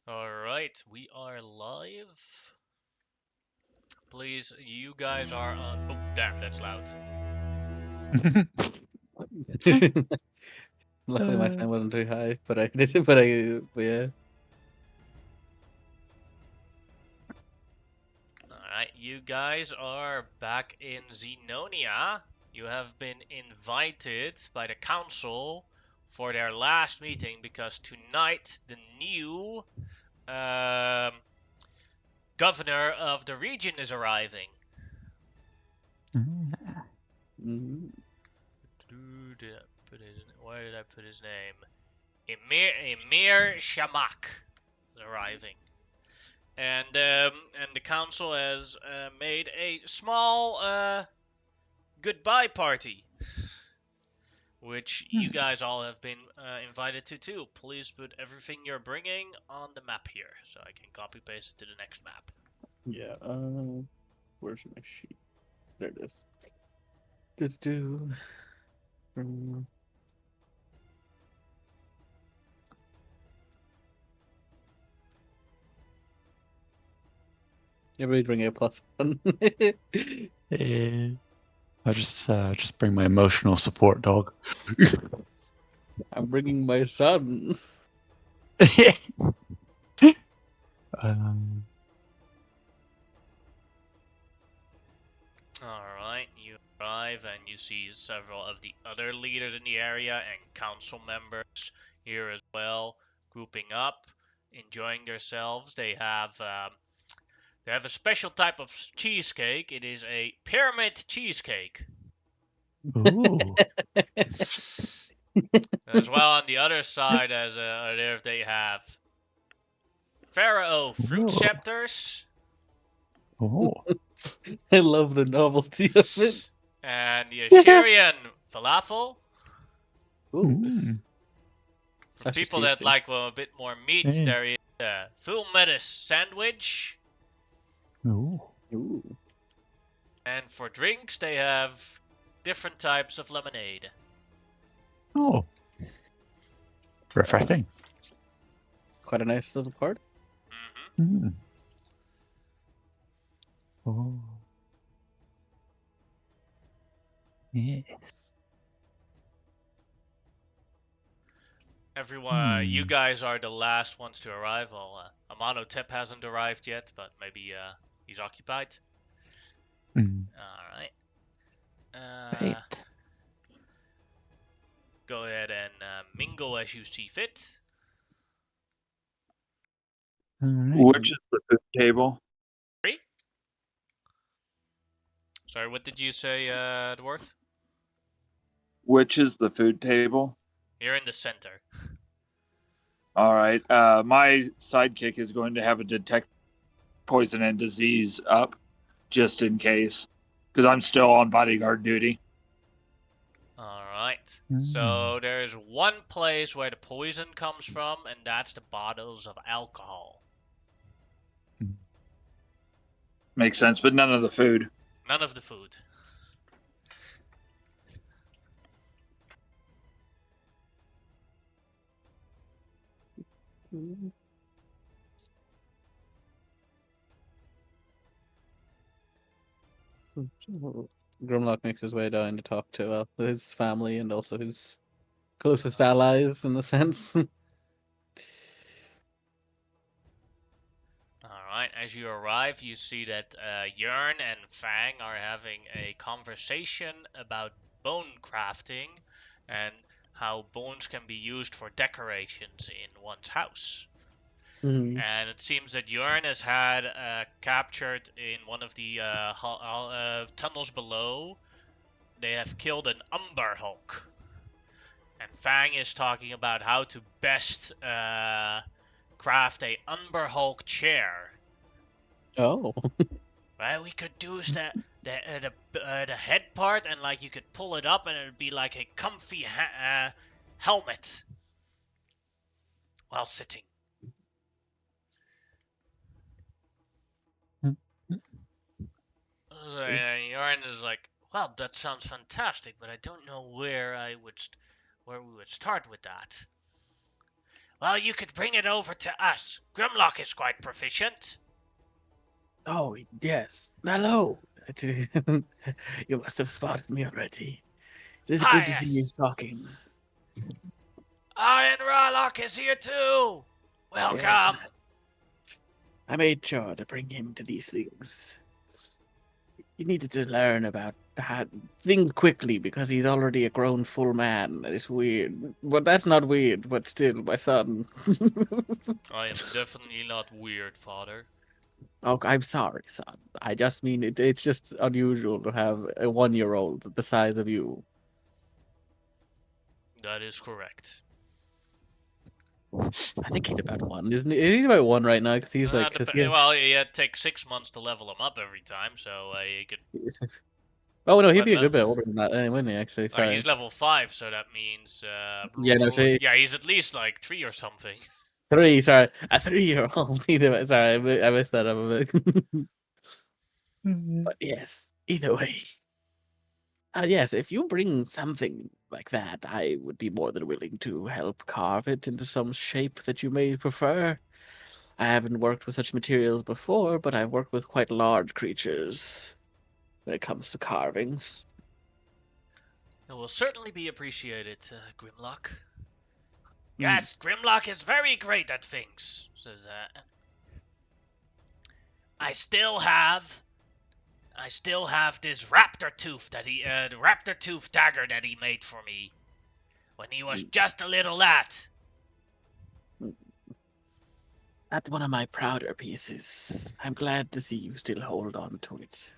Alright, we are live. Please, you guys are on. Oh, damn, that's loud. Luckily, my time wasn't too high, but I did it. But yeah. Alright, you guys are back in Xenonia. You have been invited by the council for their last meeting because tonight the new um, governor of the region is arriving. Mm. Where did I put his name? Emir Shamak is arriving. And the council has made a small goodbye party, which you guys all have been invited to too. Please put everything you're bringing on the map here, so I can copy paste it to the next map. Yeah. Where's my sheet? There it is. Do. Everybody bring a +1. I just bring my emotional support dog. I'm bringing my son. um, Alright, you arrive and you see several of the other leaders in the area and council members here as well, grouping up, enjoying themselves. They have a special type of cheesecake. It is a pyramid cheesecake. ooh. As well, on the other side, there they have Pharaoh fruit Ooh. scepters Oh. I love the novelty of it. and the Assyrian falafel. Ooh, Mm. For that's just people that tasty. like a bit more meat, Hey. there is a full lettuce sandwich. Ooh. Ooh. And for drinks, they have different types of lemonade. Oh. Refreshing. Quite a nice little part. Mm-hmm. Mm. Oh. Yes. Everyone, you guys are the last ones to arrive. Well, Amanotep hasn't arrived yet, but maybe he's occupied. Mm. All right. Right. Go ahead and mingle as you see fit. All right. Which is the food table? Three. Sorry, what did you say, Dwarf? Which is the food table? You're in the center. All right. My sidekick is going to have a detect poison and disease up, just in case, because I'm still on bodyguard duty. Alright. Mm. So there's one place where the poison comes from, and that's the bottles of alcohol. Makes sense, but none of the food. None of the food. Grimlock makes his way down to talk to his family and also his closest allies, in the sense. Alright, as you arrive, you see that Yearn and Fang are having a conversation about bone crafting and how bones can be used for decorations in one's house. Mhm. And it seems that Yearn has had captured in one of the tunnels below. They have killed an Umber Hulk. And Fang is talking about how to best craft a Umber Hulk chair. Oh. Right, we could do the head part, and like you could pull it up, and it'd be like a comfy helmet while sitting. So, Yorin is like, well, that sounds fantastic, but I don't know where we would start with that. Well, you could bring it over to us. Grimlock is quite proficient. Oh, yes. Hello. You must have spotted me already. It is Ah, good to see you yes. talking. And Ralock is here too. Yes, Welcome. I made sure to bring him to these things. He needed to learn about things quickly because he's already a grown full man. That is weird. But that's not weird, but still, my son. I am definitely not weird, father. Oh, I'm sorry, son. I just mean it's just unusual to have a 1-year-old the size of you. That is correct. I think he's about one, isn't he? He's about one right now because he's like, Well, it takes 6 months to level him up every time, so you could. Oh no, he'd But be a good bit older than that, wouldn't he? Actually, he's sorry. level 5, so that means Yeah, no, so yeah, he's at least like 3 or something. 3. Sorry, a 3-year-old. Either way, sorry, I messed that up a bit. But yes, either way. Yes, if you bring something like that, I would be more than willing to help carve it into some shape that you may prefer. I haven't worked with such materials before, but I've worked with quite large creatures when it comes to carvings. It will certainly be appreciated, Grimlock. Hmm. Yes, Grimlock is very great at things. Says I still have this raptor tooth the raptor tooth dagger that he made for me when he was just a little lad. That's one of my prouder pieces. I'm glad to see you still hold on to it.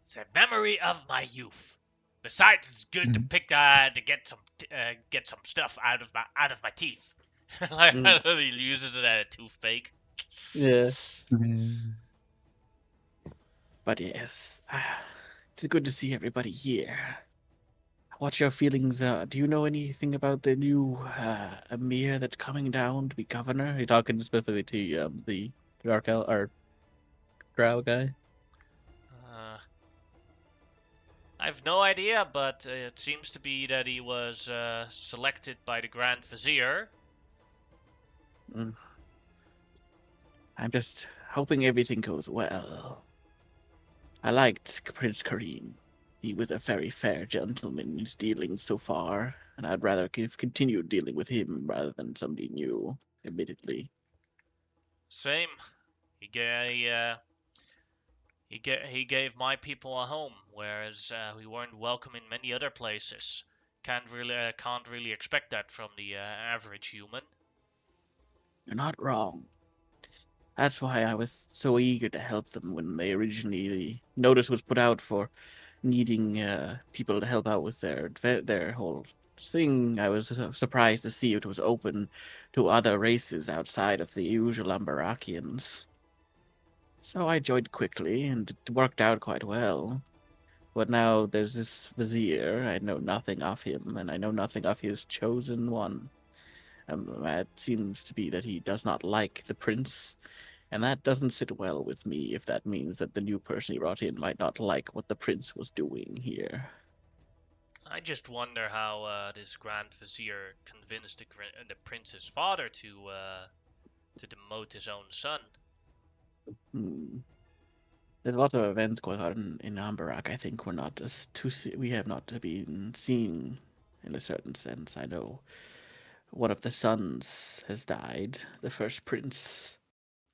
It's a memory of my youth. Besides, it's good to pick to get some stuff out of my teeth. Like Mm, he uses it as a toothpick. yeah, Mm. but yes, it's good to see everybody here. What's your feelings? Do you know anything about the new Emir that's coming down to be governor? Are you talking specifically to the Dark El or Drow guy? Uh, I have no idea, but it seems to be that he was selected by the Grand Vizier. Mm. I'm just hoping everything goes well. I liked Prince Kareem. He was a very fair gentleman in his dealings so far, and I'd rather continue dealing with him rather than somebody new, admittedly. Same. He gave he gave my people a home, whereas we weren't welcome in many other places. Can't really expect that from the average human. You're not wrong. That's why I was so eager to help them when they originally the notice was put out for needing people to help out with their whole thing. I was surprised to see it was open to other races outside of the usual Ambarakians. So I joined quickly, and it worked out quite well. But now there's this vizier. I know nothing of him, and I know nothing of his chosen one. It seems to be that he does not like the prince, and that doesn't sit well with me if that means that the new person he brought in might not like what the prince was doing here. I just wonder how this Grand Vizier convinced the prince's father to demote his own son. Hmm. There's a lot of events going on in Ambarak. I think we have not been seeing in a certain sense. I know one of the sons has died, the first prince.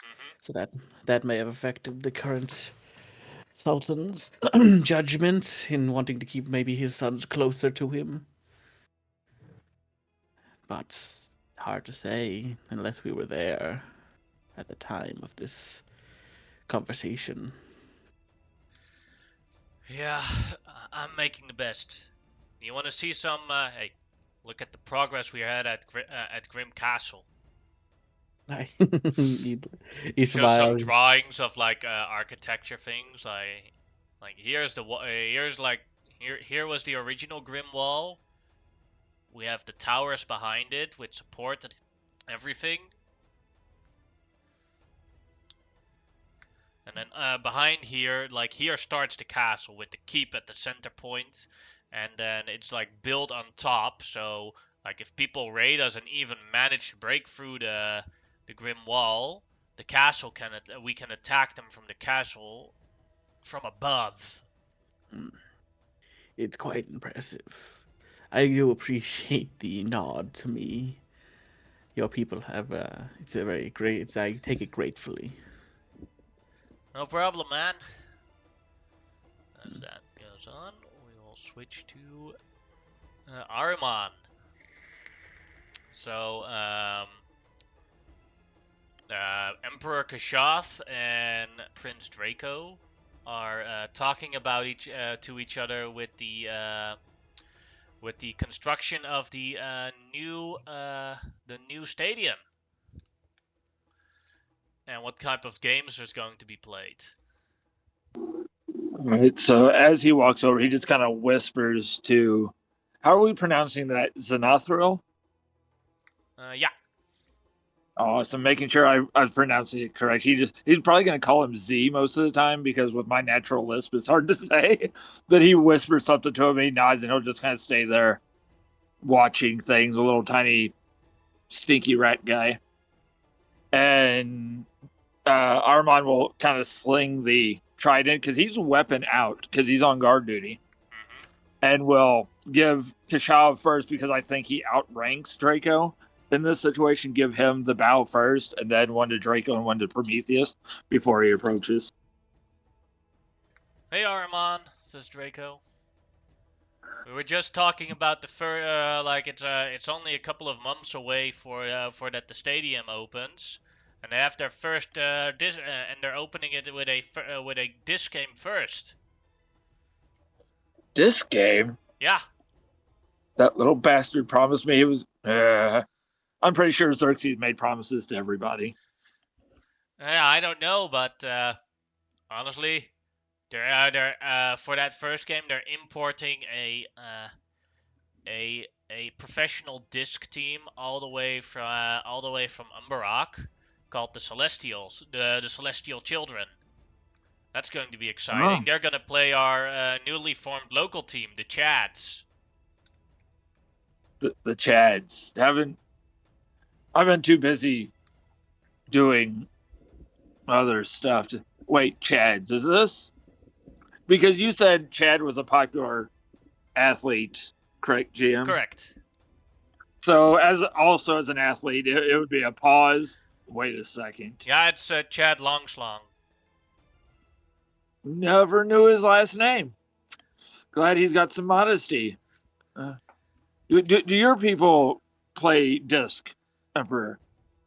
Hmm. So that may have affected the current sultan's judgment in wanting to keep maybe his sons closer to him. But hard to say unless we were there at the time of this conversation. Yeah, I'm making the best. You want to see some? Hey, look at the progress we had at Grim Castle. he, he Show some smiles. drawings of like architecture things. Like here's here's like here was the original Grim Wall. We have the towers behind it with support and everything. And then behind here, like here starts the castle with the keep at the center point, and then it's like built on top. So Like if people raid us and even manage to break through the Grim Wall, the castle we can attack them from the castle from above. It's quite impressive. I do appreciate the nod to me. Your people have it's a very great. I take it gratefully. No problem, man. As that goes on, we will switch to Ahriman. So, Emperor Kashath and Prince Draco are talking about to each other with the construction of the new stadium and what type of games is going to be played. All right. So as he walks over, he just kind of whispers to, how are we pronouncing that? Xanathril? Yeah. Awesome. Making sure I was pronouncing it correct. He's probably going to call him Z most of the time because with my natural lisp, it's hard to say. But he whispers something to him, he nods, and he'll just kind of stay there watching things, a little tiny stinky rat guy. And Armand will kind of sling the trident because he's weapon out because he's on guard duty. Mm-hmm. And will give Kashav first because I think he outranks Draco. In this situation, give him the bow first, and then one to Draco and one to Prometheus before he approaches. Hey, Ahriman, says Draco. We were just talking about it's only a couple of months away for that the stadium opens, and they have their first and they're opening it with a disc game first. Disc game? Yeah. That little bastard promised me it was. I'm pretty sure Xerxes made promises to everybody. Yeah, I don't know, but honestly, they're for that first game they're importing a professional disc team all the way from Umbarak called the Celestials, the Celestial Children. That's going to be exciting. Oh. They're going to play our newly formed local team, the Chads. The Chads I've been too busy doing other stuff. Wait, Chads, is this? Because you said Chad was a popular athlete, correct, GM? Correct. So as an athlete, it would be a pause. Wait a second. Yeah, it's Chad Longslong. Never knew his last name. Glad he's got some modesty. Do your people play disc, Emperor?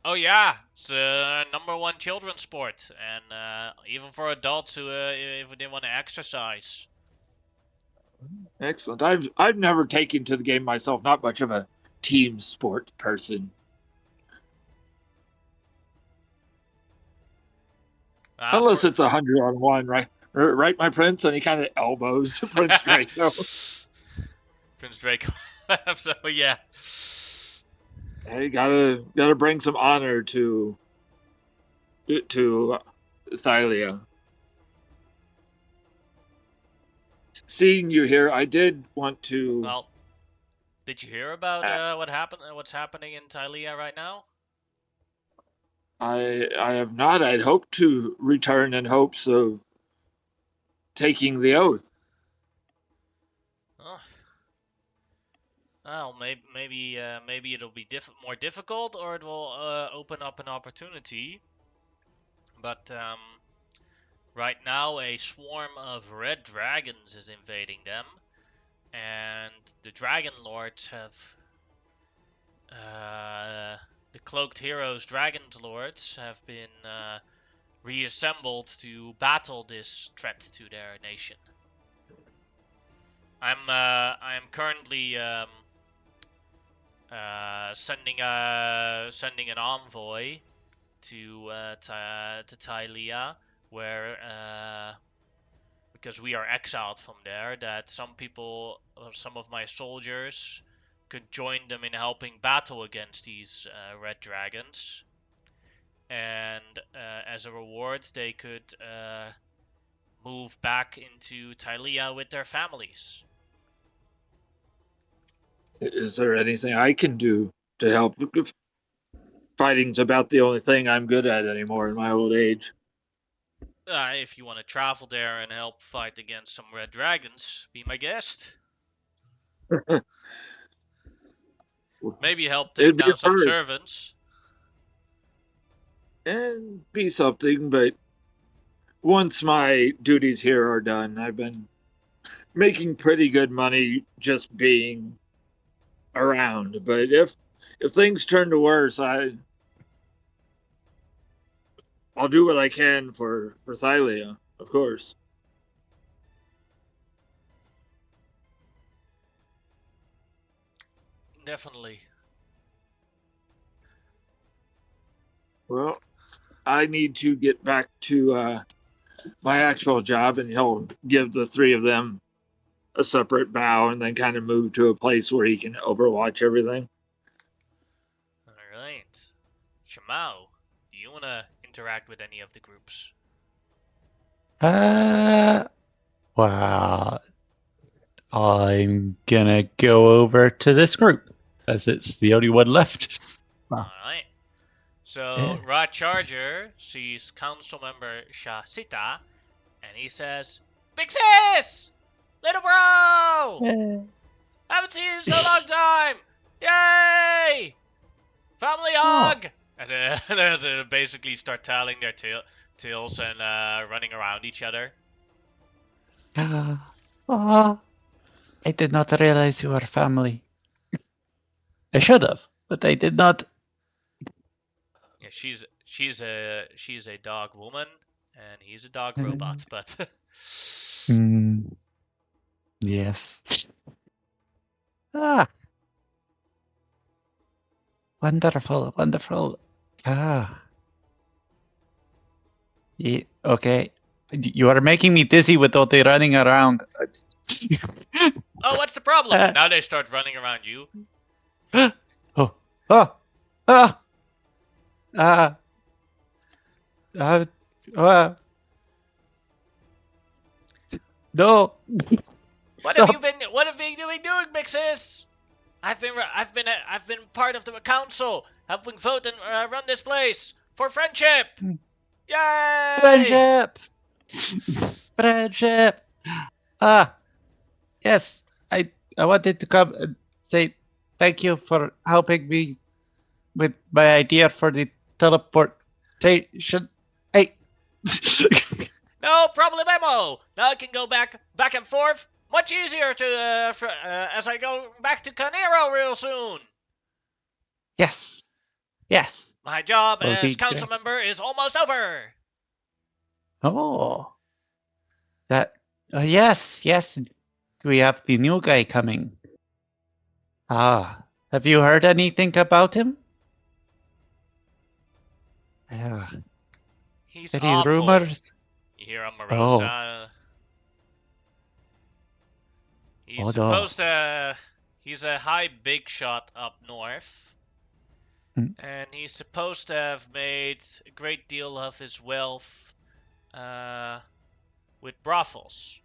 Oh yeah, it's #1 children's sport, and even for adults who if they want to exercise. Excellent. I've never taken to the game myself. Not much of a team sport person. Unless it's 100-on-1, right? Right, my prince, and he kind of elbows Prince Draco. Prince Draco. So yeah. Hey, gotta bring some honor to Thylia. Seeing you here, I did want to. Well, did you hear about what's happening in Tylea right now? I have not. I'd hoped to return in hopes of taking the oath. Oh. Well, maybe it'll be more difficult, or it will open up an opportunity. But right now, a swarm of red dragons is invading them, and the Dragon Lords have the Cloaked Heroes, Dragon Lords, have been reassembled to battle this threat to their nation. I'm currently sending an envoy to Tylea, where because we are exiled from there, that some of my soldiers could join them in helping battle against these red dragons, and as a reward, they could move back into Tylea with their families. Is there anything I can do to help? Fighting's about the only thing I'm good at anymore in my old age. If you want to travel there and help fight against some red dragons, be my guest. Maybe help take It'd be a down some first servants. and be something, but once my duties here are done, I've been making pretty good money just being around. But if things turn to worse, I'll do what I can for Thylia, of course. Definitely. Well, I need to get back to my actual job, and he'll give the three of them a separate bow, and then kind of move to a place where he can overwatch everything. Alright. Shamao, do you want to interact with any of the groups? Well, I'm gonna go over to this group as it's the only one left. Wow. Alright. So, Yeah. Rod Charger sees Council Member Shasita, and he says, Big Sis! Little bro! Yeah. Haven't seen you in so long time! Yay! Family Oh. hug! And they basically start telling their tales and running around each other. Oh, I did not realize you were family. I should have, but I did not. Yeah, she's a dog woman, and he's a dog robot. But Mm, yes. Ah, wonderful, wonderful. Ah, okay. You are making me dizzy with all the running around. oh, what's the problem? Ah, And now they start running around you. oh, oh, ah, ah, ah, ah, no, stop. What have you been doing, Mixes? I've been part of the council, helping vote and run this place for friendship. Yay! Friendship, friendship. Ah, yes, I wanted to come and say thank you for helping me with my idea for the teleportation. Hey. No problemo. Now I can go back and forth. Much easier to as I go back to Canero real soon. Yes. Yes. My job Will as be council great. member is almost over. Oh, that. Yes, yes. We have the new guy coming. Ah, have you heard anything about him? Yeah. He's Any awful. rumors? You hear Oh, Omarosa? He's oh no. supposed to. He's a high big shot up north, Hmm. and he's supposed to have made a great deal of his wealth uh, with brothels.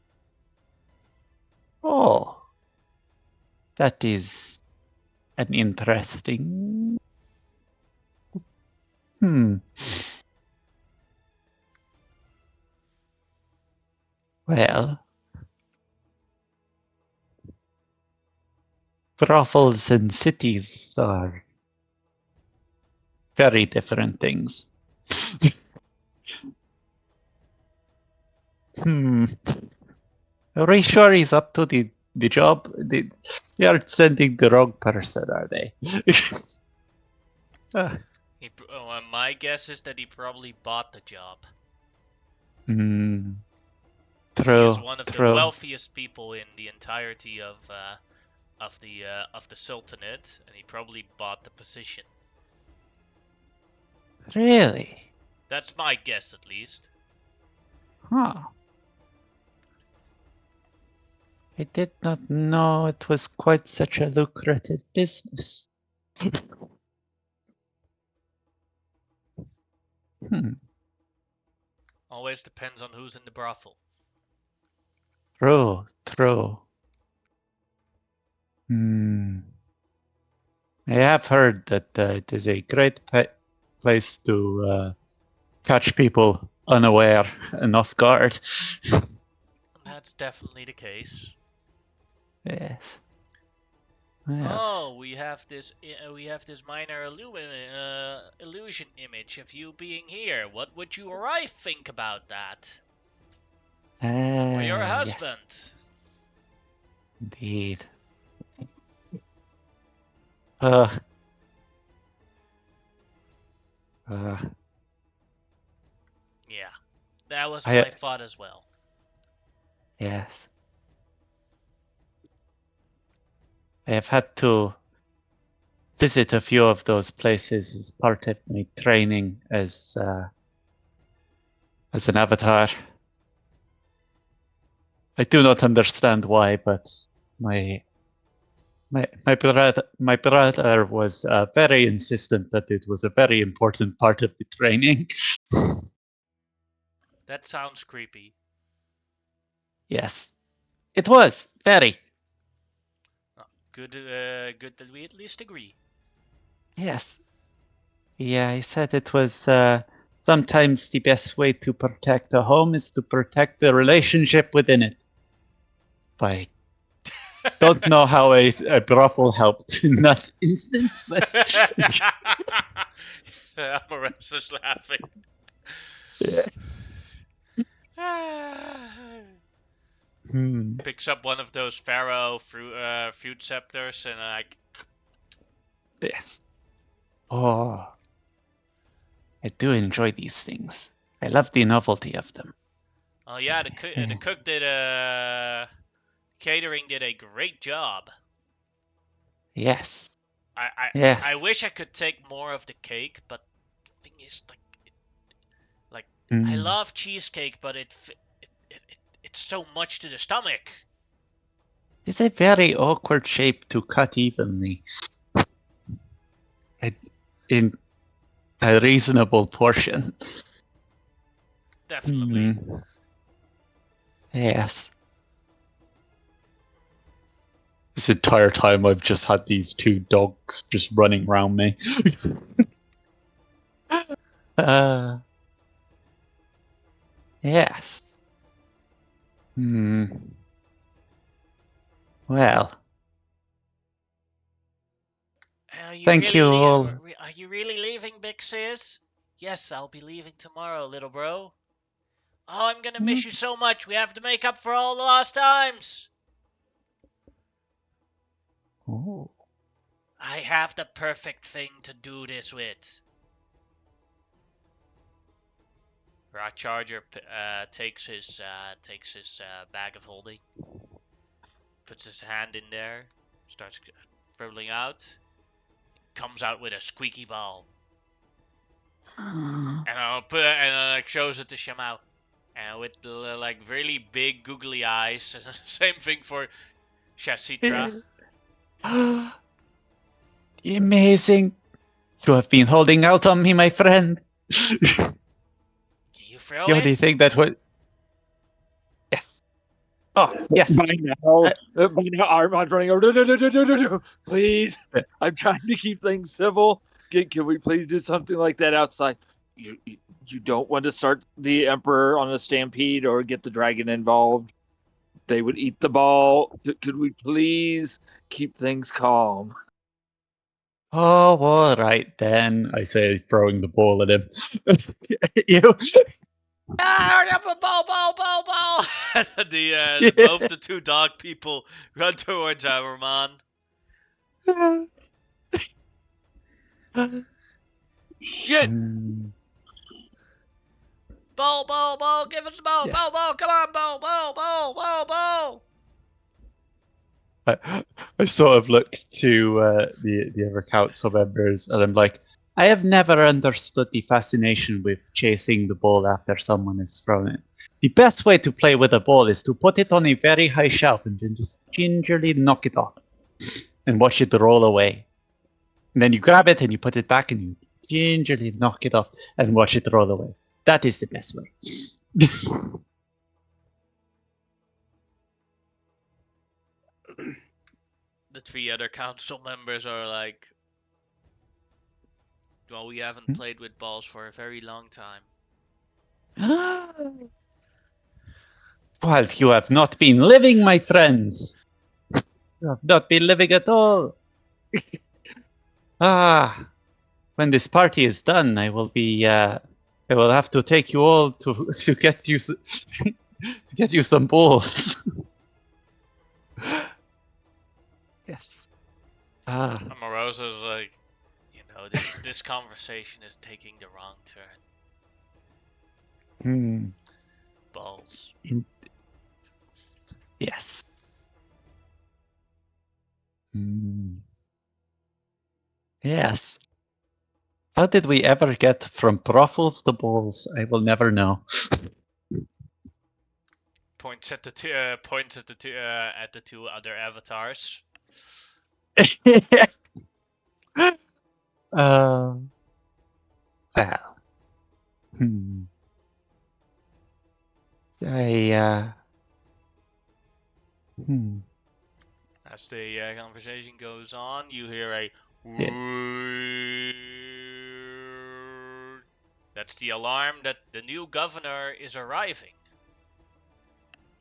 Oh, that is an interesting. Hmm. Well, brothels and cities are very different things. Hmm. Are you sure he's up to the job? They are sending the wrong person, are they? Ah, My guess is that he probably bought the job. hmm. He is True, one of the true. wealthiest people in the entirety of the Sultanate, and he probably bought the position. Really? That's my guess, at least. Huh. I did not know it was quite such a lucrative business. Hmm. Always depends on who's in the brothel. True, true. Hmm. I have heard that it is a great place to catch people unaware and off guard. That's definitely the case. Yes. Well, Oh, we have this minor illusion image of you being here. What would you or I think about that? Or your yes, husband? indeed. Uh, uh, Yeah, that was I my thought as well. yes, I have had to visit a few of those places as part of my training as an avatar. I do not understand why, but my my brother was very insistent that it was a very important part of the training. That sounds creepy. Yes, it was very. Good that we at least agree. Yes. Yeah, he said it was sometimes the best way to protect a home is to protect the relationship within it. I don't know how a brothel helped in that instance, but Amoresa's laughing. yeah. Hmm. Picks up one of those pharaoh fruit scepters and like. Yes. Oh, I do enjoy these things. I love the novelty of them. Oh yeah, the cook did catering did a great job. Yes. I, I Yes. I wish I could take more of the cake, but the thing is like I Mm. love cheesecake, but it's so much to the stomach. It's a very awkward shape to cut evenly in a reasonable portion. Definitely. Hmm. Yes. This entire time I've just had these two dogs just running around me. uh, yes. Hmm. Well, thank you all. Are you really leaving, Big Sis? Yes, I'll be leaving tomorrow, little bro. Oh, I'm gonna Hmm? miss you so much. We have to make up for all the lost times. Oh. I have the perfect thing to do this with. Rock Charger takes his bag of holding, puts his hand in there, starts dribbling out, comes out with a squeaky ball, and like shows it to Shamao, and with the like really big googly eyes. Same thing for Shasitra. Amazing. You have been holding out on me, my friend. Can you throw The only it? thing that would. Yes. Oh, yes. By now, Armand's running over. No, please. I'm trying to keep things civil. Can we please do something like that outside? You don't want to start the Emperor on a stampede or get the dragon involved. They would eat the ball. Could we please keep things calm? Oh, all right then. I say, throwing the ball at him. You. Ah, ball, ball, ball, ball! Both the two dog people run towards Ammerman. Shit! Ball, ball, ball! Give us the ball, Yeah. ball, ball! Come on, ball, ball, ball, ball, ball! I sort of look to the other council members and I'm like, I have never understood the fascination with chasing the ball after someone has thrown it. The best way to play with a ball is to put it on a very high shelf and then just gingerly knock it off and watch it roll away. And then you grab it and you put it back and you gingerly knock it off and watch it roll away. That is the best way. The three other council members are like, Well, we haven't played with balls for a very long time. Well, you have not been living, my friends. You have not been living at all. When this party is done, I will be. I will have to take you all to get you to get you some balls. Yes. Amorosa's like, this conversation is taking the wrong turn. Balls. Yes. Yes. How did we ever get from brothels to balls? I will never know. Points at the two other avatars. Well. I. As the conversation goes on, you hear a. That's the alarm that the new governor is arriving.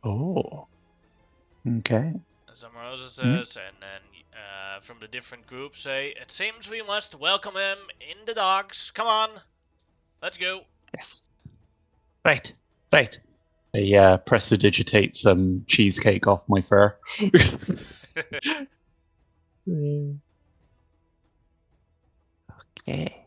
Oh. Okay. As Amorosa says, and then from the different groups say, it seems we must welcome him in the docks. Come on, let's go. Yes. Right. Right. I prestidigitate some cheesecake off my fur. Okay.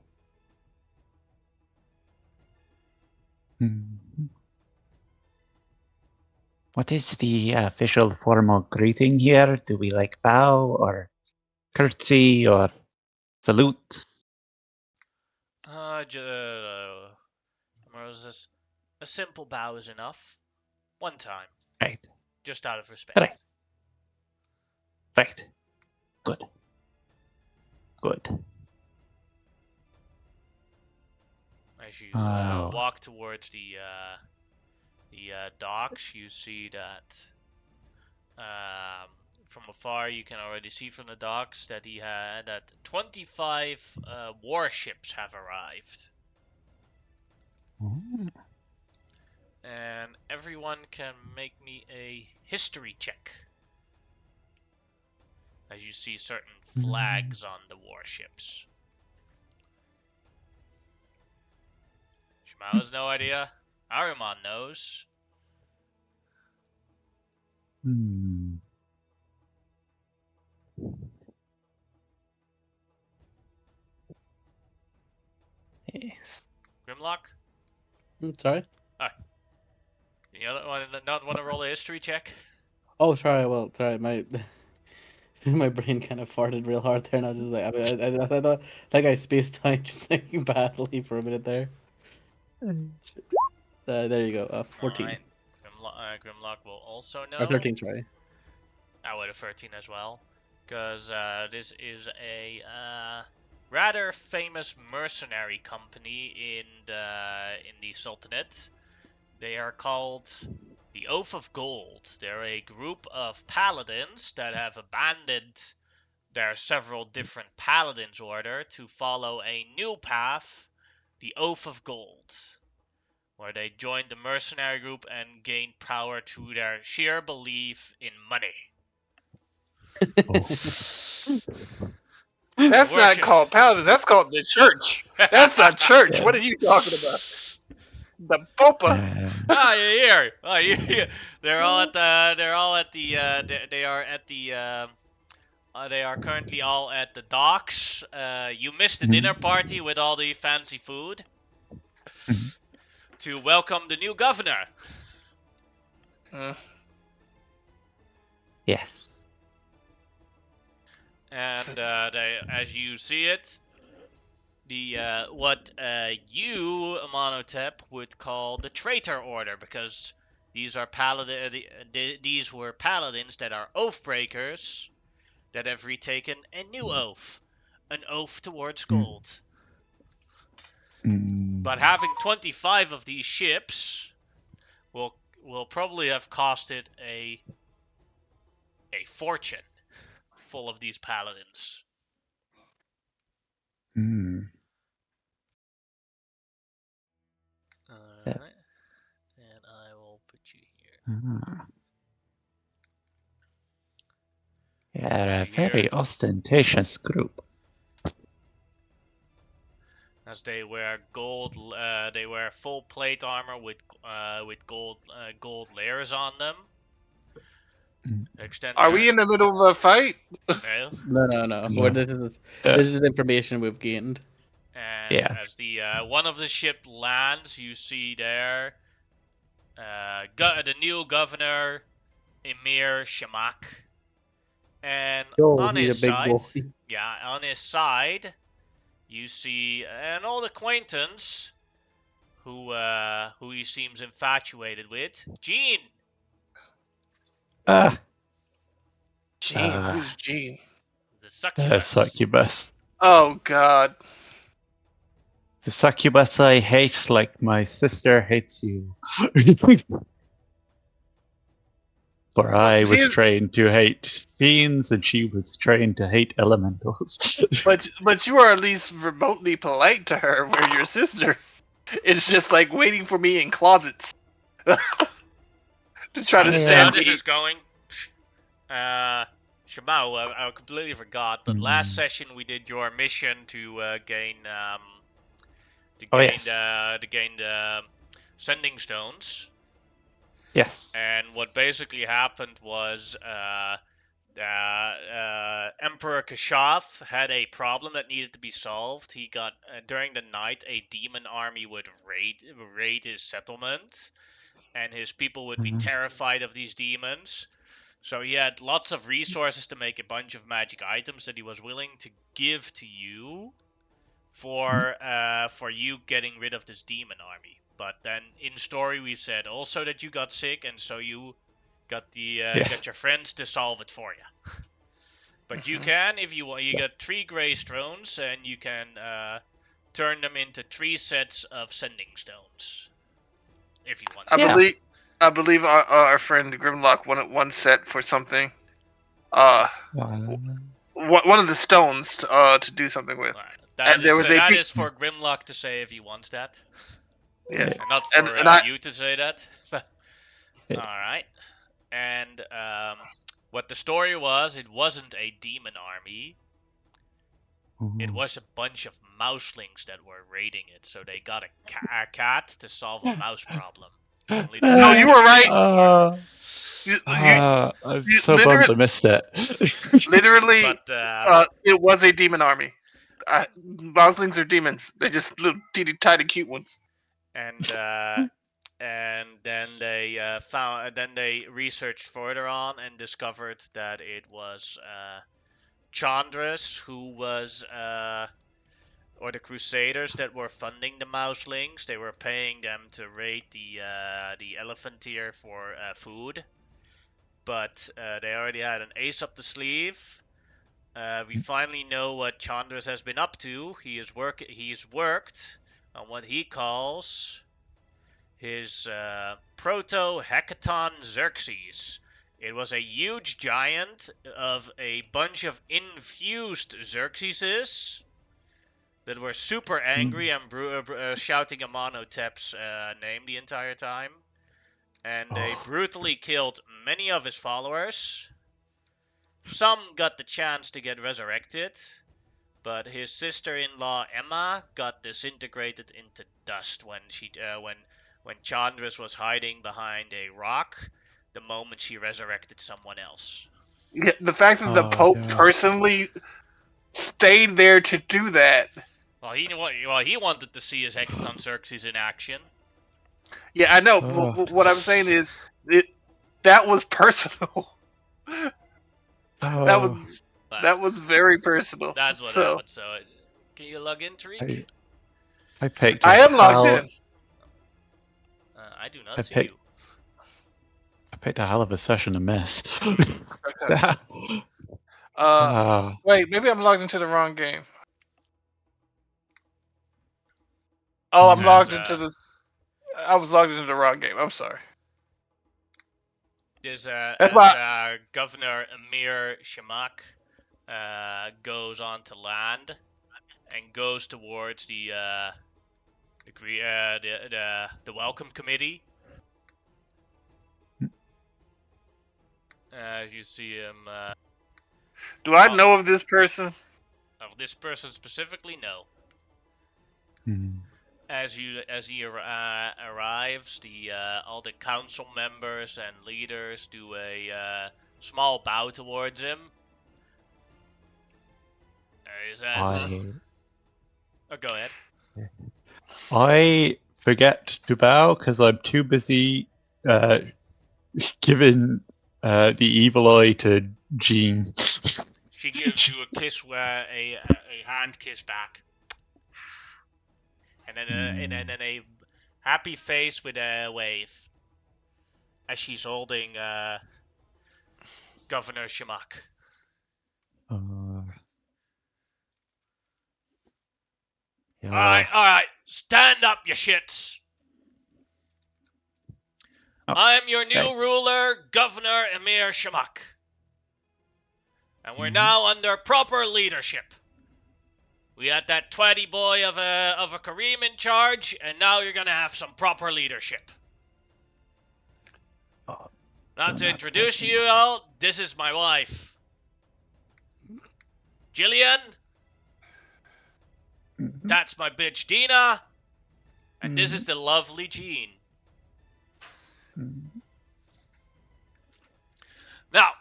What is the official formal greeting here? Do we bow or curtsy or salute? Amorosa says, a simple bow is enough. One time. Right. Just out of respect. Right. Right. Good. Good. As you Oh. walk towards the docks, you see that from afar you can already see from the docks that 25 warships have arrived. And everyone can make me a history check. As you see certain flags on the warships. Shimao has no idea. Aruman knows. Yes. Grimlock? Sorry? You not want to roll a history check? Oh, sorry. Well, sorry. My my brain kind of farted real hard there, and I was just like, I thought that guy spaced time just thinking badly for a minute there. There you go. 14. Alright. Grimlock will also know. Or 13, sorry. I would have 13 as well. Because this is a rather famous mercenary company in the Sultanate. They are called the Oath of Gold. They're a group of paladins that have abandoned their several different paladins order to follow a new path, the Oath of Gold, where they joined the mercenary group and gained power through their sheer belief in money. That's not called paladin. That's called the church. That's the church. What are you talking about? The Popa. They're all at the. They're all at the. They are at the. They are currently all at the docks. You missed the dinner party with all the fancy food to welcome the new governor. Yes. And as you see it, what you, Amonotep, would call the traitor order, because these are these were paladins that are oath breakers that have retaken a new oath, an oath towards gold. But having 25 of these ships will probably have costed a fortune full of these paladins. Ah. Yeah, a See here, very ostentatious group. as they wear gold, they wear full plate armor with gold layers on them. Mm. Extend Are their we in the middle of a fight? well, No. No. This is Uh, this is information we've gained. and Yeah. as the one of the ship lands, you see there the new governor Emir Shamak, and Yo, on he's his a big side, boy. you see an old acquaintance who he seems infatuated with, Gene. Ah, Gene, who's Gene? The the succubus. succubus. Oh God. The succubus I hate like my sister hates you. For Well, I was see, trained to hate fiends and she was trained to hate elementals. but you are at least remotely polite to her, where your sister is just like waiting for me in closets to try How to this Yeah. how stab this me. is going? Shamao, I completely forgot, but last Mm. session we did your mission to gain Oh yes. sending stones, Yes. and what basically happened was Emperor Kashath had a problem that needed to be solved. He got during the night a demon army would raid his settlement, and his people would be Mm. terrified of these demons. So he had lots of resources to make a bunch of magic items that he was willing to give to you for you getting rid of this demon army. But then in story we said also that you got sick, and so you got Yeah. got your friends to solve it for you. But you Mhm. can, if you want, you get 3 gray stones, and you can turn them into 3 sets of sending stones if you want I to. Yeah. believe I believe our friend Grimlock wanted one set for something. Uh, one of the stones to do something with, Alright, and there was a that big is for Grimlock to say if he wants that, yes, and not and for and I you to say that. Yeah. All right. And what the story was, it wasn't a demon army. It Ooh. was a bunch of mouselings that were raiding it. So they got a cat to solve a mouse problem. Only that no, they you got were sick right. before. I'm You so bummed I missed it. literally, But it was a demon army. Moslings are demons. They're just little teeny tiny cute ones. and then they then they researched further on and discovered that it was Chandras who was or the Crusaders that were funding the Mouselings. They were paying them to raid the Elephantier for food, but they already had an ace up the sleeve. We finally know what Chandras has been up to. He's worked on what he calls his proto-hecaton Xerxes. It was a huge giant of a bunch of infused Xerxeses that were super angry and shouting Amenhotep's name the entire time. And they brutally killed many of his followers. Some got the chance to get resurrected, but his sister-in-law Emma got disintegrated into dust when Chandras was hiding behind a rock the moment she resurrected someone else. Yeah, the fact that the Oh Pope no. personally stayed there to do that. Well, he wanted to see his Hecaton Xerxes in action. Yeah, I know. Oh. What I'm saying is, it that was personal. that was Oh. that was very personal. That's what So happened. So, can you log in, Tariq? I picked a I am logged hell. in. I do not I see picked. you. I picked a hell of a session to miss. Okay. Ah. Wait, maybe I'm logged into the wrong game. Oh, I'm As logged into the. I was logged into the wrong game. I'm sorry. That's as why. Governor Emir Shamak goes on to land and goes towards the welcome committee. As you see him, Do I Oh. know of this person? of this person specifically, no. Hmm. As he arrives, all the council members and leaders do a small bow towards him. He says, "Oh, go ahead." I forget to bow because I'm too busy giving the evil eye to Jean. She gives you a kiss, a hand kiss back, and then a happy face with a wave as she's holding Governor Shamak. Yeah. All right, stand up, you shits. Oh, I'm your new okay. ruler, Governor Emir Shamak, and we're Mhm. now under proper leadership. We had that twatty boy of a Kareem in charge, and now you're gonna have some proper leadership. Oh, Now you're to not introduce taking you over. all, this is my wife, Jillian. Mhm. That's my bitch Dina, and this Mhm. is the lovely Jean. Mhm. Now,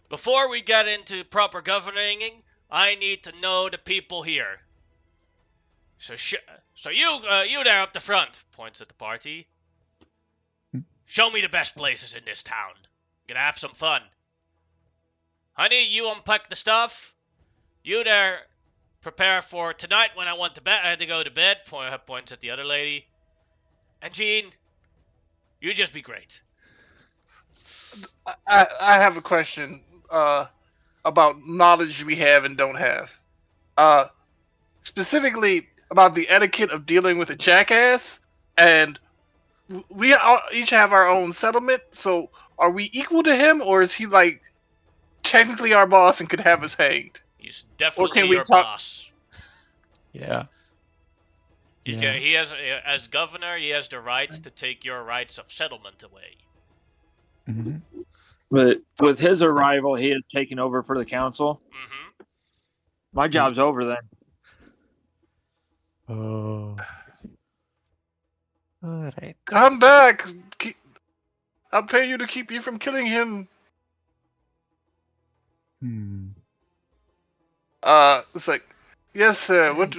before we get into proper governing, I need to know the people here. So you there up the front, points at the party. Show me the best places in this town. Gonna have some fun. Honey, you unpack the stuff. You there, prepare for tonight when I want to go to bed. Points at the other lady. And Jean, you just be great. I have a question about knowledge we have and don't have. Uh, Specifically about the etiquette of dealing with a jackass, and we each have our own settlement. So, are we equal to him, or is he like technically our boss and could have us hanged? He's Or definitely can we your talk? boss. Yeah. Yeah. He has, as governor, he has the right to take your rights of settlement away. Mhm. But with his arrival, he has taken over for the council. Mm-hmm. My job's over then. Oh. All right. Come back. I'll pay you to keep you from killing him. Hmm. It's like, yes, sir. What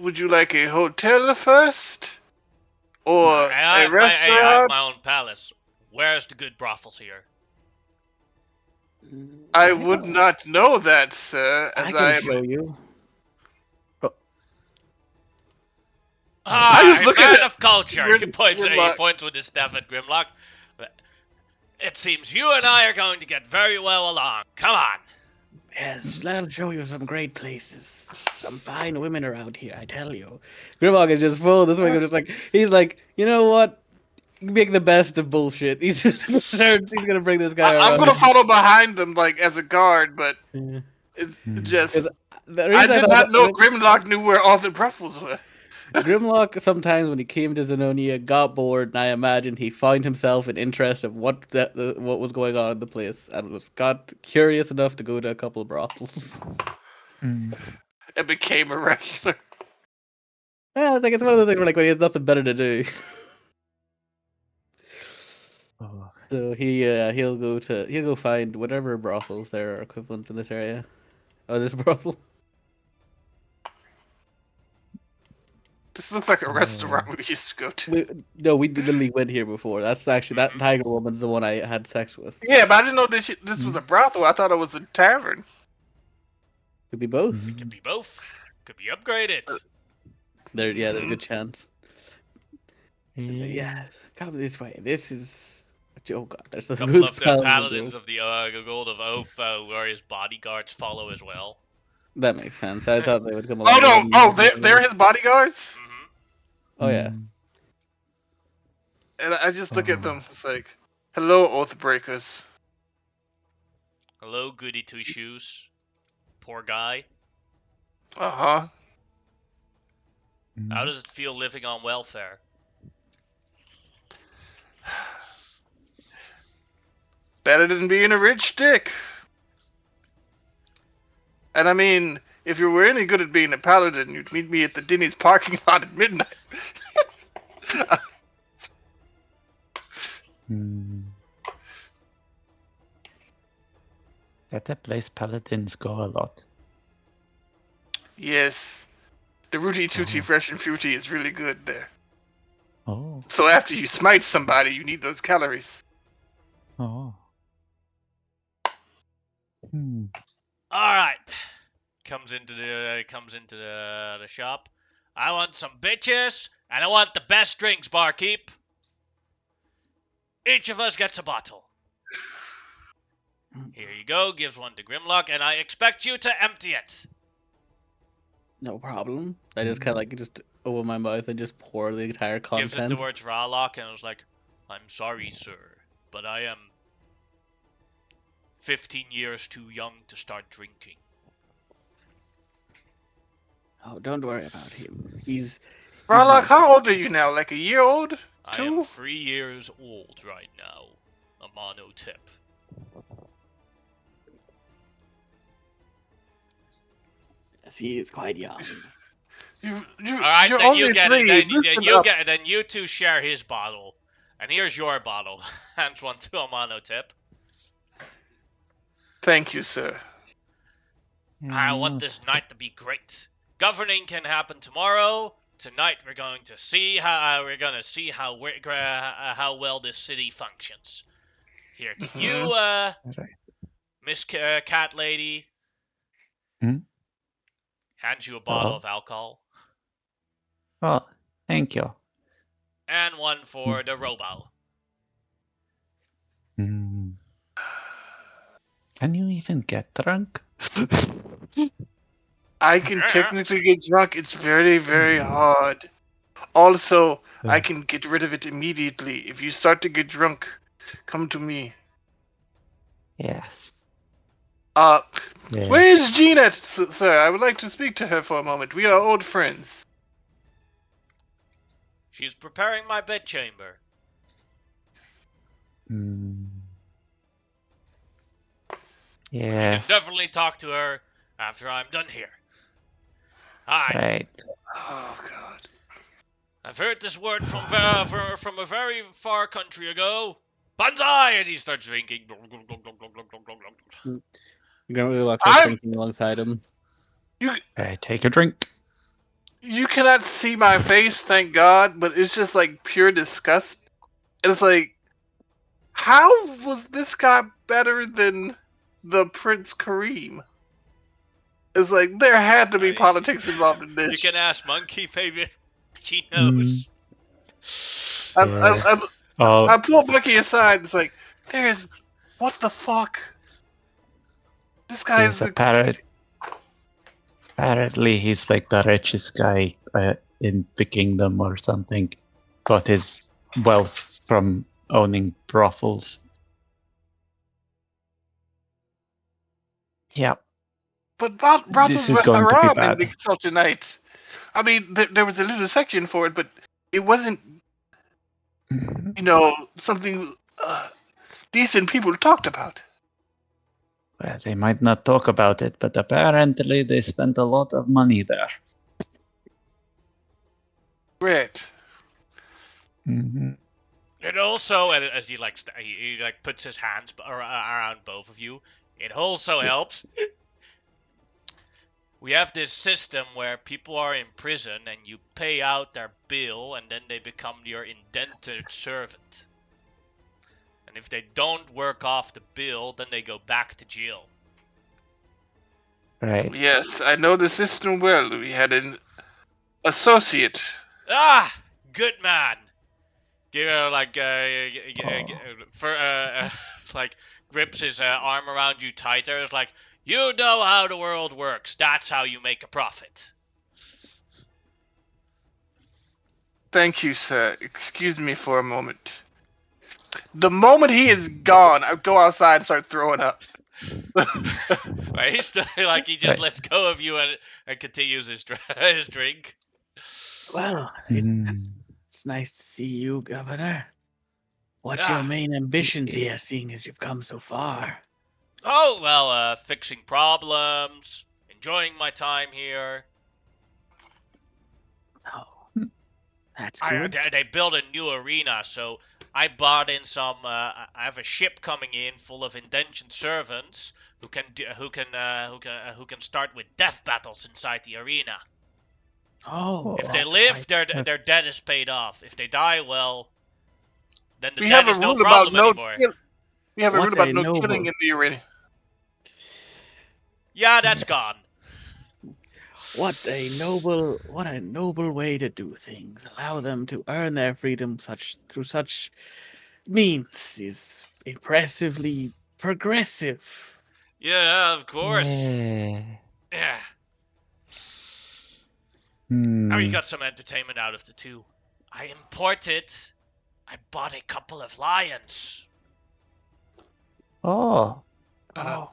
would you like? A hotel first, or I a have my restaurant? own palace. Where's the good brothels here? I I would know. not know that, sir, I as can I am. show you. I just look at Man it. of culture. He Grimlock. points with his staff at Grimlock. It seems you and I are going to get very well along. Come on. Yes, that'll show you some great places. Some fine women around here, I tell you. Grimlock is just full of this way. Just like he's like, you know what? Make the best of bullshit. He's just he's gonna bring this guy I'm around. gonna follow behind them like as a guard, but Yeah. it's Hmm. just 'Cause the I reason I did thought not know that, Grimlock knew where all the brothels were. Grimlock sometimes when he came to Zenonia got bored, and I imagine he found himself in interest of what what was going on in the place, and got curious enough to go to a couple of brothels. Hmm. It became a regular. Yeah, it's one of those things where like when he has nothing better to do, Oh. so he'll go find whatever brothels there are equivalent in this area. Oh, this brothel. This looks like a Oh. restaurant we used to go to. We literally went here before. That's actually that tiger woman's the one I had sex with. Yeah, but I didn't know this was a brothel. I thought it was a tavern. Could be both. Mhm. Could be both. Could be upgraded. There's a Mhm. good chance. Yeah, come this way. This is. Oh god, there's a Couple good of the spell. paladins of the Gold of Oath, where his bodyguards follow as well. That makes sense. I thought they would come Oh along with no! him. Oh, they're his bodyguards. Mm-hmm. Oh yeah. Hmm. And I just look at Oh. them. It's like, hello, Oathbreakers. Hello, goody two shoes. Poor guy. Uh-huh. How Hmm. does it feel living on welfare? Better than being a rich dick. And I mean, if you were any good at being a paladin, you'd meet me at the Denny's parking lot at midnight. That a place paladins go a lot. Yes. The Rooty Tooty Oh. Fresh and Fruity is really good there. Oh. So after you smite somebody, you need those calories. Oh. Hmm. All right. Comes into the shop. I want some bitches, and I want the best drinks, barkeep. Each of us gets a bottle. Here you go. Gives one to Grimlock, and I expect you to empty it. No problem. I just kind of like just open my mouth and just pour the entire Gives it content. towards Ralock, and I was like, "I'm sorry, sir, but I am 15 years too young to start drinking." Oh, don't worry about him. He's Rarlock, nice. how old are you now? Like a year old? I am 2? 3 years old right now. A mono tip. Yes, he is quite young. All All right, you're then only you get 3. it. Then Listen you up. get it. Then you two share his bottle, and here's your bottle. Hands one to a mono tip. Thank you, sir. I want this night to be great. Governing can happen tomorrow. Tonight we're going to see how how well this city functions. Here to you, Miss Cat Lady. Hmm? Hands you a bottle of alcohol, Oh, thank you. and one for the Robo. Hmm. Can you even get drunk? I can technically get drunk. It's very, very hard. Also, I can get rid of it immediately. If you start to get drunk, come to me. Yes. Where is Jeanette, sir? I would like to speak to her for a moment. We are old friends. She's preparing my bedchamber. Hmm. You Yeah. can definitely talk to her after I'm done here. Hi. Right. Oh, God. I've heard this word from a very far country ago. Banzai! And he starts drinking. Grandma starts drinking alongside him. Hey, take a drink. You cannot see my face, thank God, but it's just like pure disgust. And it's like, how was this guy better than the Prince Kareem? It's like there had to be politics involved in this. You can ask Monkey, maybe she knows. I pull Monkey aside. It's like, what the fuck? This guy is apparently he's like the richest guy in the kingdom or something. Got his wealth from owning brothels. Yeah. But brothels This is were going to be haram in bad. the Sultanate. I mean, there was a little section for it, but it wasn't, something decent people talked about. Well, they might not talk about it, but apparently they spent a lot of money there. Right. Mm-hmm. It also, as he puts his hands around both of you, it also helps. We have this system where people are in prison and you pay out their bill and then they become your indentured servant. And if they don't work off the bill, then they go back to jail. Right. Yes, I know the system well. We had an associate. Ah, good man. Grips his arm around you tighter. It's like, you know how the world works. That's how you make a profit. Thank you, sir. Excuse me for a moment. The moment he is gone, I go outside and start throwing up. Right, he's still, he just lets go of you and continues his drink. Well, it's nice to see you, Governor. What's your Ah. main ambitions here, seeing as you've come so far? Oh, well, fixing problems, enjoying my time here. Oh, that's good. They built a new arena, so I bought in some. I have a ship coming in full of indentured servants who can start with death battles inside the arena. Oh, If they that's live, quite... their debt is paid off. If they die, well, then the We debt have a is no rule about problem no. anymore. We have a What rule about a no noble- killing in the arena. Yeah, that's Yes. gone. What a noble way to do things. Allow them to earn their freedom through such means is impressively progressive. Yeah, of course. Yeah. Yeah. Now you Hmm. got some entertainment out of the two. I bought a couple of lions. Oh, Uh, Oh,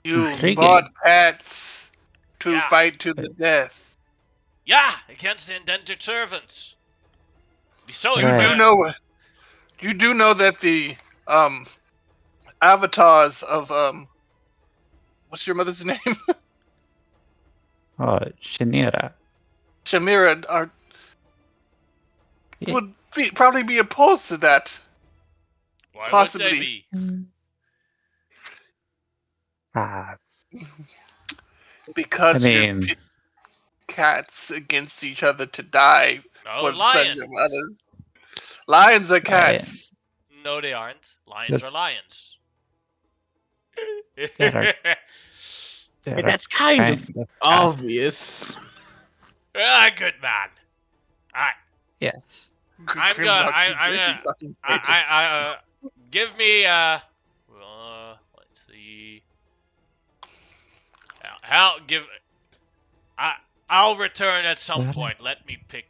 you intriguing. bought cats to Yeah. fight to the death. Yeah, against the indentured servants. Be so Right. You do impressed. know. You do know that the avatars of what's your mother's name? Oh, Shanira. Shamira are Yeah. would probably be opposed to that. Why would Possibly. they be? Ah, Because I you're mean, pitting cats against each other to die No, for the lion. pleasure of others. Lions are cats. lions. No, they aren't. Lions are That's- lions. They're- They're that's kind of cats. obvious. Good man. Alright, Yes. I'm Grimlock, gonna. you I'm dirty gonna. fucking traitor. Give me. Let's see. I'll give. I'll return at some What? point. Let me pick.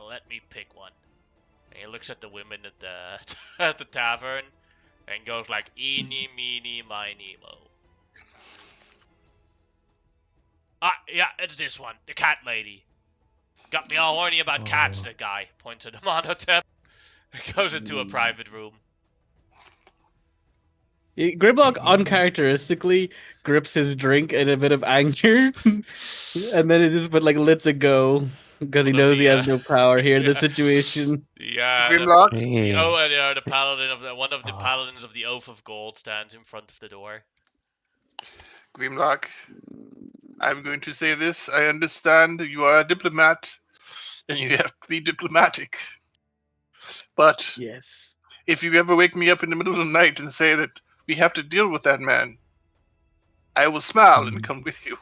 Let me pick one. And he looks at the women at the at the tavern, and goes like, "Eeny, meeny, miny, mo." Yeah, it's this one, the cat lady. Got me all horny about cats. Oh. The guy points at the monotep. Goes into a private room. Grimlock uncharacteristically grips his drink in a bit of anger, and then it just lets it go because he One of knows he the, has no power here in this yeah. situation. Grimlock, Hey. The paladin of one of the Oh. paladins of the Oath of Gold stands in front of the door. Grimlock, I'm going to say this. I understand you are a diplomat, and you have to be diplomatic. But Yes. if you ever wake me up in the middle of the night and say that we have to deal with that man, I will smile and come with you.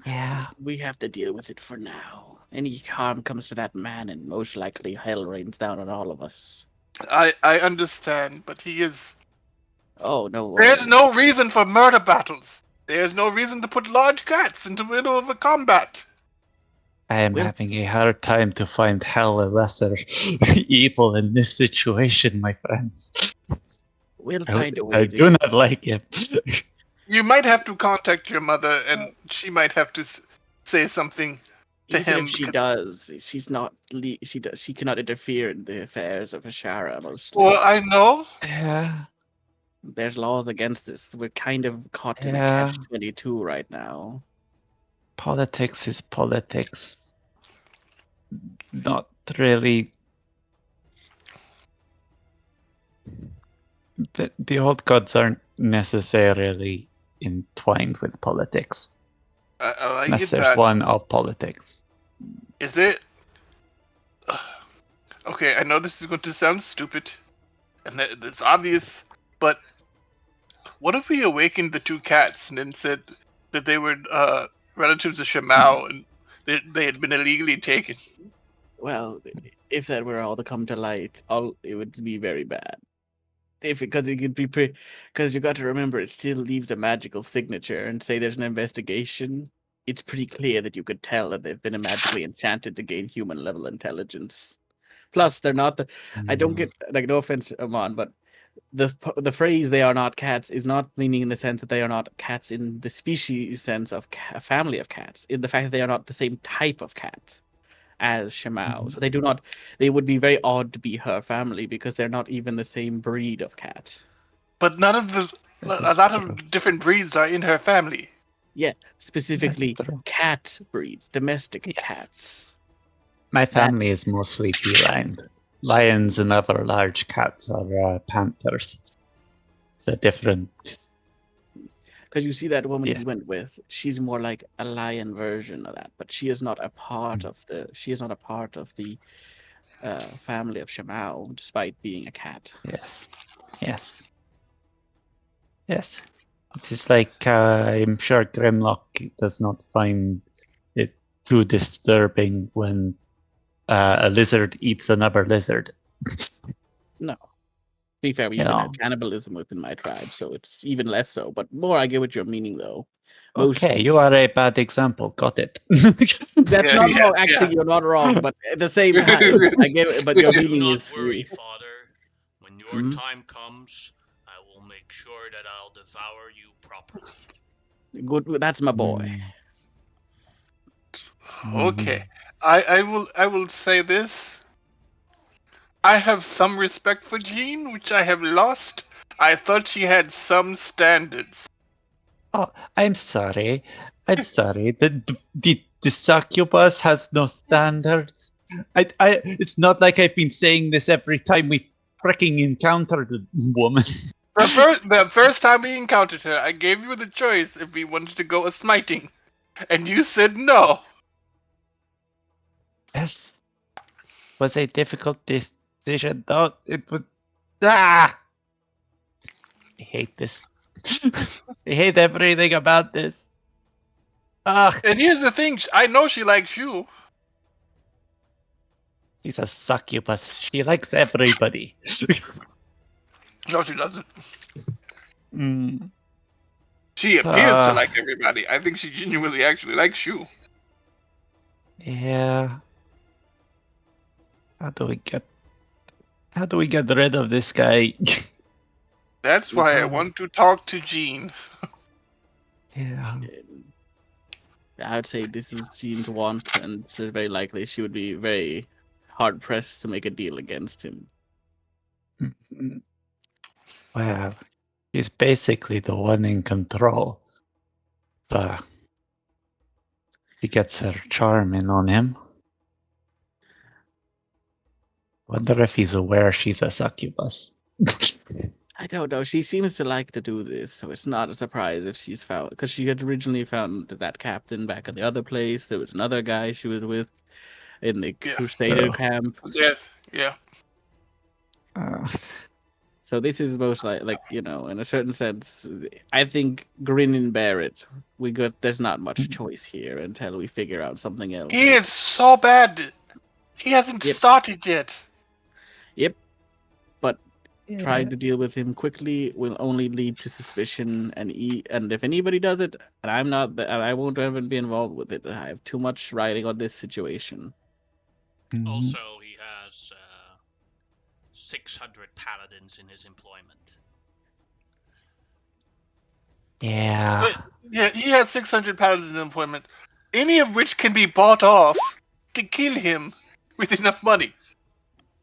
Yeah. We have to deal with it for now. Any harm comes to that man, and most likely hell rains down on all of us. I understand, but he is. Oh, no There's worries. no reason for murder battles. There's no reason to put large cats into the middle of a combat. I am Well- having a hard time to find hell a lesser evil in this situation, my friends. We'll I, find a I way do to... not like it. You might have to contact your mother, and she might have to say something to Even him. if she does, she's not. She cannot interfere in the affairs of Asherah. Mostly, Well, I know. Yeah. there's laws against this. We're kind of caught in a Yeah. catch-22 right now. Politics is politics. Not really. The old gods aren't necessarily entwined with politics. I Unless get there's that. one of politics. Is it? Okay, I know this is going to sound stupid, and it's obvious, but what if we awakened the two cats and then said that they were relatives of Shamao and they had been illegally taken? Well, if that were all to come to light, it would be very bad. Because it could be because you got to remember, it still leaves a magical signature. And say there's an investigation, it's pretty clear that you could tell that they've been magically enchanted to gain human level intelligence. Plus, they're not the. I don't get no offense, Amon, but the phrase "they are not cats" is not meaning in the sense that they are not cats in the species sense of a family of cats. In the fact that they are not the same type of cat. as Shamao. So they would be very odd to be her family because they're not even the same breed of cat. But none of the That a is lot true. of different breeds are in her family. Yeah, specifically That's true. cat breeds, domestic Yes. cats. My That- family is mostly feline. Lions and other large cats are panthers. It's a different. Because you see that woman Yeah. he went with, she's more like a lion version of that, but she is not a part of the. She is not a part of the family of Shamao, despite being a cat. Yes. Yes. Yes. It is like I'm sure Grimlock does not find it too disturbing when a lizard eats another lizard. No. To be fair, we You even know. had cannibalism within my tribe, so it's even less so. But more, I get what you're meaning, though. Most Okay, you are a bad example. Got it. that's Yeah, not yeah, wrong. Actually, yeah. you're not wrong. But at the same time, I get it. But your Do meaning not is worry, Father. When your Mhm. time comes, I will make sure that I'll devour you properly. good. That's my boy. Okay. I will say this. I have some respect for Jean, which I have lost. I thought she had some standards. Oh, I'm sorry. I'm sorry. The succubus has no standards. It's not like I've been saying this every time we freaking encountered a woman. The first time we encountered her, I gave you the choice if we wanted to go a smiting, and you said no. Yes, was a difficult decision, though. It was. Ah! I hate this. I hate everything about this. Ah, And here's the thing: I know she likes you. she's a succubus. She likes everybody. No, she doesn't. Mm. She appears to like everybody. I think she genuinely actually likes you. Yeah. How do we get? How do we get rid of this guy? That's why I Well, want to talk to Jean. Yeah. I would say this is Jean's want, and it's very likely she would be very hard pressed to make a deal against him. Mhm. Well, he's basically the one in control. So she gets her charm in on him. Wonder if he's aware she's a succubus. I don't know. She seems to like to do this, so it's not a surprise if she's found. Because she had originally found that captain back at the other place. There was another guy she was with in the Yeah. Crusader Oh. camp. Yeah. So this is most like in a certain sense, I think grin and bear it. There's not much choice here until we figure out something else. He is so bad. He hasn't Yep. started yet. Yep. But Yeah. trying to deal with him quickly will only lead to suspicion, and if anybody does it, and I'm not, and I won't even be involved with it. I have too much riding on this situation. Mhm. Also, he has 600 paladins in his employment. Yeah. But, yeah, he has 600 paladins in employment, any of which can be bought off to kill him with enough money.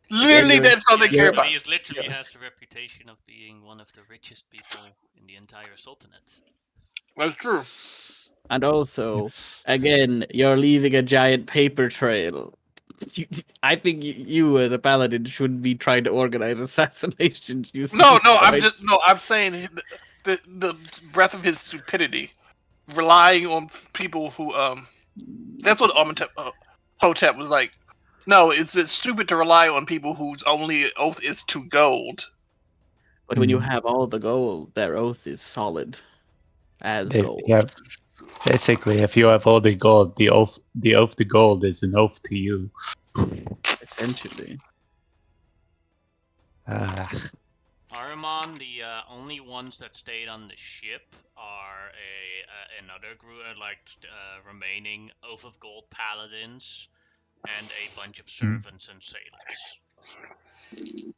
Literally, you're- that's all they care But about. he literally has the reputation of being one of the richest people in the entire Sultanate. That's true. And also, again, you're leaving a giant paper trail. I think you as a paladin should be trying to organize assassinations. You No, seem quite- I'm saying the breadth of his stupidity, relying on people who That's what Hotep was like. No, it's stupid to rely on people whose only oath is to gold. But when you Mhm. have all the gold, their oath is solid as gold. Yeah. Basically, if you have all the gold, the oath to gold is an oath to you. Essentially. Ahriman, the only ones that stayed on the ship are another group, remaining Oath of Gold paladins and a bunch of servants and sailors.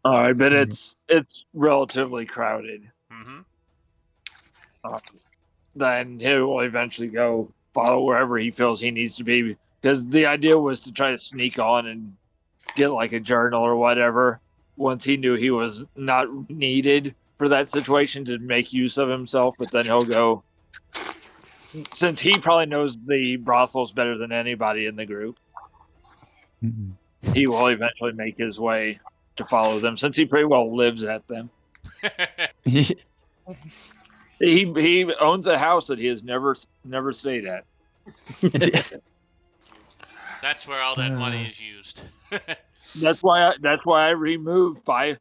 All right, but it's relatively crowded. Mm-hmm. Then he will eventually go follow wherever he feels he needs to be Because the idea was to try to sneak on and get like a journal or whatever once he knew he was not needed for that situation to make use of himself. But then he'll go, since he probably knows the brothels better than anybody in the group, Mm. he will eventually make his way to follow them, since he pretty well lives at them. He owns a house that he has never stayed at. That's where all that money is used. That's why I removed 5.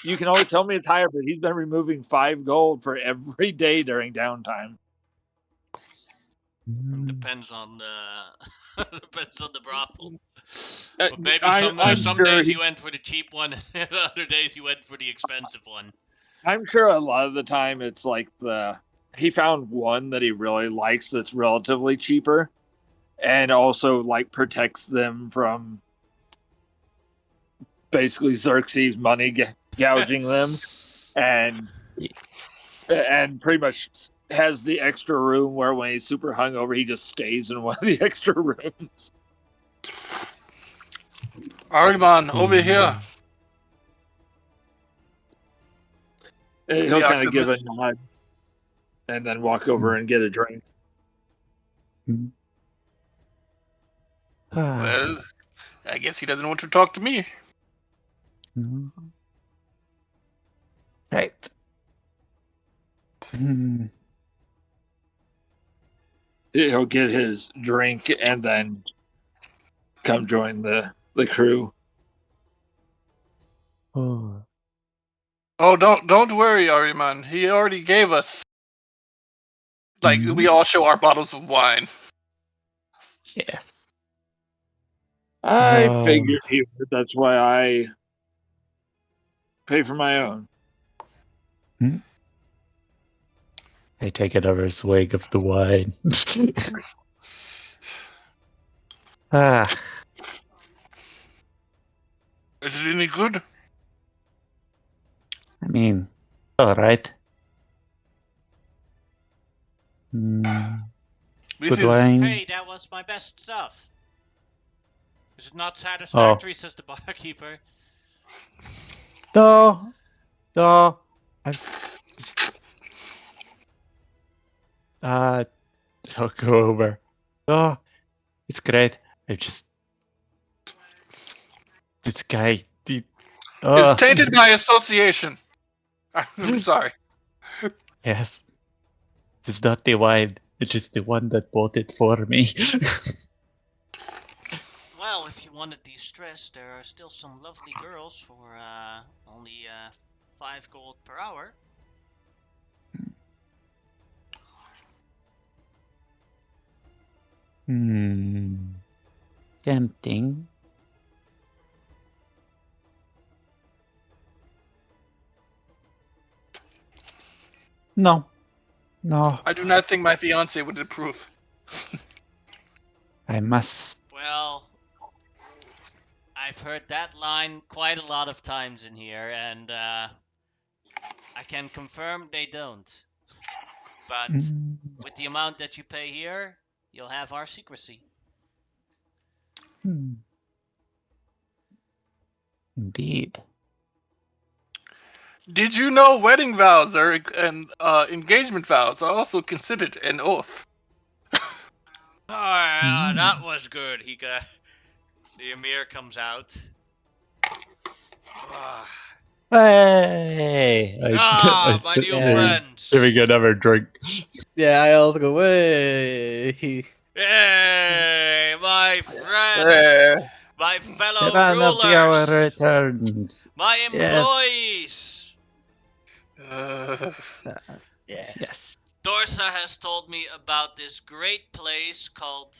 You can always tell me it's higher, but he's been removing 5 gold for every day during downtime. Depends on the depends on the brothel. Uh, But maybe I'm some sure days he went for the cheap one, and other days he went for the expensive one. I'm sure a lot of the time it's like he found one that he really likes that's relatively cheaper, and also like protects them from basically Xerxes' money gouging them, and pretty much has the extra room where when he's super hungover, he just stays in one of the extra rooms. Ariman, over here. He'll The kind of give a Octopus. nod and then walk over and get a drink. Well, I guess he doesn't want to talk to me. Right. Mm. He'll get his drink and then come join the crew. Oh. Oh, don't worry, Ariman. He already gave us. Like, Mhm. we all show our bottles of wine. Yes. I figured he would. That's why I pay for my own. I take another swig of the wine. Ah, Is it any good? I mean, all right. Mm, This good is wine. Hey, that was my best stuff. Is it not Oh, satisfactory? Says the barkeeper. no, no. I'm just, I'll go over. Oh, it's great. I'm just this guy. It's tainted by association. I'm sorry. Yes, it's not the wine. It's just the one that bought it for me. Well, if you want to de-stress, there are still some lovely girls for only 5 gold per hour. Tempting. No, no. I do not think my fiance would approve. I must. Well, I've heard that line quite a lot of times in here, and I can confirm they don't. But Mm, with the amount that you pay here, you'll have our secrecy. hmm, Indeed. Did you know wedding vows and engagement vows are also considered an oath? Ah, that Mm. was good. The Emir comes out. Hey! My new Yeah. friends. Giving another drink. Yeah, I also go, hey. Hey, my friends, Eh, my fellow None of our rulers, returns. my Yes. employees. uh, Yes. Dorsa has told me about this great place called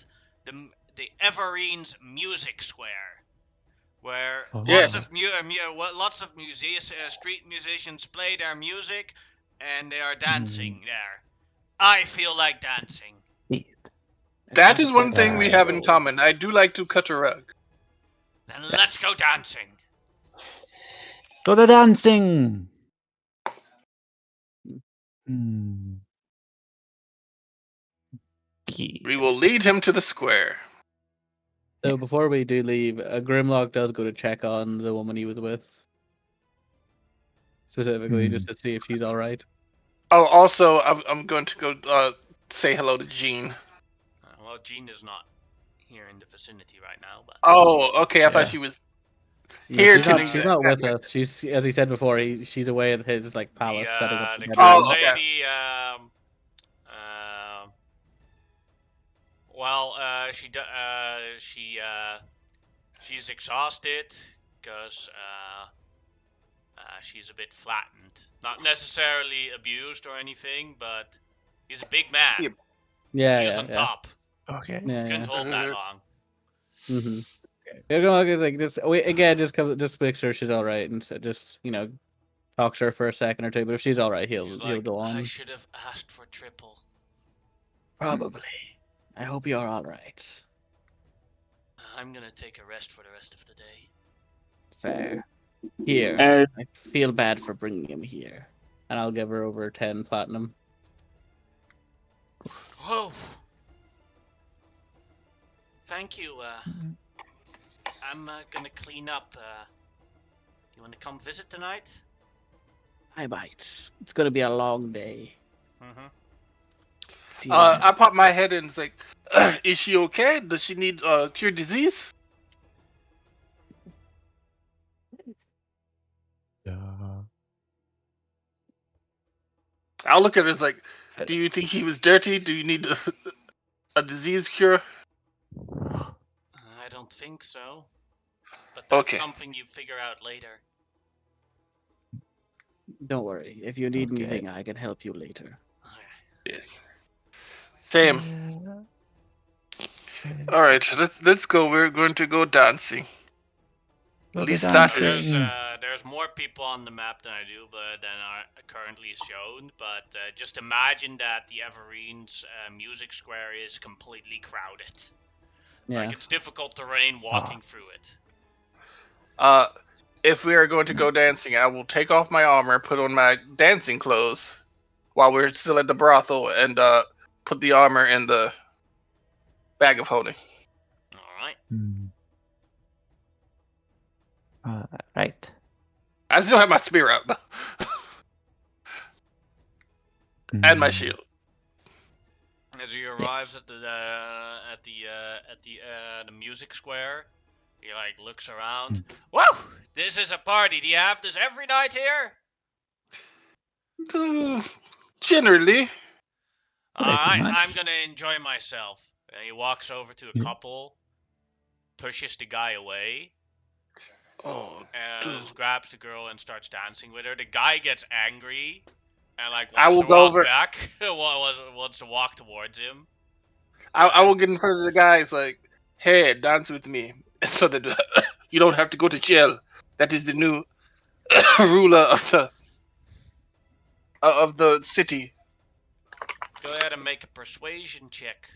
the Evereens Music Square, where Oh. lots Yes. of street musicians play their music, and they are dancing there. I feel like dancing. that is one thing we have in common. I do like to cut a rug. Then let's go dancing. To the dancing! Hmm. We will lead him to the square. So before we do leave, Grimlock does go to check on the woman he was with, specifically just to see if she's all right. Oh, also, I'm going to go say hello to Jean. Well, Jean is not here in the vicinity right now, but Oh, okay. I thought Yeah. she was No, here she's to not. She's not with us. She's, as he said before, she's away at his like palace, setting up the the cat Oh, bedroom. okay. lady. Well, she's exhausted because she's a bit flattened. Not necessarily abused or anything, but he's a big man. Yeah. Yeah, He was yeah, on yeah. top. Okay. Yeah, Couldn't yeah. hold that long. Mm-hmm. Grimlock is like just again, just make sure she's all right, and so just talk to her for a second or two. But if she's all right, She's he'll like, go I on. should have asked for triple. Probably. I hope you're all right. I'm gonna take a rest for the rest of the day. Fair. Here, And I feel bad for bringing him here, and I'll give her over 10 platinum. Whoa. Thank you. I'm gonna clean up. You wanna come visit tonight? I might. It's gonna be a long day. Mm-hmm. See you later. I pop my head in. It's like, is she okay? Does she need cure disease? I'll look at it as like, do you think he was dirty? Do you need a disease cure? I don't think so. But that's Okay. something you figure out later. Don't worry. If you need Okay. anything, I can help you later. Yes. Same. All right, let's go. We're going to go dancing. We'll At be least that So is. there's more people on the map than I do, but than are currently shown. But just imagine that the Evereens music square is completely crowded. Yeah. Like it's difficult terrain walking through it. If we are going to go dancing, I will take off my armor, put on my dancing clothes, while we're still at the brothel, and put the armor in the bag of holding. All right. Right. I still have my spear out, and my shield. As he arrives at the music square, he like looks around. Whoa! This is a party. Do you have this every night here? Generally, Alright, much. I'm gonna enjoy myself. And he walks over to a couple, pushes the guy away, oh, and dude. just grabs the girl and starts dancing with her. The guy gets angry and like I wants will to go walk over- back. Wants to walk towards him. I will get in front of the guys like, hey, dance with me, so that you don't have to go to jail. That is the new ruler of the city. Go ahead and make a persuasion check.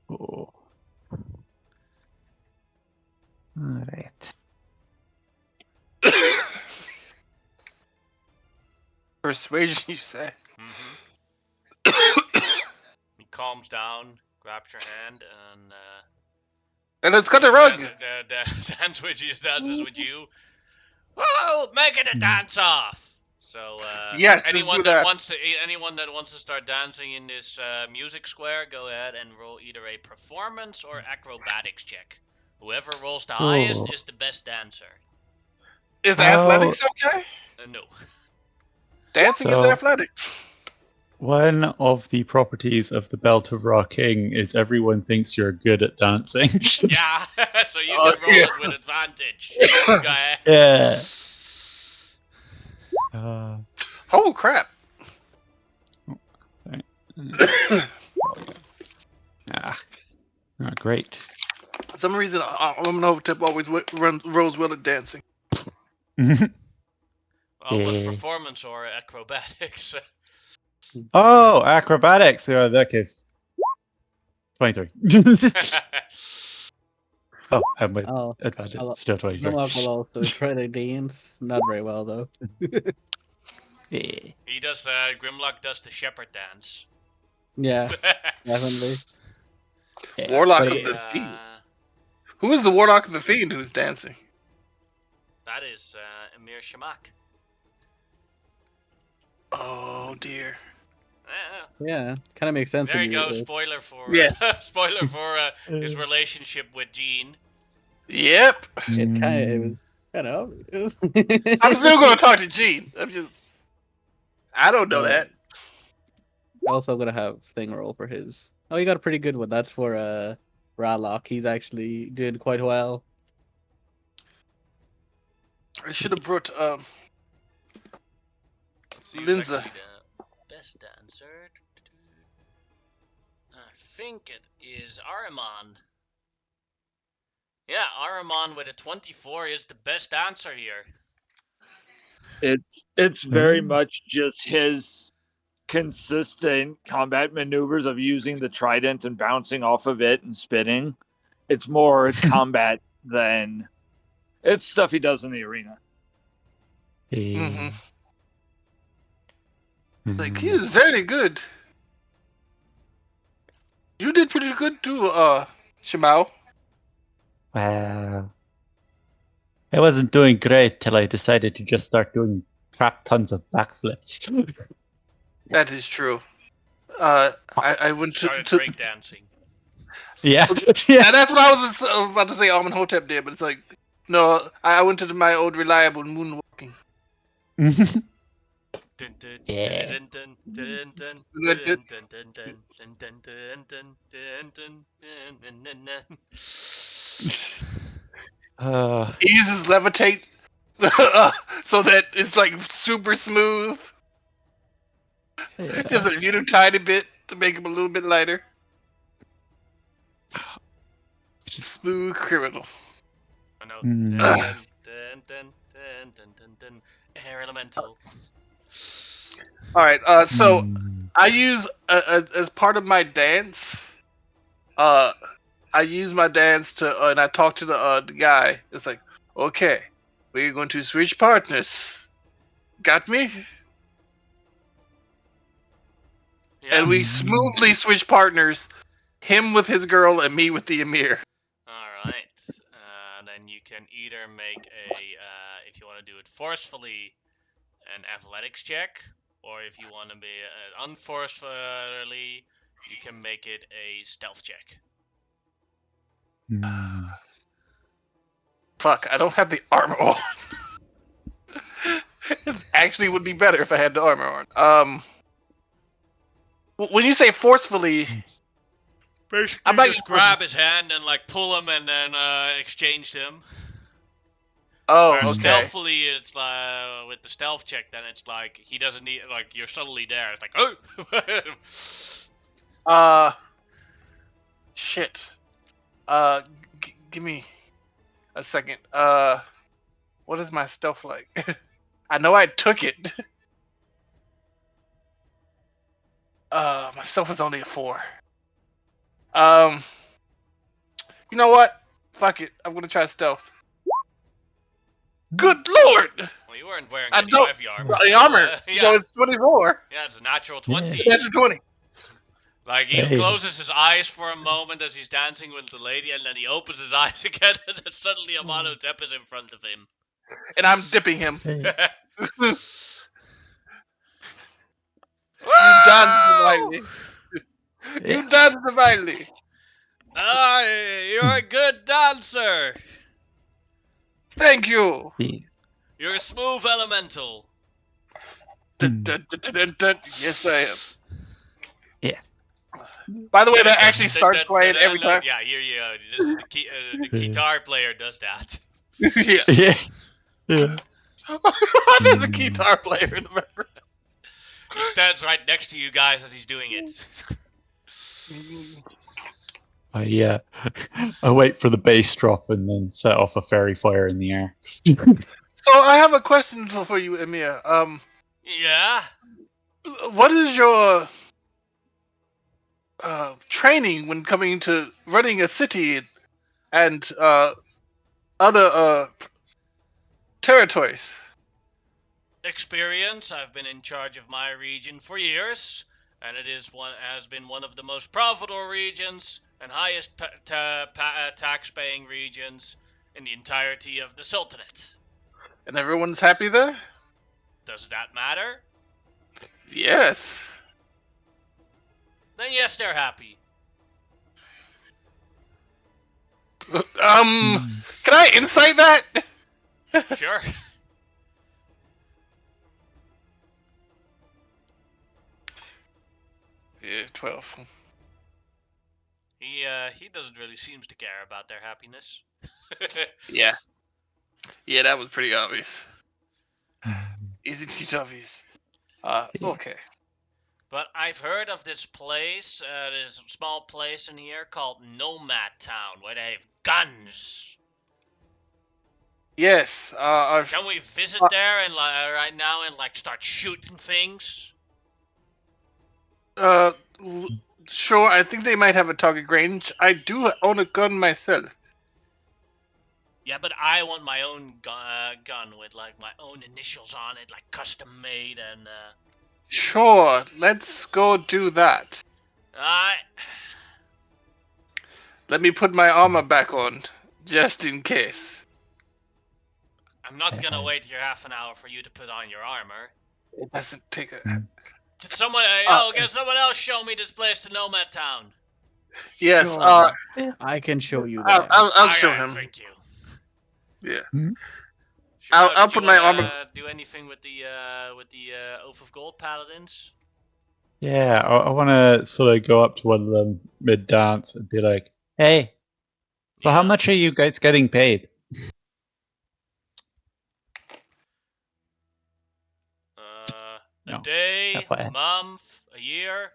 Oh. All right. Persuasion, you say? He calms down, grabs your hand, And it's got a rug. dances with you. Whoa! Make it a dance off. So Yes, just anyone do that that. wants to start dancing in this music square, go ahead and roll either a performance or acrobatics check. Whoever rolls the highest is the best dancer. Is athletics okay? No. Dancing is So- athletics. One of the properties of the Belt of Raw King is everyone thinks you're good at dancing. Yeah, so you Oh, can roll yeah. it with advantage. Go ahead. Yeah. Oh crap! Great. For some reason, Tip always rolls well at dancing. Almost Yeah. performance or acrobatics. Oh, acrobatics. In that case, 23. Oh, and with Oh, advantage, I'll- still 23. Grimlock will also try to dance. Not very well, though. Yeah. He does. Grimlock does the shepherd dance. Yeah, definitely. Yeah. Warlock But of Actually, the Fiend. Who is the Mm. Warlock of the Fiend who's dancing? that is Emir Shamak. Oh dear. Yeah, kind of makes sense There when you go. you. Spoiler for Yeah. spoiler for his relationship with Jean. Yep. It was Mm. kind of obvious. I'm still gonna talk to Gene. I don't know Uh, that. also gonna have thing roll for his. Oh, you got a pretty good one. That's for Ralock. He's actually doing quite well. I should have brought Let's see who's Linza. actually the best dancer. I think it is Araman. Yeah, Araman with a 24 is the best dancer here. It's very Mm. much just his consistent combat maneuvers of using the trident and bouncing off of it and spinning. It's more combat than it's stuff he does in the arena. Mm-hmm. Yeah. Like he Mm. is very good. You did pretty good too, Shimao. Well, I wasn't doing great till I decided to just start doing crap tons of backflips. That is true. I went Started to breakdancing. Yeah. Yeah. and that's what I was about to say. Amenhotep did, but it's like no. I went to my old reliable moonwalking. Dun dun Yeah. dun dun dun dun Good, good. dun dun dun dun dun dun dun dun dun dun dun dun. Uh, He uses levitate so that it's like super smooth. yeah. Just a little tiny bit to make him a little bit lighter. Smooth criminal. Oh no. Mm. Dun dun dun dun dun dun dun. Air elemental. All right. So Mm. I use as part of my dance. I use my dance to, and I talk to the guy. It's like, okay, we're going to switch partners. Got me? Yeah. And we smoothly switch partners. Him with his girl and me with the Emir. Alright. Then you can either make if you want to do it forcefully, an athletics check, or if you want to be unforcefully, you can make it a stealth check. Mm. Fuck, I don't have the armor on. It actually would be better if I had the armor on. When you say forcefully, Basically, I'm not just using force. grab his hand and like pull him and then exchange them. Oh, Whereas okay. stealthily, it's like with the stealth check, then it's like he doesn't need like you're suddenly there. It's like oh. Shit. Give me a second. What is my stealth like? I know I took it. My stealth is only a 4. Um, you know what? Fuck it. I'm gonna try stealth. Good lord! Well, you weren't wearing I any don't. heavy armor, The so armor. yeah, So it's 24. yeah, it's a natural Yeah. 20. That's a 20. Like he Hey. closes his eyes for a moment as he's dancing with the lady, and then he opens his eyes again, and then suddenly Amonotep is in front of him. And I'm dipping him. Hey. You dance Woo! divinely. You dance divinely. Ah, you're a good dancer. Thank you. Yeah. You're a smooth elemental. Dun, dun, dun, dun, dun. Yes, I am. Yeah. By the way, that Yeah, actually starts playing every time. Yeah, here you go. This is the guitar player does that. Yeah. Yeah. Yeah. There's a guitar player in the background. He stands right next to you guys as he's doing it. I wait for the bass drop and then set off a fairy fire in the air. So I have a question for you, Emir. Yeah. What is your training when coming to running a city and other territories? Experience. I've been in charge of my region for years. and it has been one of the most profitable regions and highest tax-paying regions in the entirety of the Sultanate. And everyone's happy there? Does that matter? Yes. Then yes, they're happy. Can I insight that? Sure. Yeah, 12. He doesn't really seems to care about their happiness. Yeah. Yeah, that was pretty obvious. Isn't it obvious? Okay. But I've heard of this place, this small place in here called Nomad Town, where they have guns. Yes, Can we visit there and right now and start shooting things? uh, sure, I think they might have a target range. I do own a gun myself. Yeah, but I want my own gun with my own initials on it, custom made and. Sure, let's go do that. I. Let me put my armor back on, just in case. I'm not gonna wait here half an hour for you to put on your armor. It doesn't take a. Can someone, can someone else show me this place to Nomad Town? Yes, Sure. I can show you there. I'll show him. Thank you. Yeah. Sure, I'll did you put my wanna armor. do anything with the Oath of Gold paladins? Yeah, I want to sort of go up to one of them mid dance and be like, "Hey, so how Yeah. much are you guys getting paid?" A No, day, FYI. month, a year.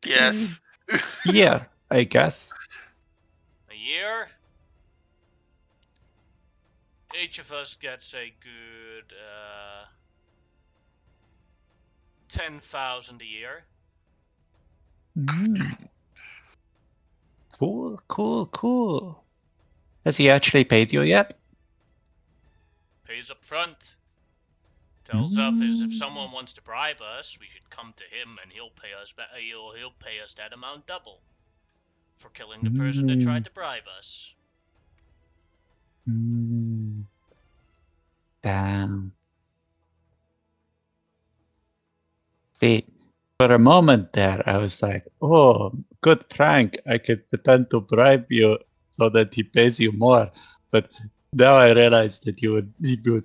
Yes. Yeah, I guess. A year. Each of us gets a good 10,000 a year. Cool, cool, cool. Has he actually paid you yet? Pays up front. Tells us if someone wants to bribe us, we should come to him, and he'll pay us. He'll pay us that amount double for killing the person that tried to bribe us. Damn. See, for a moment there, I was like, "Oh, good prank! I could pretend to bribe you so that he pays you more." But now I realize that he would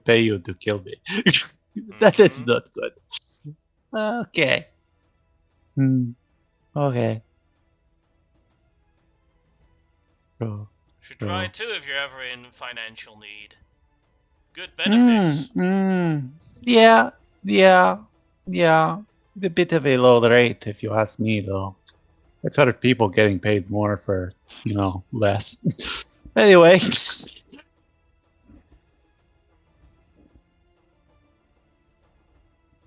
pay you to kill me. That is not good. Okay. Okay. Should try it too if you're ever in financial need. Good benefits. Yeah, yeah, yeah. A bit of a low rate, if you ask me, though. I've heard of people getting paid more for, less. Anyway.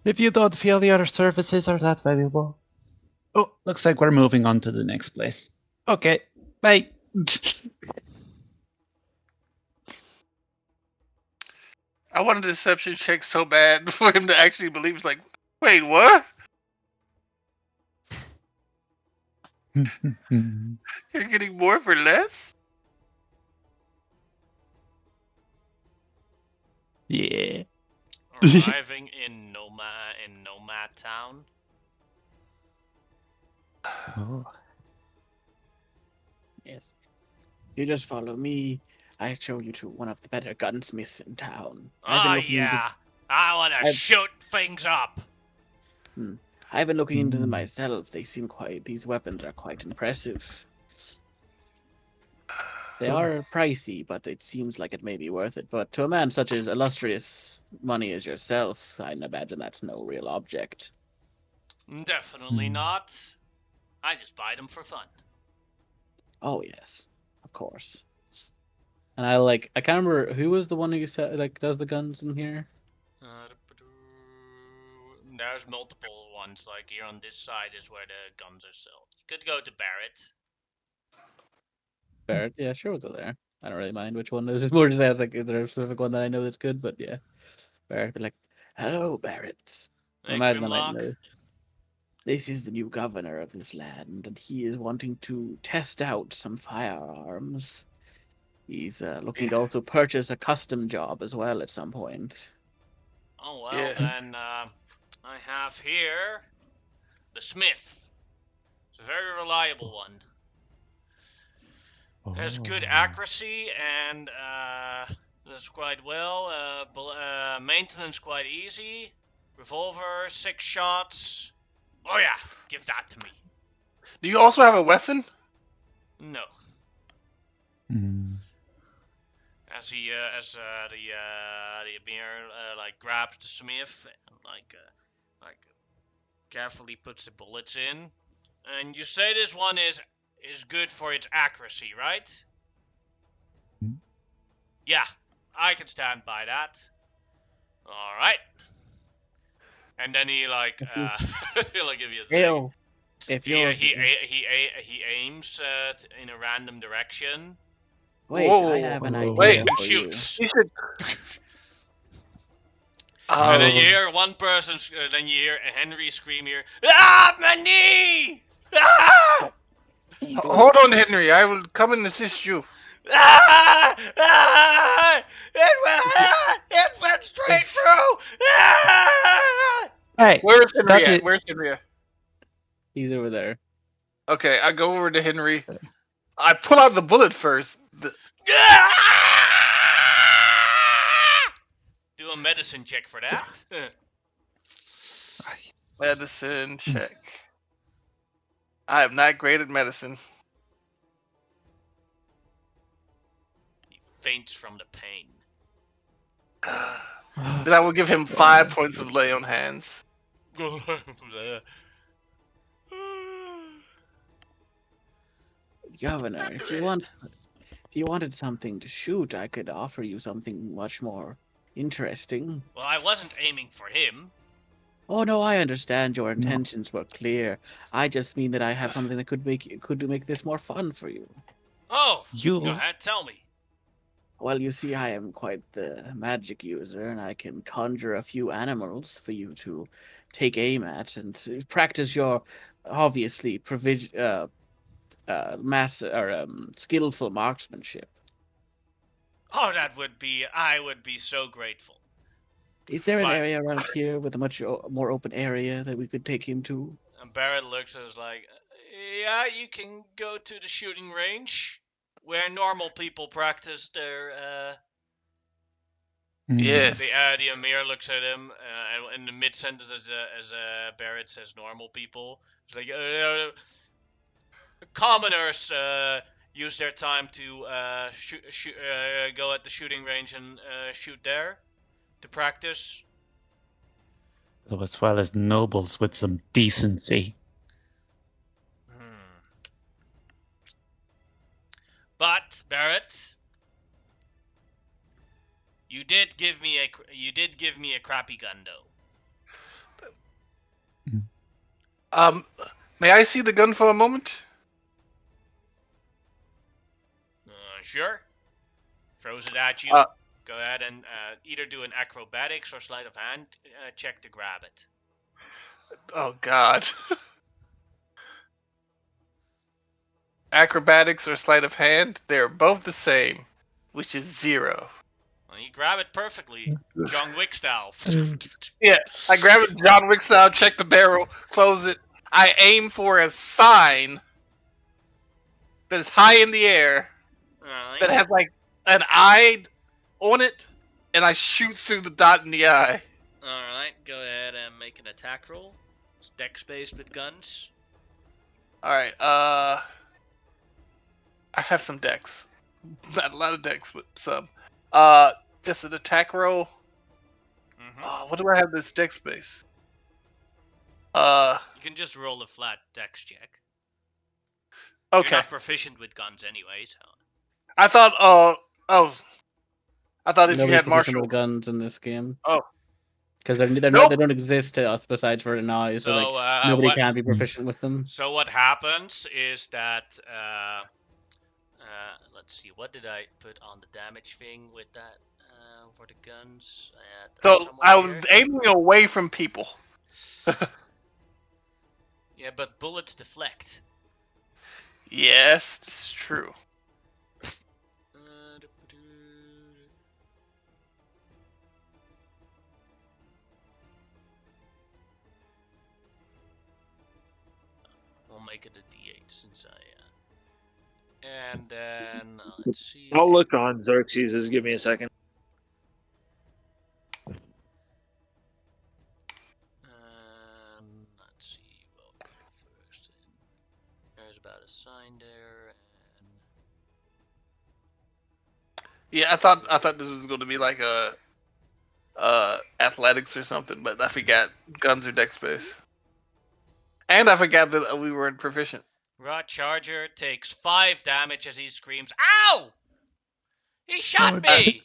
If you don't feel the other services are that valuable. Oh, looks like we're moving on to the next place. Okay, bye. I want a deception check so bad for him to actually believe. It's like, wait, what? You're getting more for less? Yeah. Arriving in Nomad Town. Oh. Yes. You just follow me. I show you to one of the better gunsmiths in town. Oh yeah, I wanna shoot things up. I've been looking into them myself. They seem these weapons are quite impressive. They are pricey, but it seems like it may be worth it. But to a man such as illustrious money as yourself, I imagine that's no real object. Definitely not. I just buy them for fun. Oh yes, of course. And I can't remember who was the one who said does the guns in here. There's multiple ones. Like here on this side is where the guns are sold. You could go to Barrett. Barrett, yeah, sure, we'll go there. I don't really mind which one. It was more just as is there a specific one that I know that's good? But yeah, Barrett, be like, hello, Barrett. Hey, Imagine I might Grimlock. know. This is the new governor of this land, and he is wanting to test out some firearms. He's looking to also purchase a custom job as well at some point. Oh well, Yes. then I have here the Smith. It's a very reliable one. Has good accuracy and does quite well. Maintenance quite easy. Revolver, 6 shots. Oh yeah, give that to me. Do you also have a Wesson? No. Hmm. As the bear like grabs the Smith and like carefully puts the bullets in. And you say this one is good for its accuracy, right? Hmm. Yeah, I can stand by that. All right. And then he like he'll give you a thing. Ew. If you're He aims in a random direction wait, I Whoa. have an Wait. idea and for you. shoots. You should. And then you Um, hear one person. Then you hear Henry scream here. Ah, my knee! Ah! hold on, Henry. I will come and assist you. Ah! Ah! It went straight through! Ah! Hey, Where's Henry that at? is, Where's Henry at? He's over there. Okay, I go over to Henry. I pull out the bullet first. Ah! Do a medicine check for that. Medicine check. I am not great at medicine. He faints from the pain. Then I will give him 5 points of lay on hands. Governor, if you wanted something to shoot, I could offer you something much more interesting. Well, I wasn't aiming for him. Oh no, I understand your intentions were clear. I just mean that I have something that could make this more fun for you. Oh, you. go ahead, tell me. Well, you see, I am quite the magic user, and I can conjure a few animals for you to take aim at and to practice your obviously skillful marksmanship. Oh, I would be so grateful. Is there an Fine. area around here with a much more open area that we could take him to? And Barrett looks at us like, yeah, you can go to the shooting range where normal people practice their. Yes. The Amir looks at him, and in the mid sentence, as Barrett says, normal people. It's like commoners use their time to go at the shooting range and shoot there to practice. Though as well as nobles with some decency. But Barrett, you did give me a crappy gun though. May I see the gun for a moment? Sure. Throws it at you. Go ahead and either do an acrobatics or sleight of hand check to grab it. Oh God. Acrobatics or sleight of hand, they're both the same, which is 0. Well, you grab it perfectly, John Wick style. Yeah, I grab it John Wick style, check the barrel, close it. I aim for a sign that is high in the air that has like an eye on it, and I shoot through the dot in the eye. Alright, go ahead and make an attack roll. It's dex based with guns. Alright, I have some decks. Not a lot of decks, but some. Just an attack roll. What do I have this dex base? You can just roll a flat dex check. Okay. You're not proficient with guns anyway, so. I thought, I thought if you Nobody's had proficient martial. with guns in this game. Oh. Because they Nope. don't exist to us besides for an eye, so like nobody can be proficient with them. So what happens is that let's see, what did I put on the damage thing with that for the guns? So I was aiming away from people. Yeah, but bullets deflect. Yes, it's true. We'll make it a D8 since I. And then let's see. I'll look on Xerxes. Just give me a second. Let's see. We'll go first. And there's about a sign there, and Yeah, I thought this was going to be like a athletics or something, but I forgot guns are dex space, and I forgot that we weren't proficient. Rod Charger takes 5 damage as he screams, "Ow! He shot me!"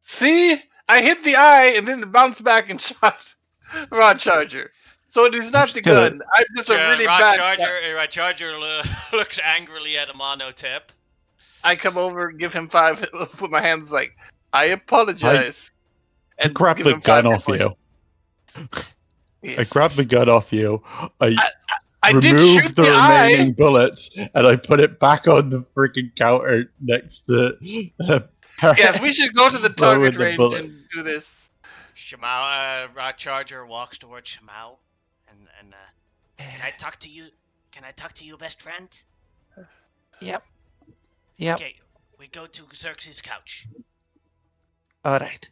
See, I hit the eye and then it bounced back and shot Rod Charger. So it is not the just gonna- gun. I'm just a really bad. Rod Charger looks angrily at Amonotep. I come over and give him 5. Put my hands like, I apologize, I and grab give the him 5 gun hit off points. you. Yes. I grab the gun off you. I did remove shoot the the eye. remaining bullets, and I put it back on the freaking counter next to. Yes, we should go to the Well, target with the range bullet. and do this. Shimao, Rod Charger walks towards Shimao, and can I talk to you? Can I talk to you, best friend? Yep. Okay, we go to Xerxes' couch. All right.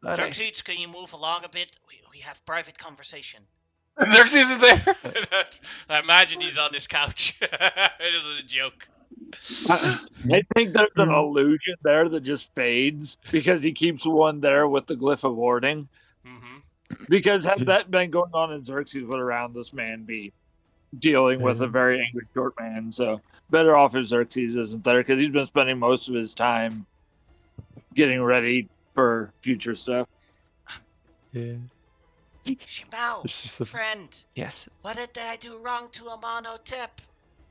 Xerxes, can you move along a bit? We have private conversation. Xerxes is there. I imagine he's on this couch. It is a joke. I think there's an illusion there that just fades because he keeps one there with the glyph of warding. Mm-hmm. Because had that been going on in Xerxes, would around this man be dealing with a very angry short man? So better off if Xerxes isn't there because he's been spending most of his time getting ready for future stuff. Yeah. Shimao, friend. Yes. What did I do wrong to Amonotep?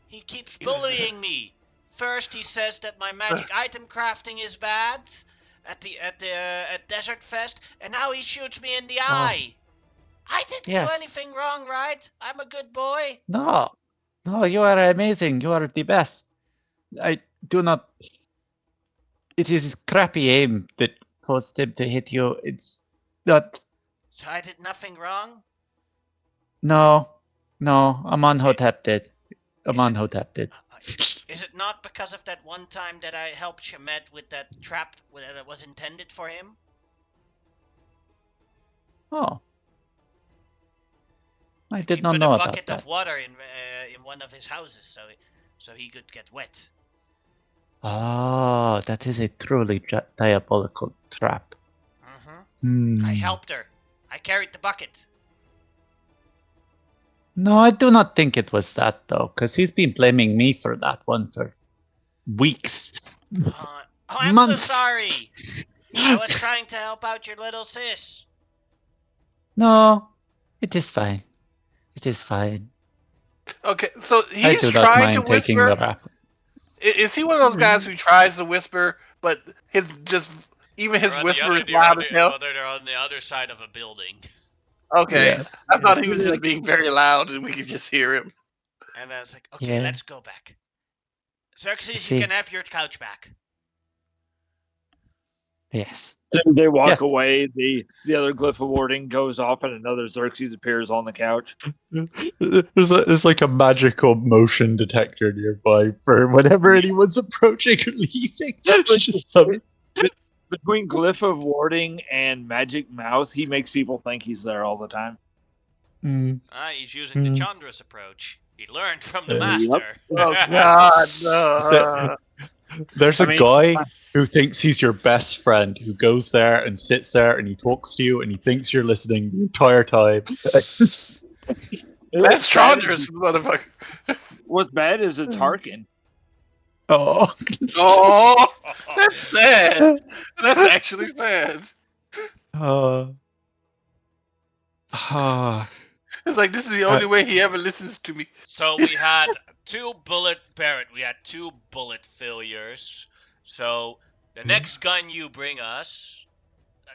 He keeps bullying me. First, he says that my magic item crafting is bad at Desert Fest, and now he shoots me in the eye. I didn't do anything wrong, right? I'm a good boy. No, you are amazing. You are the best. I do not. It is crappy aim that caused him to hit you. It's not. So I did nothing wrong? No, Amonhotep did. Amonhotep did. Is it not because of that one time that I helped Shemet with that trap that was intended for him? Oh. I did not know about that. Put a bucket of water in one of his houses so he could get wet. Oh, that is a truly diabolical trap. Mm-hmm. I helped her. I carried the bucket. No, I do not think it was that, though, because he's been blaming me for that one for weeks. I'm months. So sorry. I was trying to help out your little sis. No, it is fine. It is fine. Okay, so he's I do not trying mind to whisper. taking the rap. Is he one of those guys who tries to whisper, but his whisper is loud as hell? They're on the other side of a building. Okay, Yeah. I thought he was just being very loud and we could just hear him. And I was like, okay, let's go back. Xerxes, you can have your couch back. Yes. They walk away. The other glyph of warding goes off, and another Xerxes appears on the couch. There's like a magical motion detector nearby for whenever anyone's approaching or leaving. Between glyph of warding and magic mouth, he makes people think he's there all the time. He's using the Chandra's approach. He learned from the master. Oh God, no. There's a guy who thinks he's your best friend who goes there and sits there and he talks to you and he thinks you're listening the entire time. That's Chandra's motherfucker. What's bad is it's Harkin. Oh, that's sad. That's actually sad. It's like this is the only way he ever listens to me. So we had two bullet failures. So the next gun you bring us,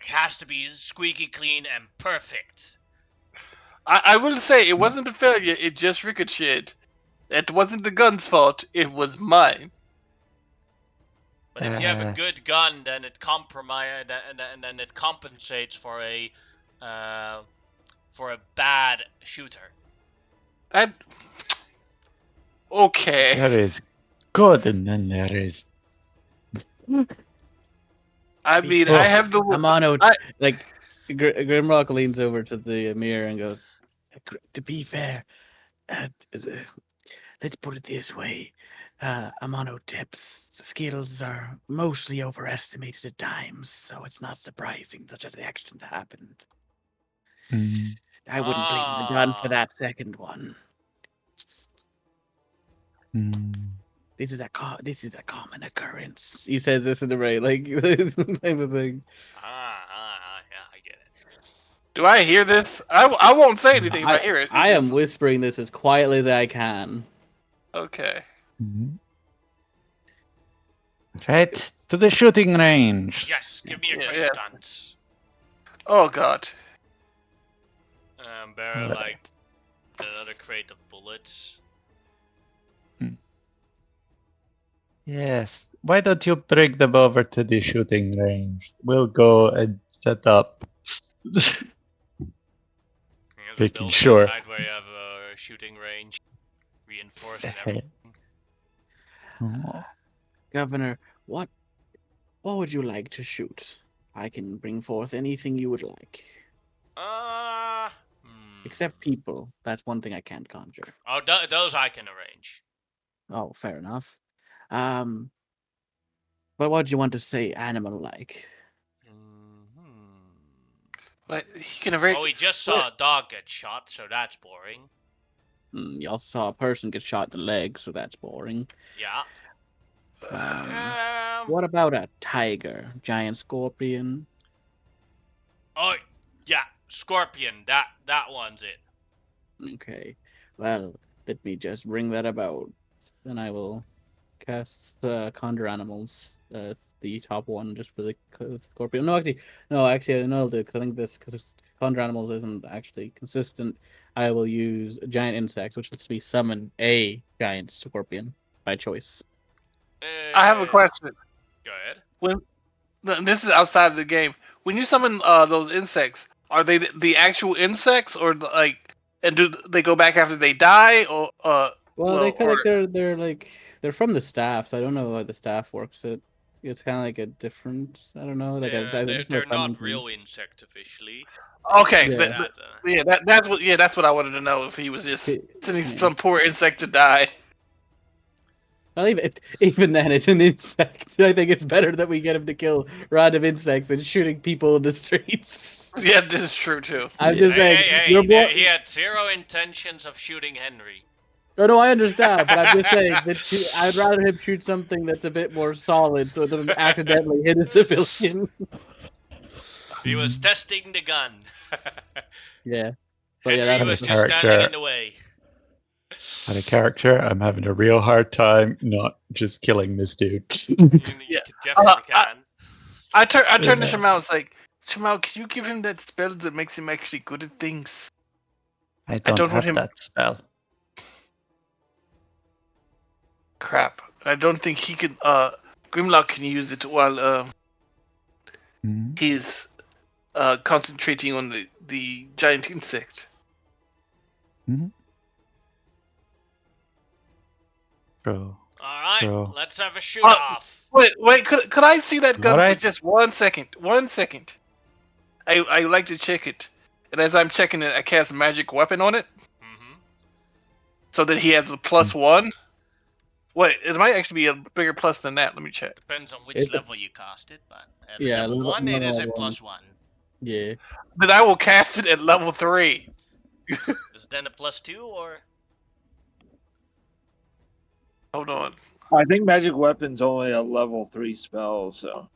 has to be squeaky clean and perfect. I will say it wasn't a failure. It just ricocheted. It wasn't the gun's fault. It was mine. But if you have a good gun, then it then it compensates for a bad shooter. That okay. There is good, and then there is. I mean, I have the. Amano, I- like Grimrock leans over to the mirror and goes, "To be fair, let's put it this way: Amano-tip's skills are mostly overestimated at times, so it's not surprising such an accident happened. Mm, I wouldn't blame the gun for that second one. mm. This is a common occurrence." He says this in a very like type of thing. Yeah, I get it. Do I hear this? I won't say anything if I hear it. I am whispering this as quietly as I can. Okay. Mhm. Right to the shooting range. Yes, give me a crate Yeah. of guns. Oh god. Bear Alright. like another crate of bullets. Yes. Why don't you bring them over to the shooting range? We'll go and set up. There's a Making building sure. outside where you have a shooting range, reinforced and everything. Oh. Governor, what would you like to shoot? I can bring forth anything you would like. Except people. That's one thing I can't conjure. Oh, those I can arrange. Oh, fair enough. But what do you want to say animal-like? But he can arrange. Well, we just saw a dog get shot, so that's boring. You also saw a person get shot in the leg, so that's boring. Yeah. What about a tiger? Giant scorpion? Oh, yeah, scorpion. That one's it. Okay. Well, let me just bring that about. Then I will cast Conjure Animals, the top one, just for the scorpion. No, actually, I know because I think because Conjure Animals isn't actually consistent. I will use giant insects, which lets me summon a giant scorpion by choice. I have a question. Go ahead. This is outside of the game. When you summon those insects, are they the actual insects, or like, and do they go back after they die, or Well, they kind of like they're from the staff, so I don't know how the staff works. It's kind of like a different. I don't know. Like they're not real insect officially. Okay, Yeah. that's what I wanted to know. If he was just sending some poor insect to die. Well, even then, it's an insect. I think it's better that we get him to kill random insects than shooting people in the streets. Yeah, this is true too. I'm just saying. He had zero intentions of shooting Henry. No, I understand, but I'm just saying that I'd rather him shoot something that's a bit more solid, so it doesn't accidentally hit a civilian. He was testing the gun. Yeah, but Henry was just standing in the way. Out of character, I'm having a real hard time not just killing this dude. You definitely can. I turn to Shamal. It's like, Shamal, can you give him that spell that makes him actually good at things? I don't have him... that spell. Crap. I don't think he can. Grimlock can use it while he's concentrating on the giant insect. Bro. Alright, let's have a shoot off. Wait, could I see that gun Alright. for just 1 second? 1 second. I like to check it. And as I'm checking it, I cast magic weapon on it. So that he has a +1. Wait, it might actually be a bigger plus than that. Let me check. Depends on which level you cast it, but at yeah, level 1 it is a level +1. Yeah. Then I will cast it at level 3. Is it then a +2 or? Hold on. I think magic weapon's only a level 3 spell, so.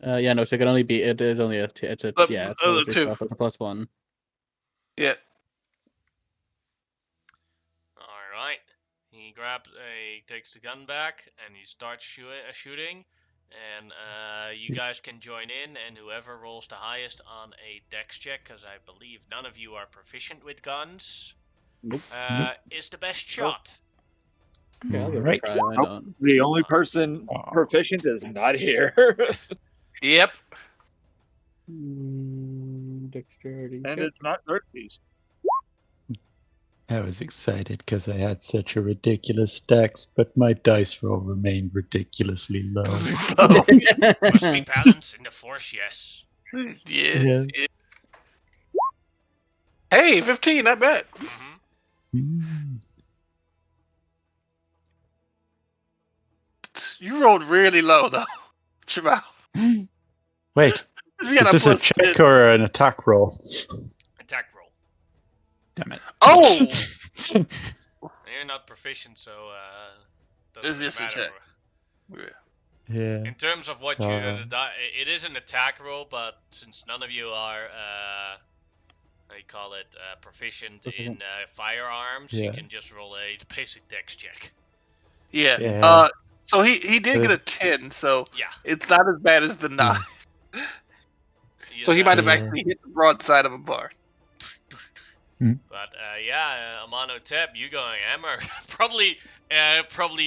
Yeah, no, so it can only be. It is only a. It's a. Yeah, it's a 2. Spell, so it's a +1. Yeah. Alright. He he takes the gun back and he starts shooting. And you guys can join in, and whoever rolls the highest on a dex check, because I believe none of you are proficient with guns, Nope. is the best Nope. shot. Okay, I'll give it a Right. try. Why Nope. not? The only person proficient is not here. Yep. Dexterity And check. it's not Xerxes. I was excited because I had such a ridiculous dex, but my dice roll remained ridiculously low. So, Must be balance in the force, yes. yeah. Hey, 15, not bad. Mm-hmm. Mm. You rolled really low though, Jamal. Wait, You is got a this a plus check 10. or an attack roll? Attack roll. Damn it. Oh, You're not proficient, so It's doesn't really just a matter. check. Yeah. In terms of what it is an attack roll, but since none of you are, how you call it, proficient in firearms, you Yeah. can just roll a basic dex check. Yeah. Yeah. So he did get a 10, so Yeah. it's not as bad as the 9. So he might have Yeah. actually hit the broadside of a bar. But Amonotep, you going hammer? probably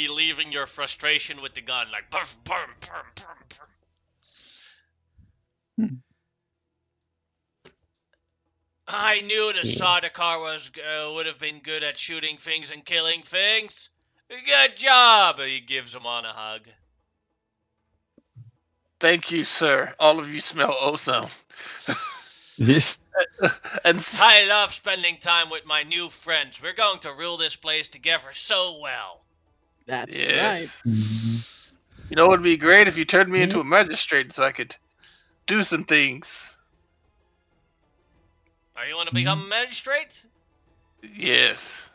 leaving your frustration with the gun, like burm, burm, burm, burm, burm. I knew the Sardaukar would have been good at shooting things and killing things. Good job! And he gives Amon a hug. Thank you, sir. All of you smell ozone. Yes. And I love spending time with my new friends. We're going to rule this place together so well. That's yes. right. You know, it would be great if you turned me into a magistrate so I could do some things. Are you want to become a magistrate? Yes.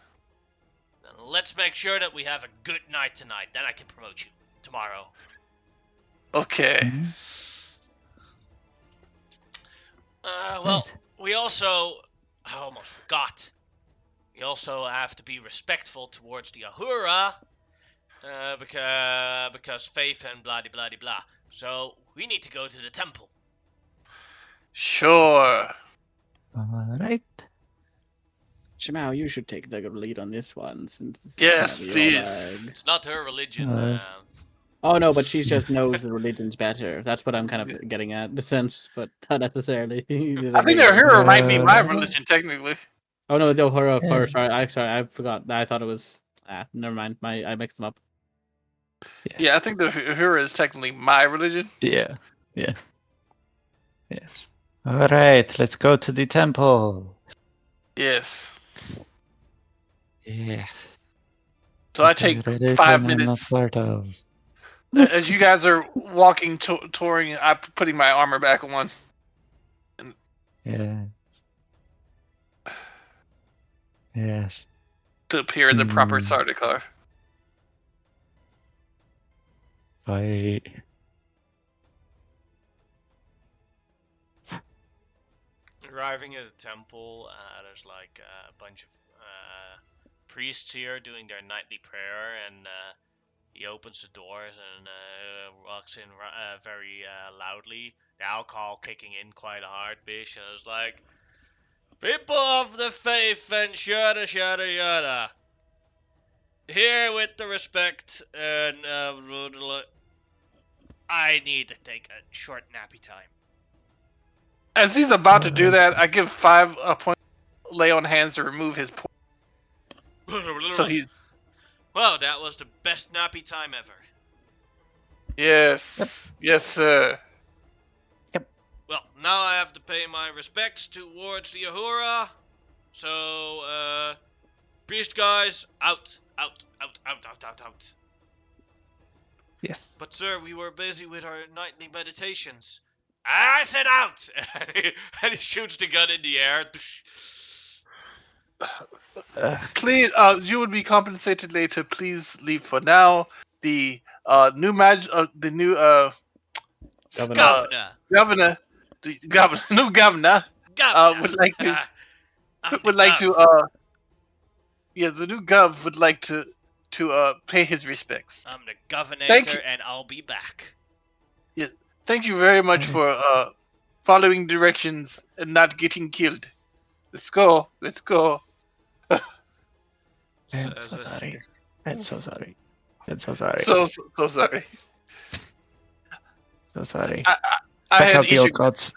Then let's make sure that we have a good night tonight. Then I can promote you tomorrow. Okay. Well, we also... I almost forgot. We also have to be respectful towards the Ahura, because faith and blah blah blah. So we need to go to the temple. Sure. All right. Shimao, you should take the lead on this one since this Yes, is kind of your please. bag. It's not her religion. Oh no, but she just knows the religions better. That's what I'm kind of getting at, the sense, but not necessarily. I think our hero might be my religion, technically. Oh no, the horror of course. Sorry, I forgot. I thought it was. Never mind. I mixed them up. Yeah, I think the hero is technically my religion. Yeah. Yeah. Yes. All right, let's go to the temple. Yes. Yeah. So I take 5 I'm not minutes. part of. As you guys are walking, touring, I'm putting my armor back on. Yeah. Yes. To appear in the proper Sardaukar. Fight. Arriving at the temple, there's like a bunch of priests here doing their nightly prayer, and he opens the doors and walks in very loudly. The alcohol kicking in quite hard, bish, and it's like, people of the faith and yada yada yada. Here with the respect, and I need to take a short nappy time. As he's about to do that, I give 5 points. Lay on hands to remove his point. So he's. Well, that was the best nappy time ever. Yes. Yes, sir. Well, now I have to pay my respects towards the Ahura. So, priest guys, out. Yes. But sir, we were busy with our nightly meditations. I said out! And he shoots the gun in the air. Please, you would be compensated later. Please leave for now. The new governor, new governor, would like to, the new gov would like to to pay his respects. I'm the governor Thank you. and I'll be back. Yes, thank you very much for following directions and not getting killed. Let's go. Let's go. I'm so sorry. I'm so sorry. I'm so sorry. So sorry. So sorry. I Check had out the issue. old gods.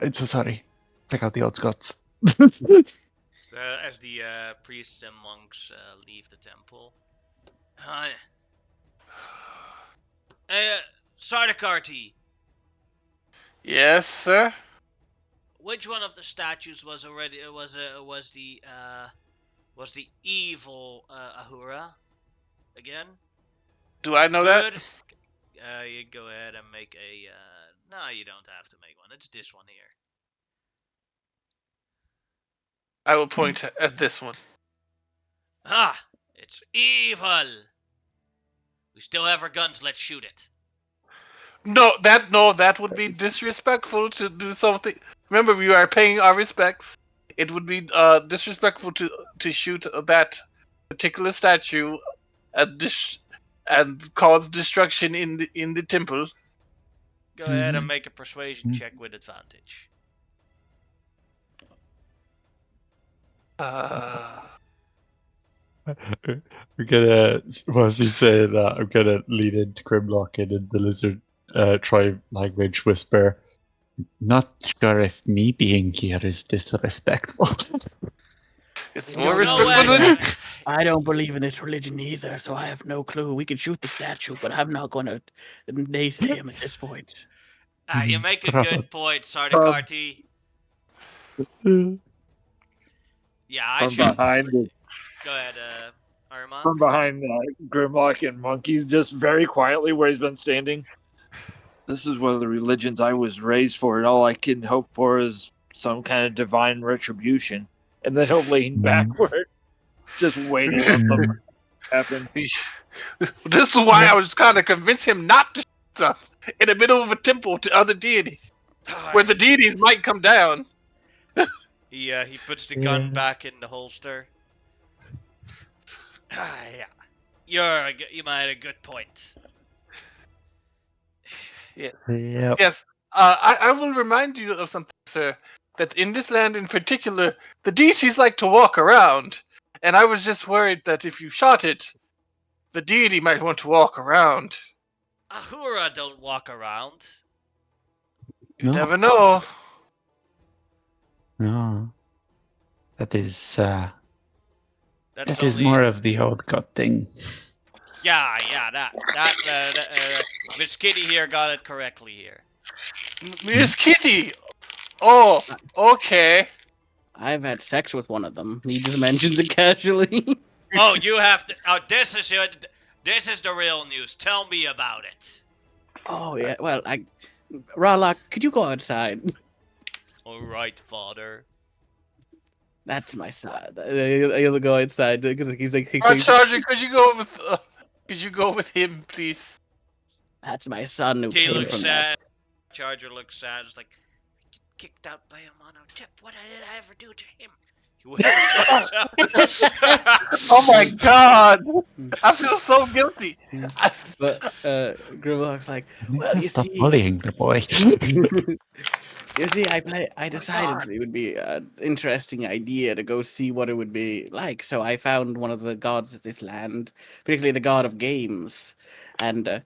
I'm so sorry. Check out the old gods. As the priests and monks leave the temple. Sardakarti, Yes, sir. which one of the statues was the evil Ahura again? Do I know Good. that? You go ahead and make a. No, you don't have to make one. It's this one here. I will point at this one. Ah, it's evil. We still have our guns. Let's shoot it. No, that would be disrespectful to do something. Remember, we are paying our respects. It would be disrespectful to shoot that particular statue and cause destruction in the temple. Go ahead and make a persuasion check with advantage. I'm gonna, whilst he's saying that, I'm gonna lean into Grimlock and in the lizard tribe language whisper, not sure if me being here is disrespectful. It's You more don't know respectful what- than I don't believe in this religion either, so I have no clue. We could shoot the statue, but I'm not going to naysay him at this point. You make a good point, Sardakarti. Yeah, I From should. behind, Go ahead, Armand. from behind Grimlock and Monkey, just very quietly where he's been standing. This is one of the religions I was raised for, and all I can hope for is some kind of divine retribution. And then he'll lean backward, just waiting on something to happen. This is why I was trying to convince him not to shoot stuff in the middle of a temple to other deities, where the deities might come down. Yeah, he puts the gun back in the holster. Yeah, you made a good point. Yep. Yes, I will remind you of something, sir. That in this land in particular, the deities like to walk around, and I was just worried that if you shot it, the deity might want to walk around. Ahura don't walk around. You never know. No. That is That's that is only more of the old god thing. yeah. That Miss Kitty here got it correctly here. Miss Kitty. Oh, okay. I've had sex with one of them. He just mentions it casually. Oh, you have to. Oh, this is the real news. Tell me about it. Oh, yeah. Well, Ralak, could you go outside? All right, father. That's my son. He'll go outside because he's like, Charger, could you go with him, please? that's my son who He came looks from that. sad. Charger looks sad. It's like kicked out by a monotip. What did I ever do to him? He waves up. Oh my god! I feel so guilty. But Grimlock's like, well, you Stop see, bullying the boy. you see, I decided it would be an interesting idea to go see what it would be like. So I found one of the gods of this land, particularly the god of games, and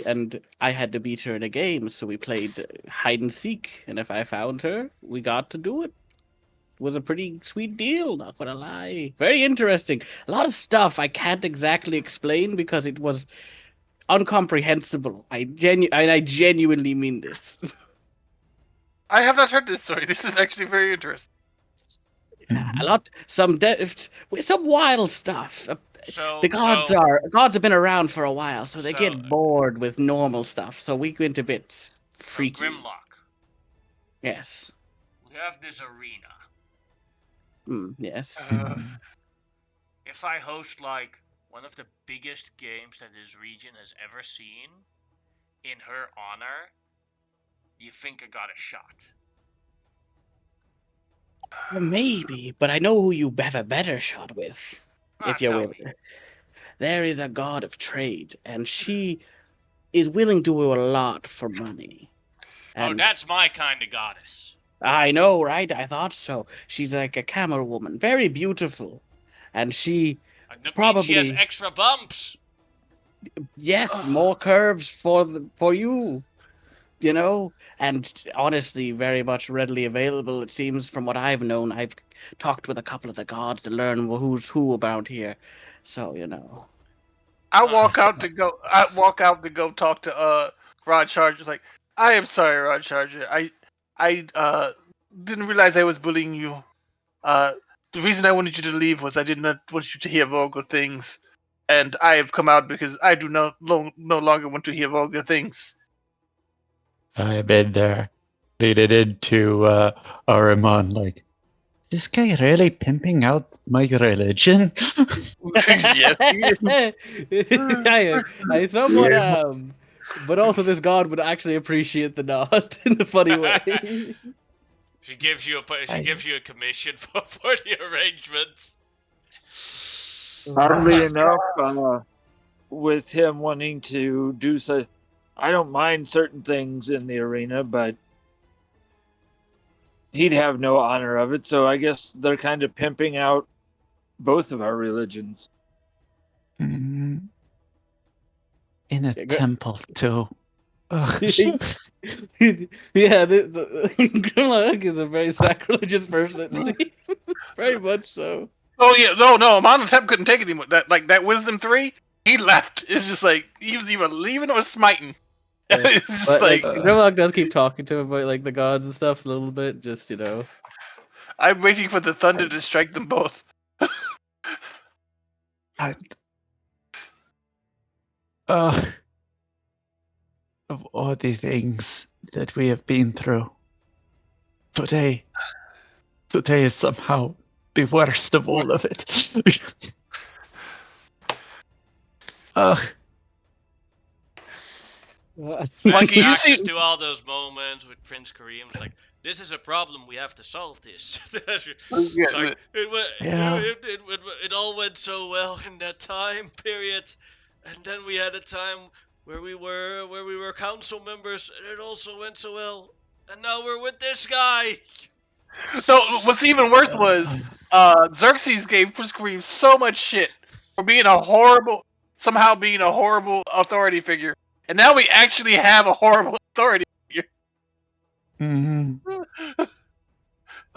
and I had to beat her in a game. So we played hide and seek, and if I found her, we got to do it. It was a pretty sweet deal, not gonna lie. Very interesting. A lot of stuff I can't exactly explain because it was incomprehensible. I genuinely mean this. I have not heard this story. This is actually very interesting. Some wild stuff. So The gods have been around for a while, so they get bored with normal stuff. So we went a bit freaky. Grimlock. Yes. We have this arena. Yes. If I host like one of the biggest games that this region has ever seen, in her honor, do you think I got a shot? Maybe, but I know who you have a better shot with. If you're Tell with me. there is a god of trade, and she is willing to do a lot for money. Oh, And that's my kind of goddess. I know, right? I thought so. She's like a camel woman, very beautiful. And she That means she has probably, extra bumps. yes, more curves for you, you know? And honestly, very much readily available. It seems from what I've known, I've talked with a couple of the gods to learn who's who around here. So, I walk out to go. I walk out to go talk to Rod Charger. Like, I am sorry, Rod Charger. I didn't realize I was bullying you. The reason I wanted you to leave was I did not want you to hear vulgar things, and I have come out because I do no longer want to hear vulgar things. I've been there, leading into Aramon, like, is this guy really pimping out my religion? Yes, he is. I somewhat but also this god would actually appreciate the nod in a funny way. She gives you a commission for the arrangements. Oddly enough, with him wanting to do so, I don't mind certain things in the arena, but he'd have no honor of it. So I guess they're kind of pimping out both of our religions. Mm. In a Yeah, go- temple, too. Ugh. Yeah, Grimlock is a very sacrilegious person, it seems. Very much so. Oh yeah, no. Monotep couldn't take it anymore. That Wisdom 3, he left. It's just like he was either leaving or smiting. Yeah. It's just But like Grimlock does keep talking to him about like the gods and stuff a little bit, just I'm waiting for the thunder to strike them both. I, of all the things that we have been through, today is somehow the worst of all of it. Monkey, you Flashbacks see- to all those moments with Prince Kareem. It's like, this is a problem. We have to solve this. It's like, Yeah. it all went so well in that time period, and then we had a time where we were council members, and it also went so well, and now we're with this guy. No, what's even worse was Xerxes gave Prince Kareem so much shit for being somehow being a horrible authority figure, and now we actually have a horrible authority figure. Mhm.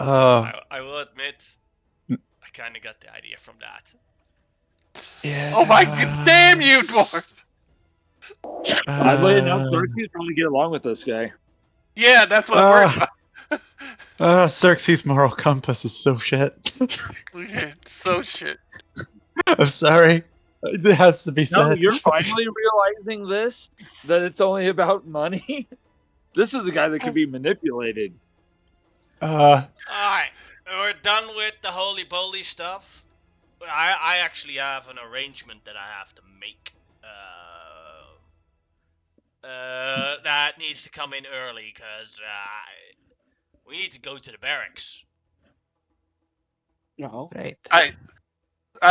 I will admit, I kind of got the idea from that. Yeah. Oh my god, damn you, dwarf! Oddly enough, Xerxes probably get along with this guy. Yeah, that's what I'm worried about. Xerxes' moral compass is so shit. Okay, so shit. I'm sorry. It has to be said. No, you're finally realizing this, that it's only about money. This is a guy that could be manipulated. Alright, we're done with the holy poly stuff. I actually have an arrangement that I have to make. That needs to come in early because we need to go to the barracks. No. Right. I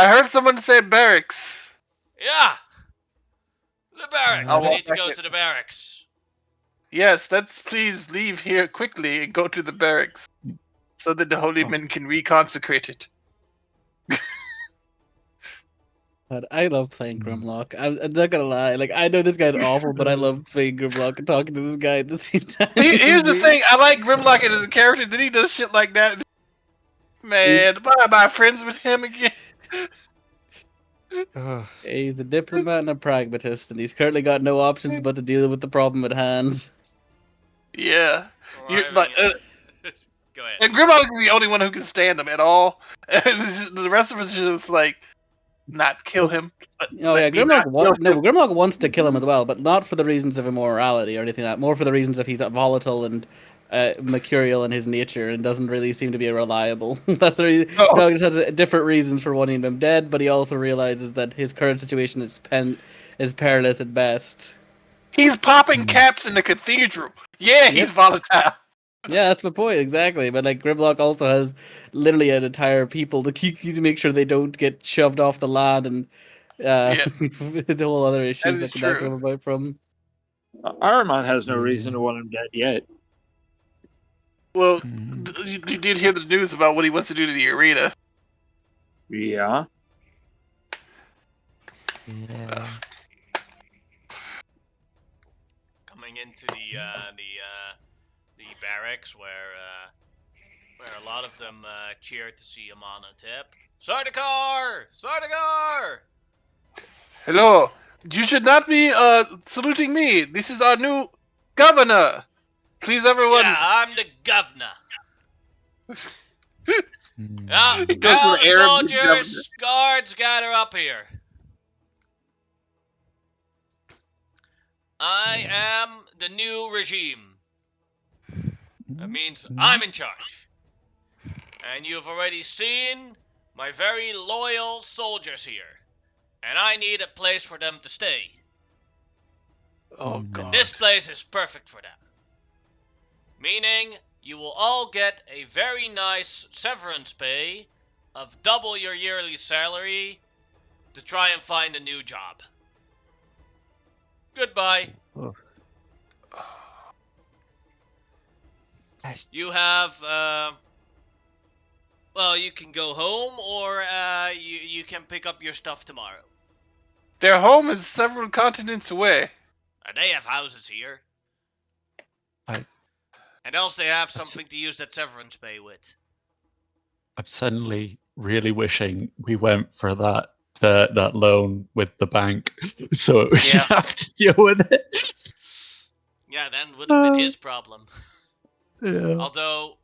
heard someone say barracks. Yeah, the barracks. I'll We walk need to back go in. to the barracks. Yes, let's please leave here quickly and go to the barracks so that the holy men can reconsecrate it. But I love playing Grimlock. I'm not gonna lie. Like, I know this guy's awful, but I love playing Grimlock and talking to this guy at the same time. Here's the thing: I like Grimlock as a character. Then he does shit like that. Man, am I friends with him again? He's a diplomat and a pragmatist, and he's currently got no options but to deal with the problem at hand. Yeah. You're Arriving like, go ahead. and Grimlock is the only one who can stand him at all. And the rest of us just like not kill him. But Oh yeah, let me not kill him. Grimlock wants to kill him as well, but not for the reasons of immorality or anything like that. More for the reasons of he's volatile and mercurial in his nature and doesn't really seem to be reliable. That's the reason. Oh. Grimlock just has different reasons for wanting him dead, but he also realizes that his current situation is perilous at best. He's popping caps in the cathedral. Yeah, he's volatile. Yeah, that's my point exactly. But like Grimlock also has literally an entire people to keep to make sure they don't get shoved off the land and Yeah. The whole other issues is that could true. come about from. Aramon has no reason to want him dead yet. Well, Mhm. you did hear the news about what he wants to do to the arena. Yeah. Yeah. Coming into the barracks where a lot of them cheered to see Amonotep. Sardaukar! Sardaukar! Hello. You should not be saluting me. This is our new governor. Please, everyone. Yeah, I'm the governor. Mm. He goes to All the the Arab governor. soldiers, guards, gather up here. I am the new regime. That means I'm in charge. And you've already seen my very loyal soldiers here. And I need a place for them to stay. Oh Mm. God. And this place is perfect for them. Meaning, you will all get a very nice severance pay of double your yearly salary to try and find a new job. Goodbye. Oof. You have, well, you can go home or you can pick up your stuff tomorrow. Their home is several continents away. They have houses here. I- And else they have something to use that severance pay with. I'm suddenly really wishing we went for that loan with the bank, so we Yeah. have to deal with it. Yeah, then would have been his problem. Yeah. Although,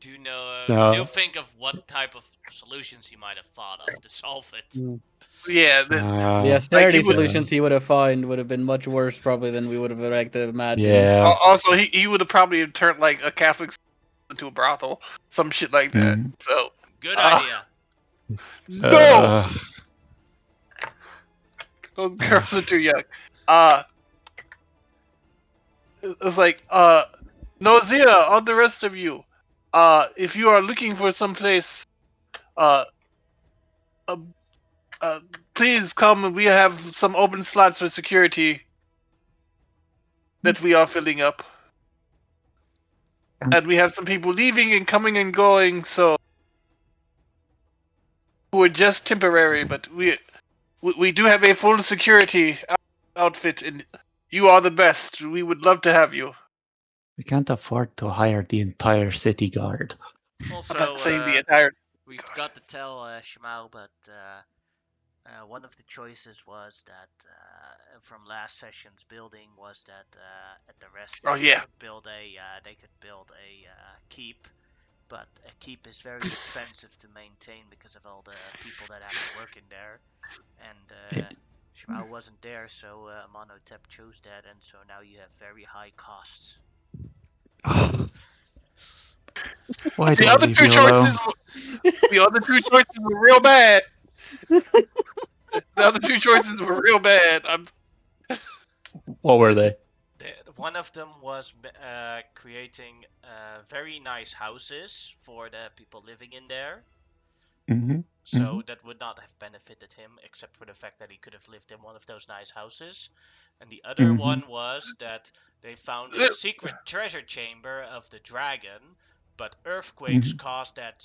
do No. think of what type of solutions he might have thought of to solve it. Yeah. The austerity he would- solutions he would have found would have been much worse, probably, than we would have liked to imagine. Yeah. Also, he would have probably turned like a Catholic into a brothel, some shit like that. Mm. So Good idea. no, those girls are too young. It's like Nozia, all the rest of you, if you are looking for some place, uh, uh, please come. We have some open slots for security that we are filling up. And we have some people leaving and coming and going, so we're just temporary, but we do have a full security outfit, and you are the best. We would love to have you. We can't afford to hire the entire city guard. I'm Also, not saying the entire. we forgot to tell Shimao, but one of the choices was that from last session's building was that at the rest Oh, they yeah. could build a keep, but a keep is very expensive to maintain because of all the people that have to work in there, and Shimao wasn't there, so Monotep chose that, and so now you have very high costs. Why do The I other leave two you alone? the other two choices were real bad. The other two choices were real bad. What were they? One of them was creating very nice houses for the people living in there. Mm-hmm. So that would not have benefited him, except for the fact that he could have lived in one of those nice houses. And the other Mhm. one was that they found a secret treasure chamber of the dragon, but earthquakes caused that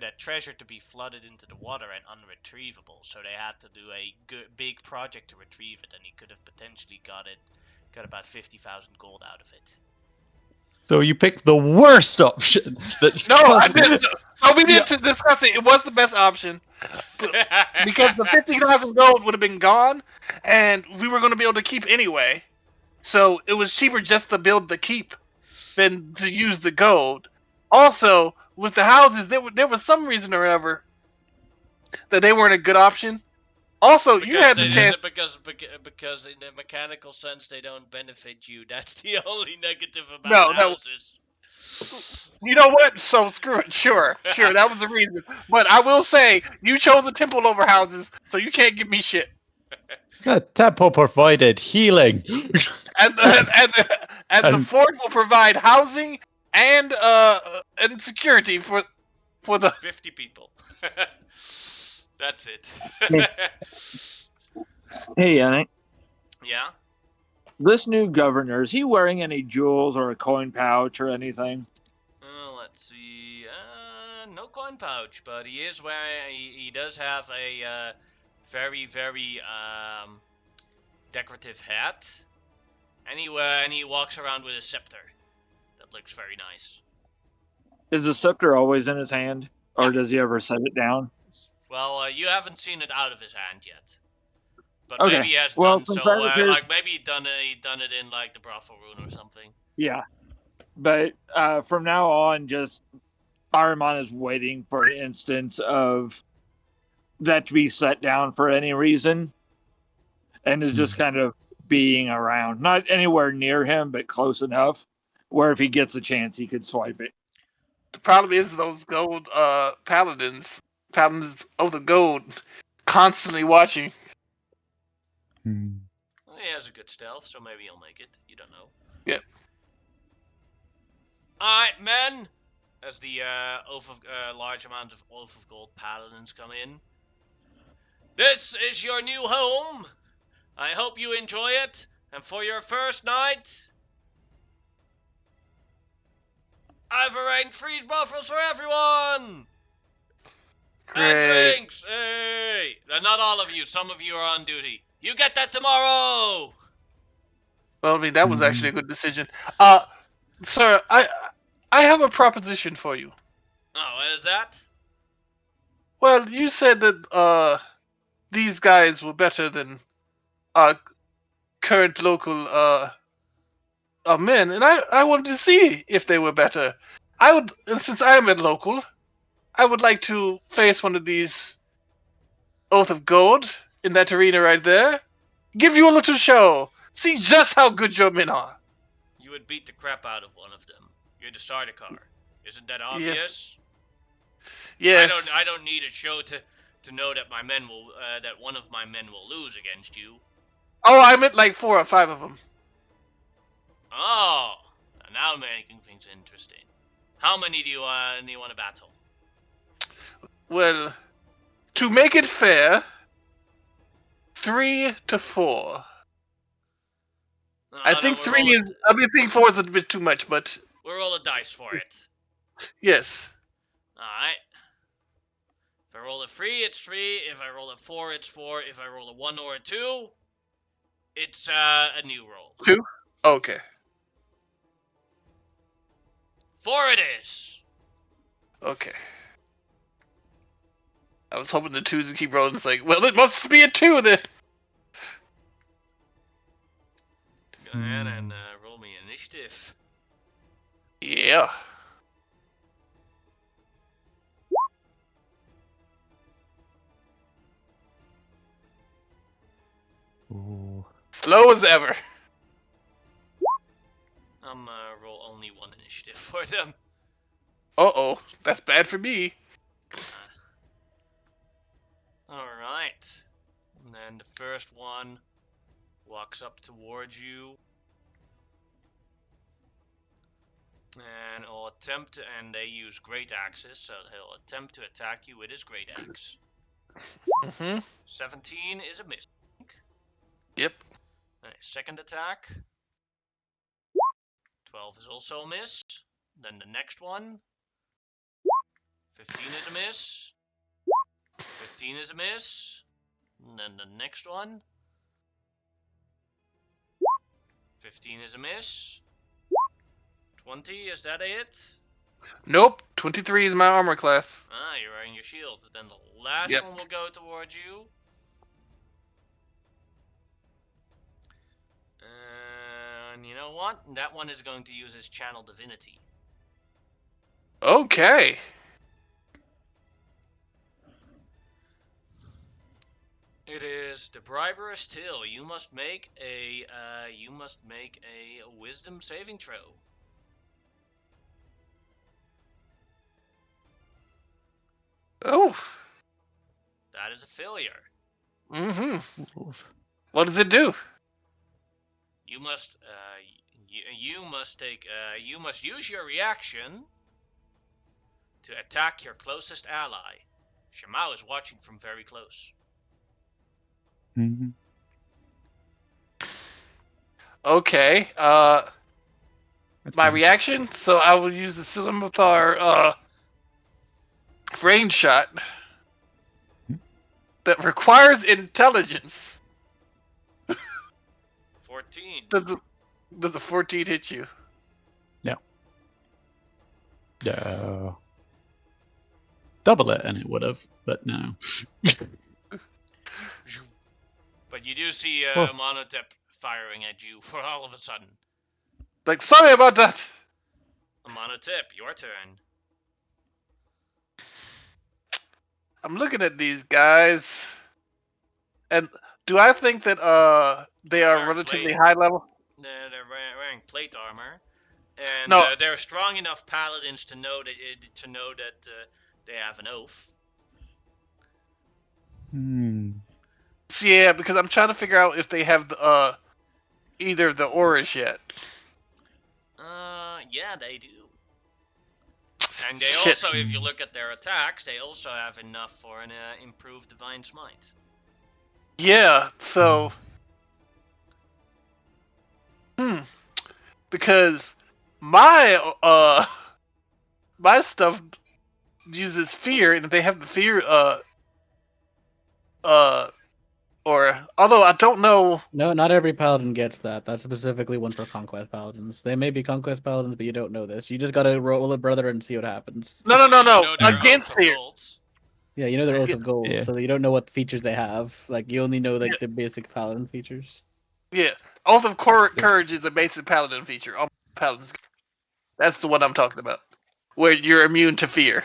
that treasure to be flooded into the water and unretrievable. So they had to do a big project to retrieve it, and he could have potentially got about 50,000 gold out of it. So you picked the worst option. No, I didn't. No, we didn't discuss it. It was the best option. Because the 50,000 gold would have been gone, and we were going to be able to keep anyway. So it was cheaper just to build the keep than to use the gold. Also, with the houses, there was some reason or other that they weren't a good option. Also, you had the chance. Because in the mechanical sense they don't benefit you. That's the only negative about No, the houses. You know what? So screw it. Sure, that was the reason. But I will say, you chose a temple over houses, so you can't give me shit. The temple provided healing. And the fort will provide housing and security for the 50 people. That's it. Hey, Yannick. Yeah. This new governor, is he wearing any jewels or a coin pouch or anything? Let's see. No coin pouch, but he is wearing. He does have a very very decorative hat, and he walks around with a scepter. That looks very nice. Is the scepter always in his hand, Yeah. or does he ever set it down? Well, you haven't seen it out of his hand yet, but Okay. maybe he has Well, done since so. that appears, Like maybe he done it in like the brothel room or something. yeah. But from now on, just Ahriman is waiting for an instance of that to be set down for any reason, and is just kind of being around, not anywhere near him, but close enough where if he gets a chance, he could swipe it. The problem is those gold paladins of the gold, constantly watching. Well, he has a good stealth, so maybe he'll make it. You don't know. Yep. All right, men. As the large amount of Oath of Gold paladins come in. This is your new home. I hope you enjoy it. And for your first night, I've arranged free buffers for everyone. And Great. drinks. Hey. Not all of you. Some of you are on duty. You get that tomorrow. Well, I mean, that was actually a good decision. Sir, I have a proposition for you. Oh, what is that? Well, you said that these guys were better than current local men, and I wanted to see if they were better. I would, and since I am a local, I would like to face one of these Oath of Gold in that arena right there. Give you a little show. See just how good your men are. You would beat the crap out of one of them. You're the Sardaukar. Isn't that Yes. obvious? Yes. I don't need a show to know that my men will that one of my men will lose against you. Oh, I meant like 4 or 5 of them. Oh, now making things interesting. How many do you want to battle? Well, to make it fair, 3 to 4. I think 3 is. I think 4 is a bit too much, but we'll roll a dice for it. yes. All right. If I roll a 3, it's 3. If I roll a 4, it's 4. If I roll a 1 or a 2, it's a new roll. 2? Okay. 4 it is. Okay. I was hoping the 2s would keep rolling. It's like, well, it must be a 2 then. Go ahead and roll me initiative. Yeah. Ooh. Slow as ever. I'm roll only 1 initiative for them. Uh-oh. That's bad for me. Alright. And then the first one walks up towards you. And he'll attempt to, and they use great axes, so he'll attempt to attack you with his great axe. Mm-hmm. 17 is a miss. Yep. Then his second attack. 12 is also a miss. Then the next one. 15 is a miss. 15 is a miss. And then the next one. 15 is a miss. 20, is that it? Nope. 23 is my armor class. Ah, you're wearing your shield. Then the last Yep. one will go towards you. And you know what? That one is going to use his channel divinity. Okay. It is the briber still. You must make a wisdom saving throw. Oh. That is a failure. Mm-hmm. What does it do? You must you must use your reaction to attack your closest ally. Shimao is watching from very close. Mm-hmm. Okay. That's My fine. reaction. So I will use the Scimitar range shot that requires intelligence. 14. Does the 14 hit you? No. Double it, and it would have, but no. But you do see Well- Monotep firing at you for all of a sudden. Like, sorry about that. Monotep, your turn. I'm looking at these guys, and do I think that they They're are wearing relatively plate. high level? They're wearing plate armor, and No. they're strong enough paladins to know that they have an oath. Yeah, because I'm trying to figure out if they have the either the auras yet. Yeah, they do. And they Shit. also, if you look at their attacks, they also have enough for an improved divine smite. Yeah. So. Because my my stuff uses fear, and if they have the fear or although I don't know. No, not every paladin gets that. That's specifically one for conquest paladins. They may be conquest paladins, but you don't know this. You just gotta roll it, brother, and see what happens. No, You know their against oath of fear. golds. Yeah, you know their oath Yeah. of gold, Yeah. so you don't know what features they have. Like you only know like the basic paladin features. Yeah, Oath of Courage is a basic paladin feature. All paladins. That's the one I'm talking about, where you're immune to fear.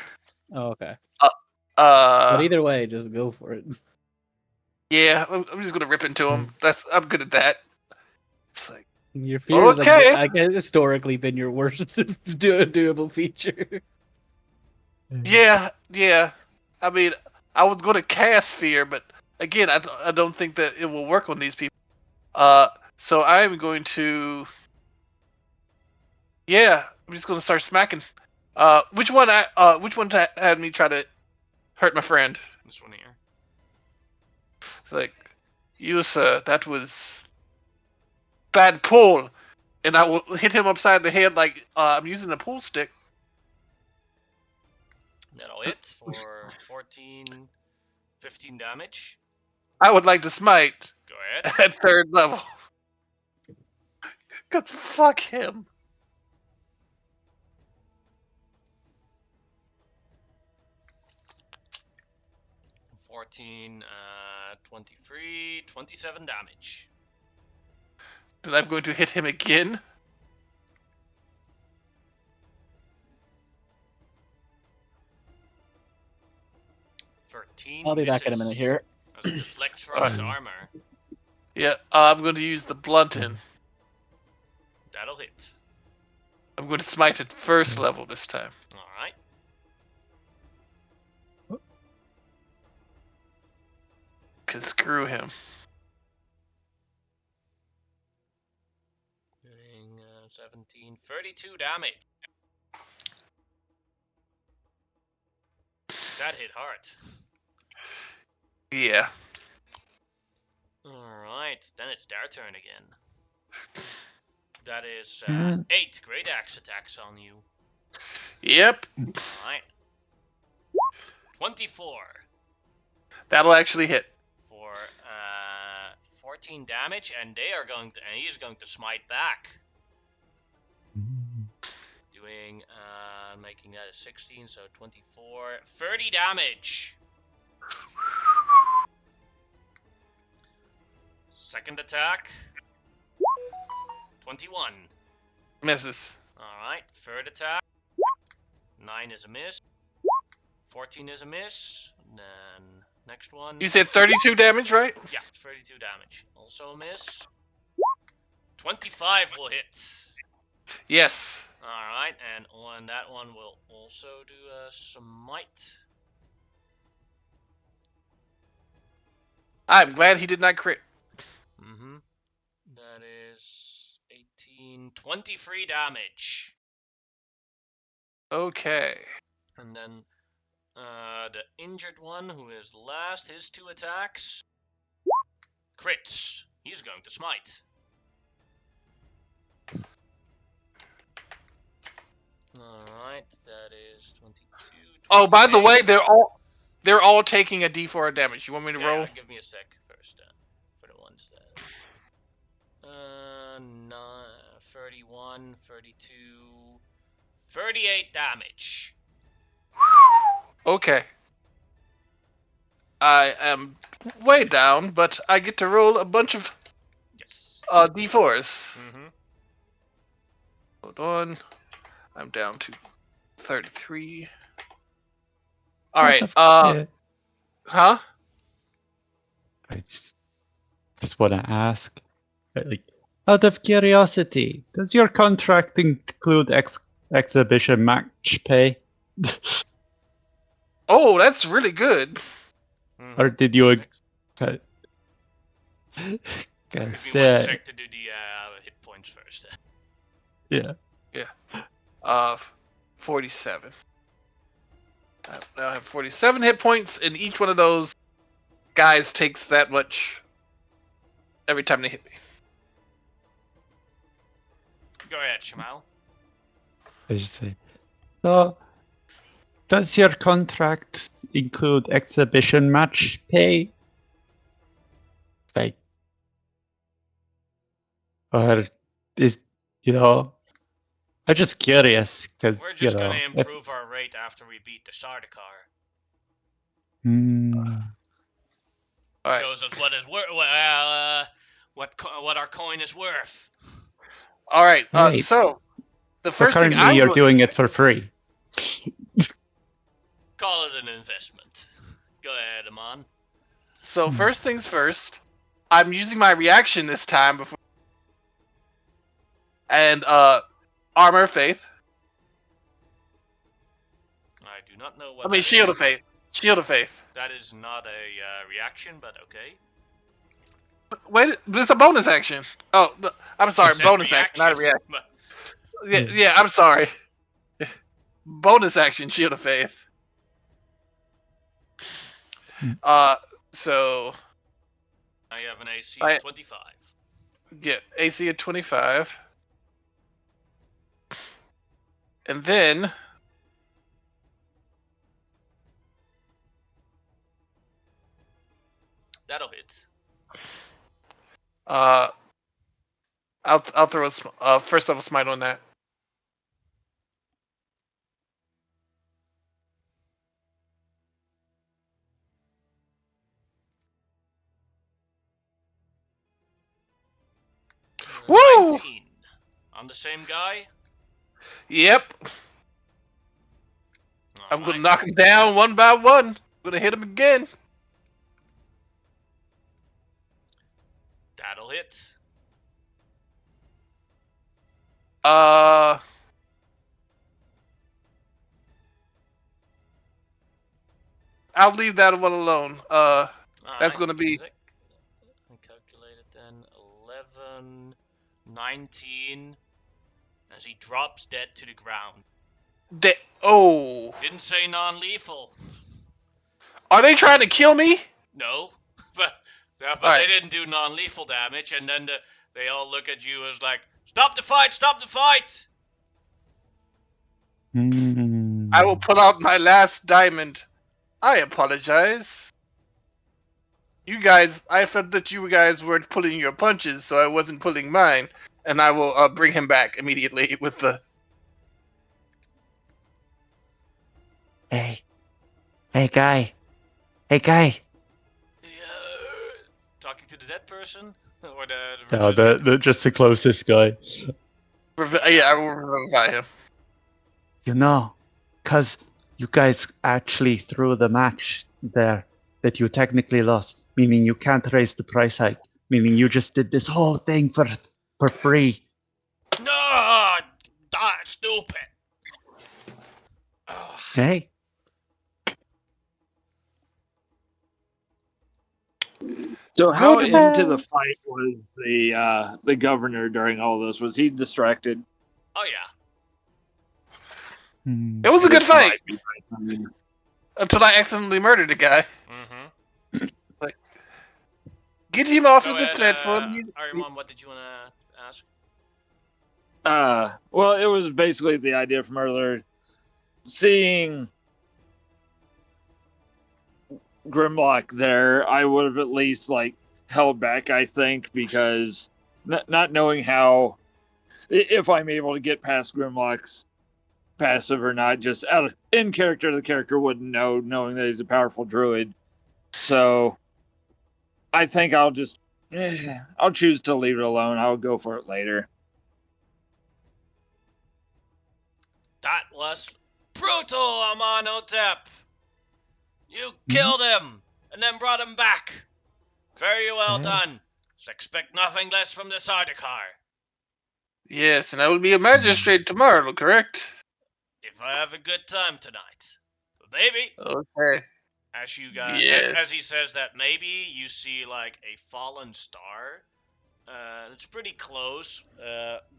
Oh, okay. Uh, But either way, just go for it. yeah, I'm just gonna rip into them. I'm good at that. It's like, Your fear is like okay. I guess historically been your worst doable feature. Yeah. I mean, I was gonna cast fear, but again, I don't think that it will work on these people. So I'm going to. Yeah, I'm just gonna start smacking. Which one? Which one had me try to hurt my friend? This one here. It's like, you sir, that was bad pull, and I will hit him upside the head like I'm using a pool stick. That'll hit for 14, 15 damage. I would like to smite Go ahead. at third level. Cause fuck him. Fourteen, 23, 27 damage. Then I'm going to hit him again. I'll be back in a minute here. As it deflects from his armor. Yeah, I'm going to use the blunting. That'll hit. I'm going to smite at first level this time. Alright. Cause screw him. Doing 17, 32 damage. That hit hard. Yeah. Alright, then it's their turn again. That is Yeah. 8 great axe attacks on you. Yep. Alright. 24 That'll actually hit. for 14 damage, and he is going to smite back. Doing, making that a 16, so 24, 30 damage. Second attack, 21. Misses. Alright, third attack, 9 is a miss, 14 is a miss, and then next one. You said 32 damage, right? Yeah, 32 damage. Also a miss. 25 will hit. Yes. Alright, and on that one we'll also do a smite. I'm glad he did not crit. Mm-hmm. That is 18, 23 damage. Okay. And then The injured one who is last, his 2 attacks. Crits. He's going to smite. Alright, that is 22. Oh, by the way, 28. they're all taking a D4 of damage. You want me to roll? Yeah, give me a sec first, for the ones that... 31, 32, 38 damage. Okay. I am way down, but I get to roll a bunch of Yes. D4s. Mm-hmm. Hold on. I'm down to 33. Alright, Yeah. huh? I just want to ask, like, out of curiosity, does your contract include exhibition match pay, Oh, that's really good. Mm-hmm. or did you? Six. Cause, Give me 1 sec to do the hit points first. yeah. 47. I now have 47 hit points, and each one of those guys takes that much every time they hit me. Go ahead, Shamal. I should say. So, does your contract include exhibition match pay? Like, or is I'm just curious because We're just gonna improve our rate after we beat the Sardaukar. All right. Shows us what is worth. What our coin is worth. All right. Hey. So the So first thing currently you're doing it for free. Call it an investment. Go ahead, Amon. So first things first, I'm using my reaction this time before, and armor of faith. I do not know what. I mean, that shield is. of faith. Shield of faith. That is not a reaction, but okay. Wait, but it's a bonus action. Oh, no, I'm sorry, You said bonus action, not a reaction. but- Yeah, I'm sorry. Bonus action, shield of faith. So I have an AC I- of 25. get AC of 25, and then That'll hit. I'll throw a first level smite on that. Woo! 19. On the same guy? Yep. I'm gonna Alright. knock him down one by one. I'm gonna hit him again. That'll hit. I'll leave that one alone. That's Alright, gonna be I calculate it then. 11, 19. As he drops dead to the ground. Oh, Didn't say non-lethal. are they trying to kill me? No. but Alright. they didn't do non-lethal damage, and then they all look at you as like, stop the fight, stop the fight! I will pull out my last diamond. I apologize. You guys, I felt that you guys weren't pulling your punches, so I wasn't pulling mine. And I will bring him back immediately with the... Hey guy. Hey guy. Talking to the dead person? Or No, the just the closest guy. Yeah, I will revivify him. You know, cause you guys actually threw the match there that you technically lost, meaning you can't raise the price hike, meaning you just did this whole thing for free. No! That's stupid! Ugh. Hey. So how Good into the man. fight was the governor during all this? Was he distracted? Oh yeah. It was a good This might fight. be right. I mean, until I accidentally murdered a guy. Mm-hmm. Get him off Go of the ahead, platform. Arimon, what did you want to ask? Well, it was basically the idea from earlier. Seeing Grimlock there, I would have at least like held back. I think because not knowing how, if I'm able to get past Grimlock's passive or not, just out of in character, the character wouldn't know, knowing that he's a powerful druid. So I think I'll just, I'll choose to leave it alone. I'll go for it later. That was brutal, Amanotep! You Mhm. killed him, and then brought him back. Very well Yeah. done. So expect nothing less from this Sardaukar. Yes, and I will be a magistrate tomorrow, correct? If I have a good time tonight. But maybe, Okay. as you guys, Yes. as he says that, maybe you see like a fallen star. It's pretty close.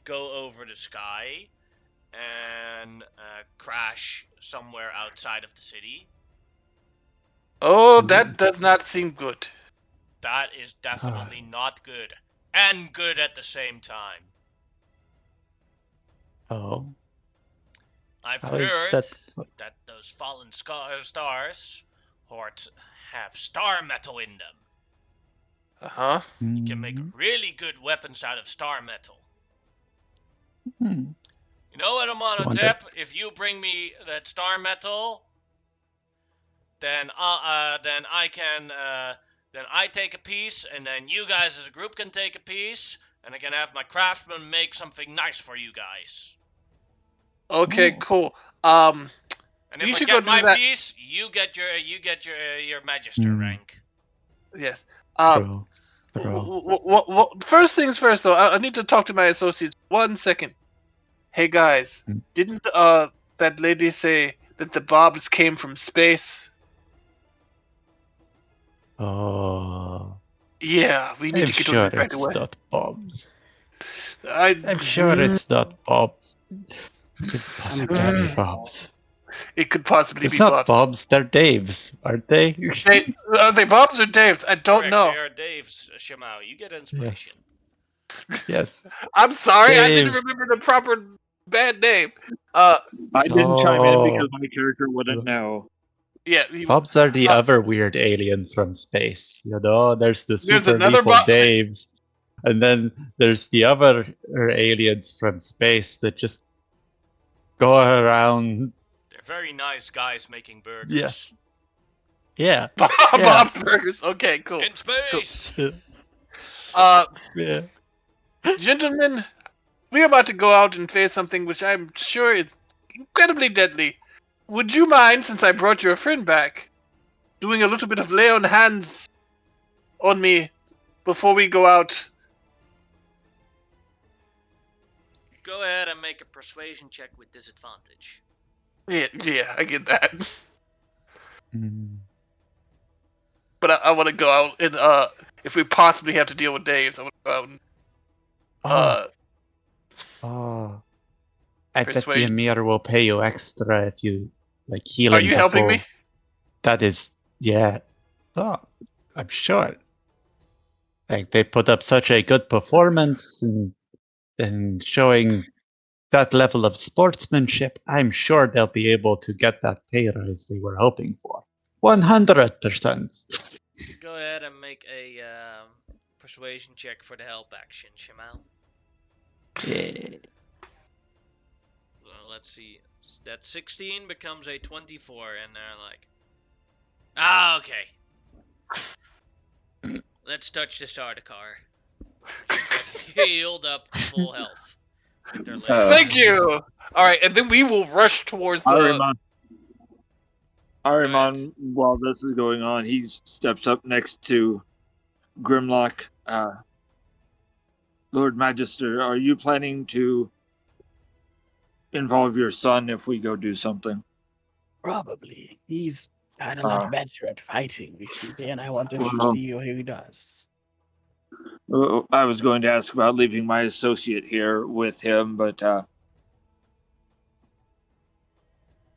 Go over the sky and crash somewhere outside of the city. Oh, that does not seem good. That is definitely not good. And good at the same time. Oh. I've How is heard that? that those fallen stars have star metal in them. Uh-huh. You can make really good weapons out of star metal. Hmm. You know what, Wonder. Amonotep? If you bring me that star metal, then I take a piece, and then you guys as a group can take a piece, and I can have my craftsman make something nice for you guys. Okay, Oh. cool. And We if I should go get do my that. piece, you get your magister rank. Yes. True. True. First things first, though. I need to talk to my associates. 1 second. Hey guys, Hmm. didn't that lady say that the bobs came from space? Oh. Yeah, we need I'm to get on sure it right it's away. not bombs. I'm I'm sure it's not bombs. It I'm possibly glad be you bombs. It could possibly It's be not bobs. bombs, they're Daves, aren't they? Are they bobs or Daves? I don't Correct, know. they are Dave's, Shimao. You get inspiration. Yes. I'm sorry, I didn't Daves. remember the proper bad name. I didn't chime in because Oh. my character wouldn't know. Yeah, Bombs are the other weird alien from space. You know, there's the there's super another lethal bob. Daves, and then there's the other aliens from space that just go around. They're very nice guys making Yeah. burgers. Yeah. Bob's Burgers. Okay, cool. In space! Uh, Yeah. Gentlemen, we're about to go out and face something which I'm sure is incredibly deadly. Would you mind, since I brought your friend back, doing a little bit of lay on hands on me before we go out? Go ahead and make a persuasion check with disadvantage. Yeah, I get that. Mm. But I want to go out and if we possibly have to deal with Dave's, I want to go out and Oh. I bet the persuade. Emir will pay you extra if you like heal Are him you helping me? before. That is, yeah. Oh, I'm sure. Like they put up such a good performance and showing that level of sportsmanship. I'm sure they'll be able to get that pay rise they were hoping for. 100%. Go ahead and make a persuasion check for the help action, Shimao. Yeah. Well, let's see. That 16 becomes a 24, and they're like, ah, okay. Let's touch the starter car. Get healed up to full health. With their Thank you. All right, and then we will rush towards the. Arimon, while this is going on, he steps up next to Grimlock. Lord Magister, are you planning to involve your son if we go do something? Probably. He's kind of not better at fighting recently, and I wanted to Well, see what he does. I was going to ask about leaving my associate here with him, but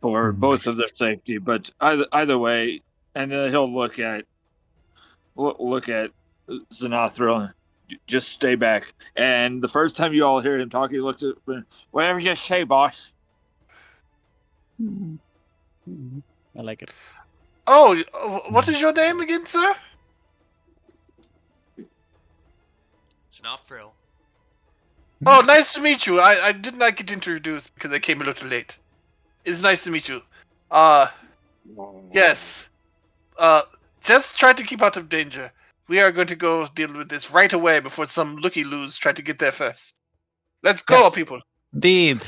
for both of their safety. But either way, and then he'll look at Xanathril. Just stay back. And the first time you all hear him talk, he looks at whatever you say, boss. I like it. Oh, what is your name again, sir? It's not Frill. Oh, nice to meet you. I did not get introduced because I came a little late. It's nice to meet you. Yes. Just try to keep out of danger. We are going to go deal with this right away before some looky-loos try to get there first. Let's go, Yes. people. Indeed.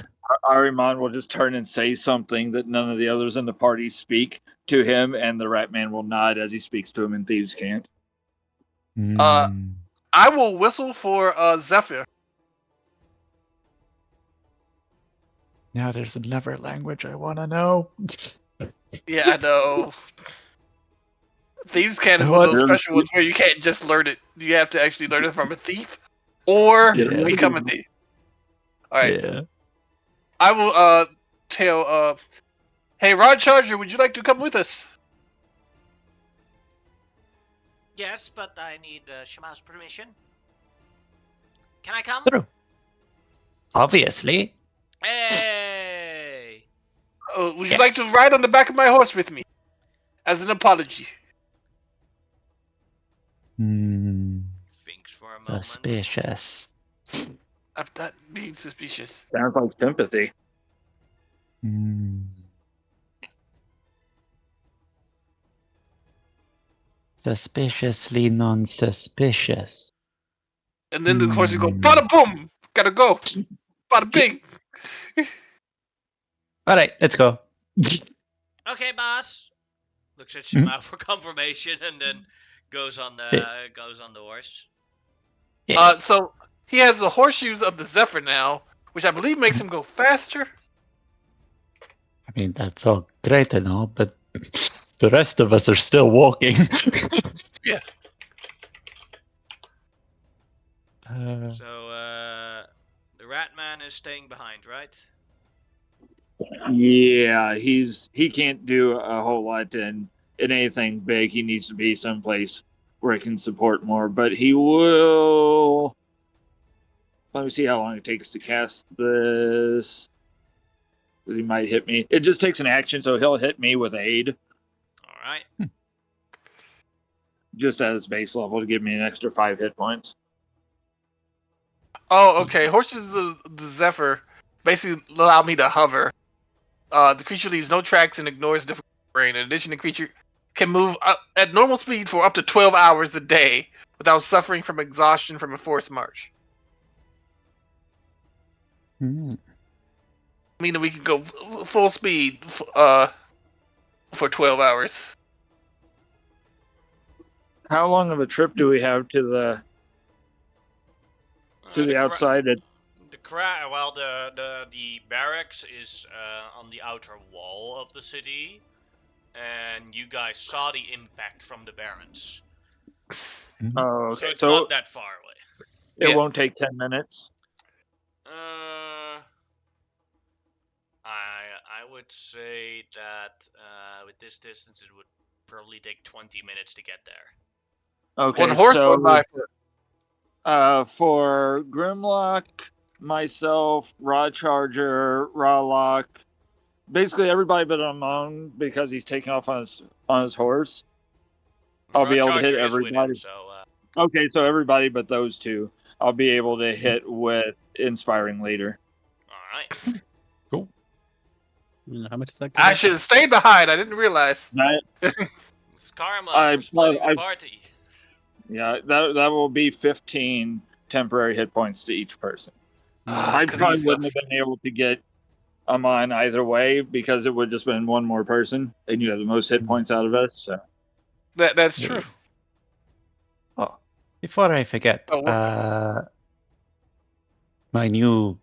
Ariman will just turn and say something that none of the others in the party speak to him, and the rat man will nod as he speaks to him in Thieves' Cant. I will whistle for Zephyr. Now there's another language I want to know. Yeah, I know. Thieves' Cant is I one of want- those special ones where you can't just learn it. You have to actually learn it from a thief or Yeah. become a thief. Alright. Yeah. I will tell hey Rod Charger, would you like to come with us? Yes, but I need Shama's permission. Can I come? True. Obviously. Hey! Would you like to ride on the back of my horse with me? As an apology. Thinks for a moment. Suspicious. I'm not being suspicious. Sounds like sympathy. Suspiciously non-suspicious. And then the horse would go, bada boom! Gotta go! Bada bing! Alright, let's go. Okay, boss. Looks at Shama for confirmation and then goes on the horse. Yeah. So he has the horseshoes of the Zephyr now, which I believe makes him go faster. I mean, that's all great and all, but the rest of us are still walking. Yeah. So, the rat man is staying behind, right? Yeah, he can't do a whole lot in anything big. He needs to be someplace where he can support more. But he will. Let me see how long it takes to cast this. He might hit me. It just takes an action, so he'll hit me with aid, Alright. just at his base level, to give me an extra 5 hit points. Oh, okay. Horses of the Zephyr basically allow me to hover. The creature leaves no tracks and ignores difficult terrain. In addition, the creature can move up at normal speed for up to 12 hours a day without suffering from exhaustion from a forced march. Meaning we can go full speed for 12 hours. How long of a trip do we have to the outside? The barracks is on the outer wall of the city, and you guys saw the impact from the barons. Oh, So okay. it's not that far away. It won't take 10 minutes. I would say that with this distance, it would probably take 20 minutes to get there. Okay, On horse so or by foot? for Grimlock, myself, Raw Charger, Rawlock, basically everybody but Amon, because he's taking off on his horse. I'll be able to hit everybody. Okay, so everybody but those two, I'll be able to hit with Inspiring Leader. Alright. Cool. How much is that? I should have stayed behind. I didn't realize. It's karma for splitting the party. Yeah, that will be 15 temporary hit points to each person. I probably wouldn't have been able to get Amon either way, because it would have just been one more person, and you have the most hit points out of us. So That's true. Oh, before I forget, my new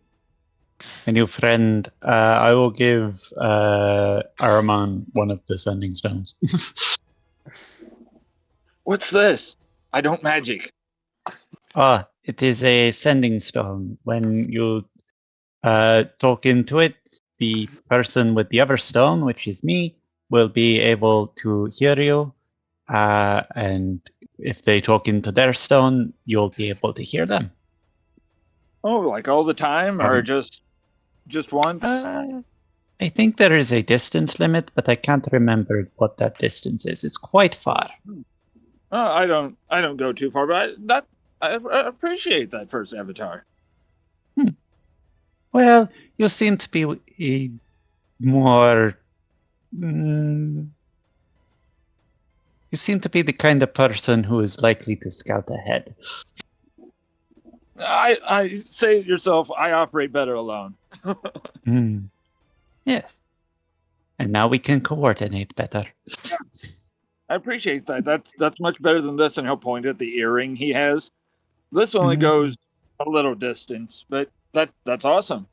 friend, I will give Araman one of the sending stones. What's this? I don't magic. It is a sending stone. When you talk into it, the person with the other stone, which is me, will be able to hear you. And if they talk into their stone, you'll be able to hear them. Oh, like all the time, or just once? I think there is a distance limit, but I can't remember what that distance is. It's quite far. I don't go too far, but I appreciate that first avatar. Well, you seem to be a more. You seem to be the kind of person who is likely to scout ahead. I say it yourself. I operate better alone. Yes. And now we can coordinate better. I appreciate that. That's much better than this. And he'll point at the earring he has. This only goes a little distance, but that's awesome.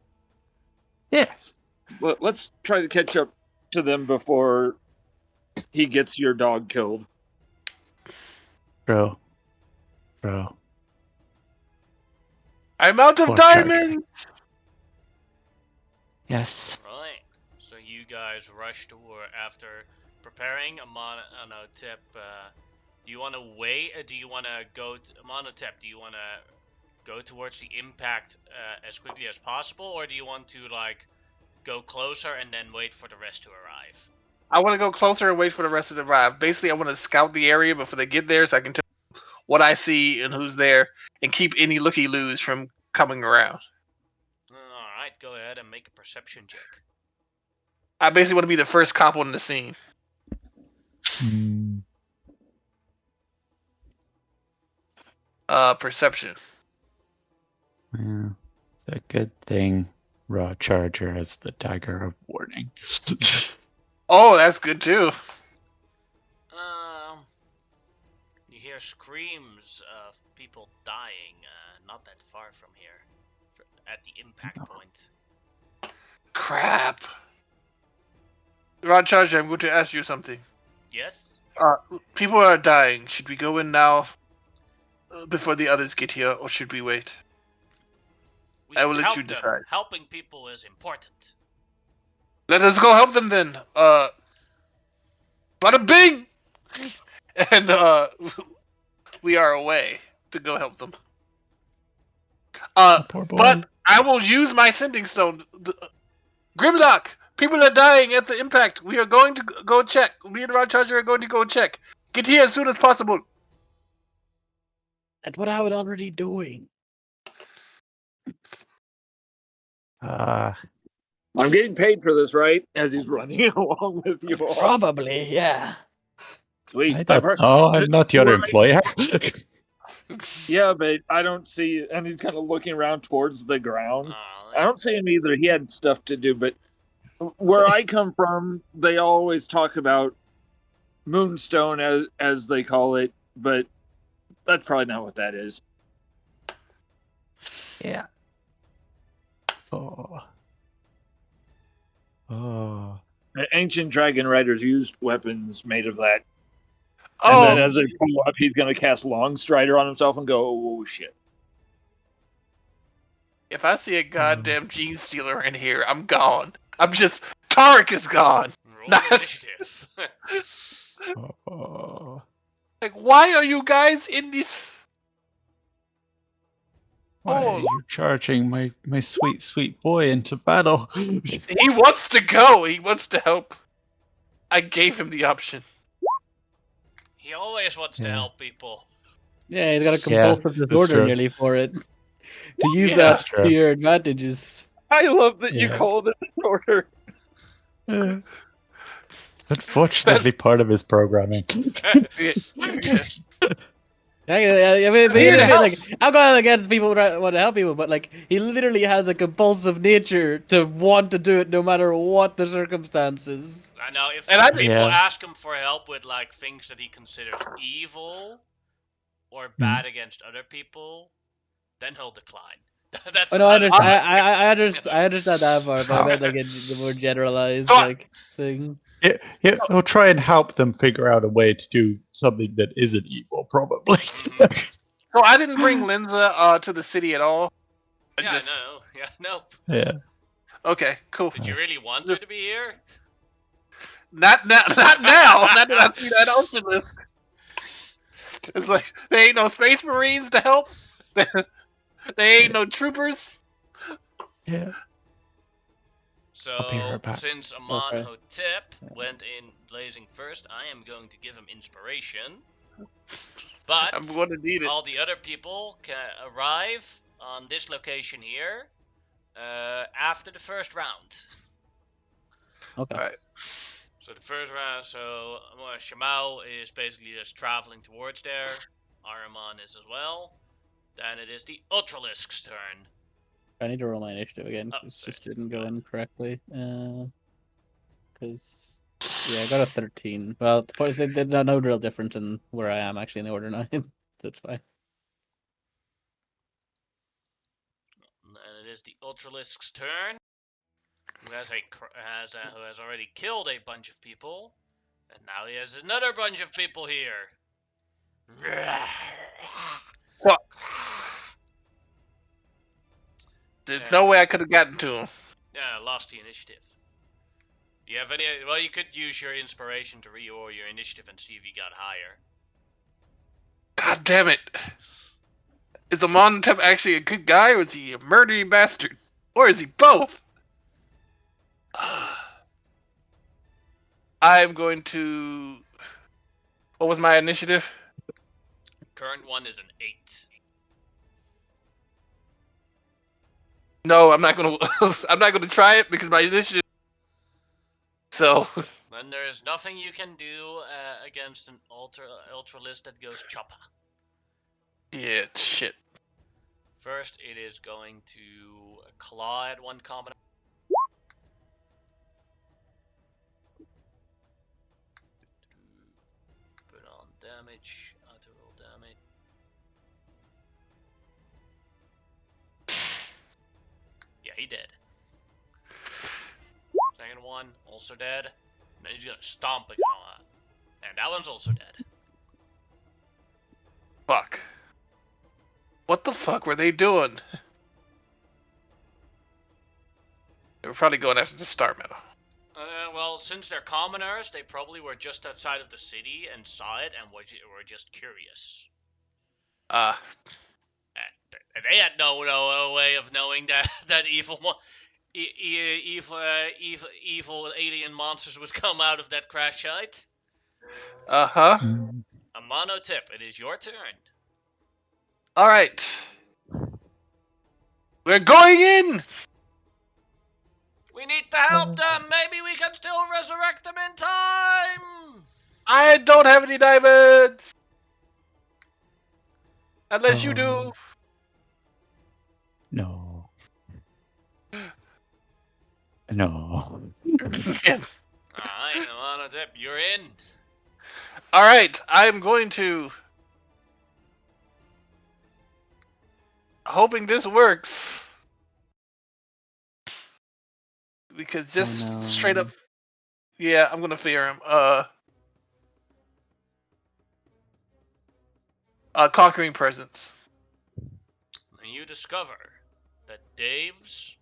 Yes. Let's try to catch up to them before he gets your dog killed. Bro. I'm out of Poor diamonds! Yes. Right. So you guys rush to war after preparing a monotip. Do you want to wait? Do you want to go monotip? Do you want to go towards the impact as quickly as possible, or do you want to like go closer and then wait for the rest to arrive? I want to go closer and wait for the rest of the arrive. Basically, I want to scout the area before they get there so I can tell what I see and who's there and keep any looky-loos from coming around. Alright, go ahead and make a perception check. I basically want to be the first cop on the scene. Perception. Yeah. It's a good thing Raw Charger has the dagger of warning. Oh, that's good too. You hear screams of people dying not that far from here, at the impact point. Crap. Rod Charger, I'm going to ask you something. Yes? People are dying. Should we go in now before the others get here, or should we wait? We I will should let help you them. decide. Helping people is important. Let us go help them then. Bada bing! And we are away to go help them. Poor boy. But I will use my sending stone. Grimlock! People are dying at the impact. We are going to go check. Me and Rod Charger are going to go check. Get here as soon as possible. That's what I was already doing. I'm getting paid for this, right? As he's running along with you all. Probably, yeah. Sweet. I don't know. I'm not your employer. Yeah, but I don't see. And he's kind of looking around towards the ground. I don't see him either. He had stuff to do, but where I come from, they always talk about moonstone as they call it, but that's probably not what that is. Yeah. Oh. Ancient dragon riders used weapons made of that. Oh, And then as they pull up, he's going to cast Long Strider on himself and go, oh, shit. if I see a goddamn gene stealer in here, I'm gone. Tarek is gone. Roll initiative. Like, why are you guys in this? Why are you charging my sweet, sweet boy into battle? He wants to go. He wants to help. I gave him the option. He always wants to help people. Yeah, he's got a compulsive disorder nearly for it. To use that to your advantages. I love that you called it disorder. It's unfortunately part of his programming. I mean, like, I'm going against people who want to help people, but like, he literally has a compulsive nature to want to do it no matter what the circumstances. I know, if people ask him for help with like things that he considers evil or bad against other people, then he'll decline. That's I understand that part, but I meant like in the more generalized like thing. He'll try and help them figure out a way to do something that isn't evil, probably. So I didn't bring Linza to the city at all. Nope. Yeah. Okay, cool. Did you really want her to be here? Not now. Not now. Not that I see that ocean list. It's like there ain't no space marines to help. There ain't no troopers. Yeah. I'll be So, right back. since Aman Okay. Hotep went in blazing first, I am going to give him inspiration. But I'm going to need it. all the other people can arrive on this location here after the first round. Okay. All right. So the first round, Shamal is basically just traveling towards there. Araman is as well. Then it is the Ultralisk's turn. I need to roll my initiative again Oh, because it sorry. just didn't Go go ahead. in correctly. Because yeah, I got a 13. Well, there's no real difference in where I am actually in the order 9. That's fine. And it is the Ultralisk's turn. Who has already killed a bunch of people, and now he has another bunch of people here. Fuck. There's no way I could have gotten to him. Yeah, lost the initiative. Do you have any? Well, you could use your inspiration to reorder your initiative and see if you got higher. God damn it. Is Amonatep actually a good guy, or is he a murdering bastard? Or is he both? I'm going to... What was my initiative? Current one is an 8. No, I'm not gonna. I'm not gonna try it because my initiative. So Then there is nothing you can do against an ultralist that goes choppa. yeah, shit. First, it is going to claw at one combat. Put on damage, auto roll damage. Yeah, he dead. Second one, also dead. And then he's gonna stomp a claw. And that one's also dead. Fuck. What the fuck were they doing? They were probably going after the star medal. Well, since they're commoners, they probably were just outside of the city and saw it and were just curious. And they had no way of knowing that evil alien monsters would come out of that crash site. Uh-huh. Amonotip, it is your turn. Alright. We're going in! We need to help them. Maybe we can still resurrect them in time. I don't have any diamonds! Unless you do. No. No. Alright, Amonotip, you're in. Alright, I'm going to... Hoping this works. Because just Oh, no. straight up... Yeah, I'm gonna fear him. Conquering Presence. And you discover that Daves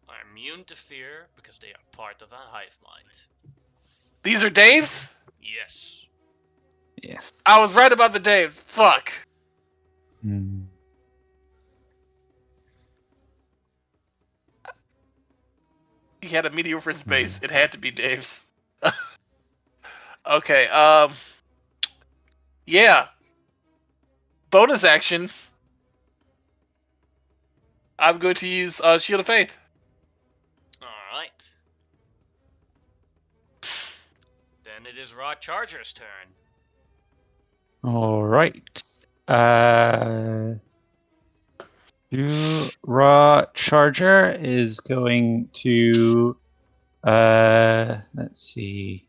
are immune to fear because they are part of a hive mind. These are Dave's? Yes. Yes. I was right about the Dave's. Fuck. Hmm. He had a meteor for space. It had to be Dave's. Okay, yeah. Bonus action. I'm going to use Shield of Faith. Alright. Then it is Raw Charger's turn. All right. Raw Charger is going to. Let's see.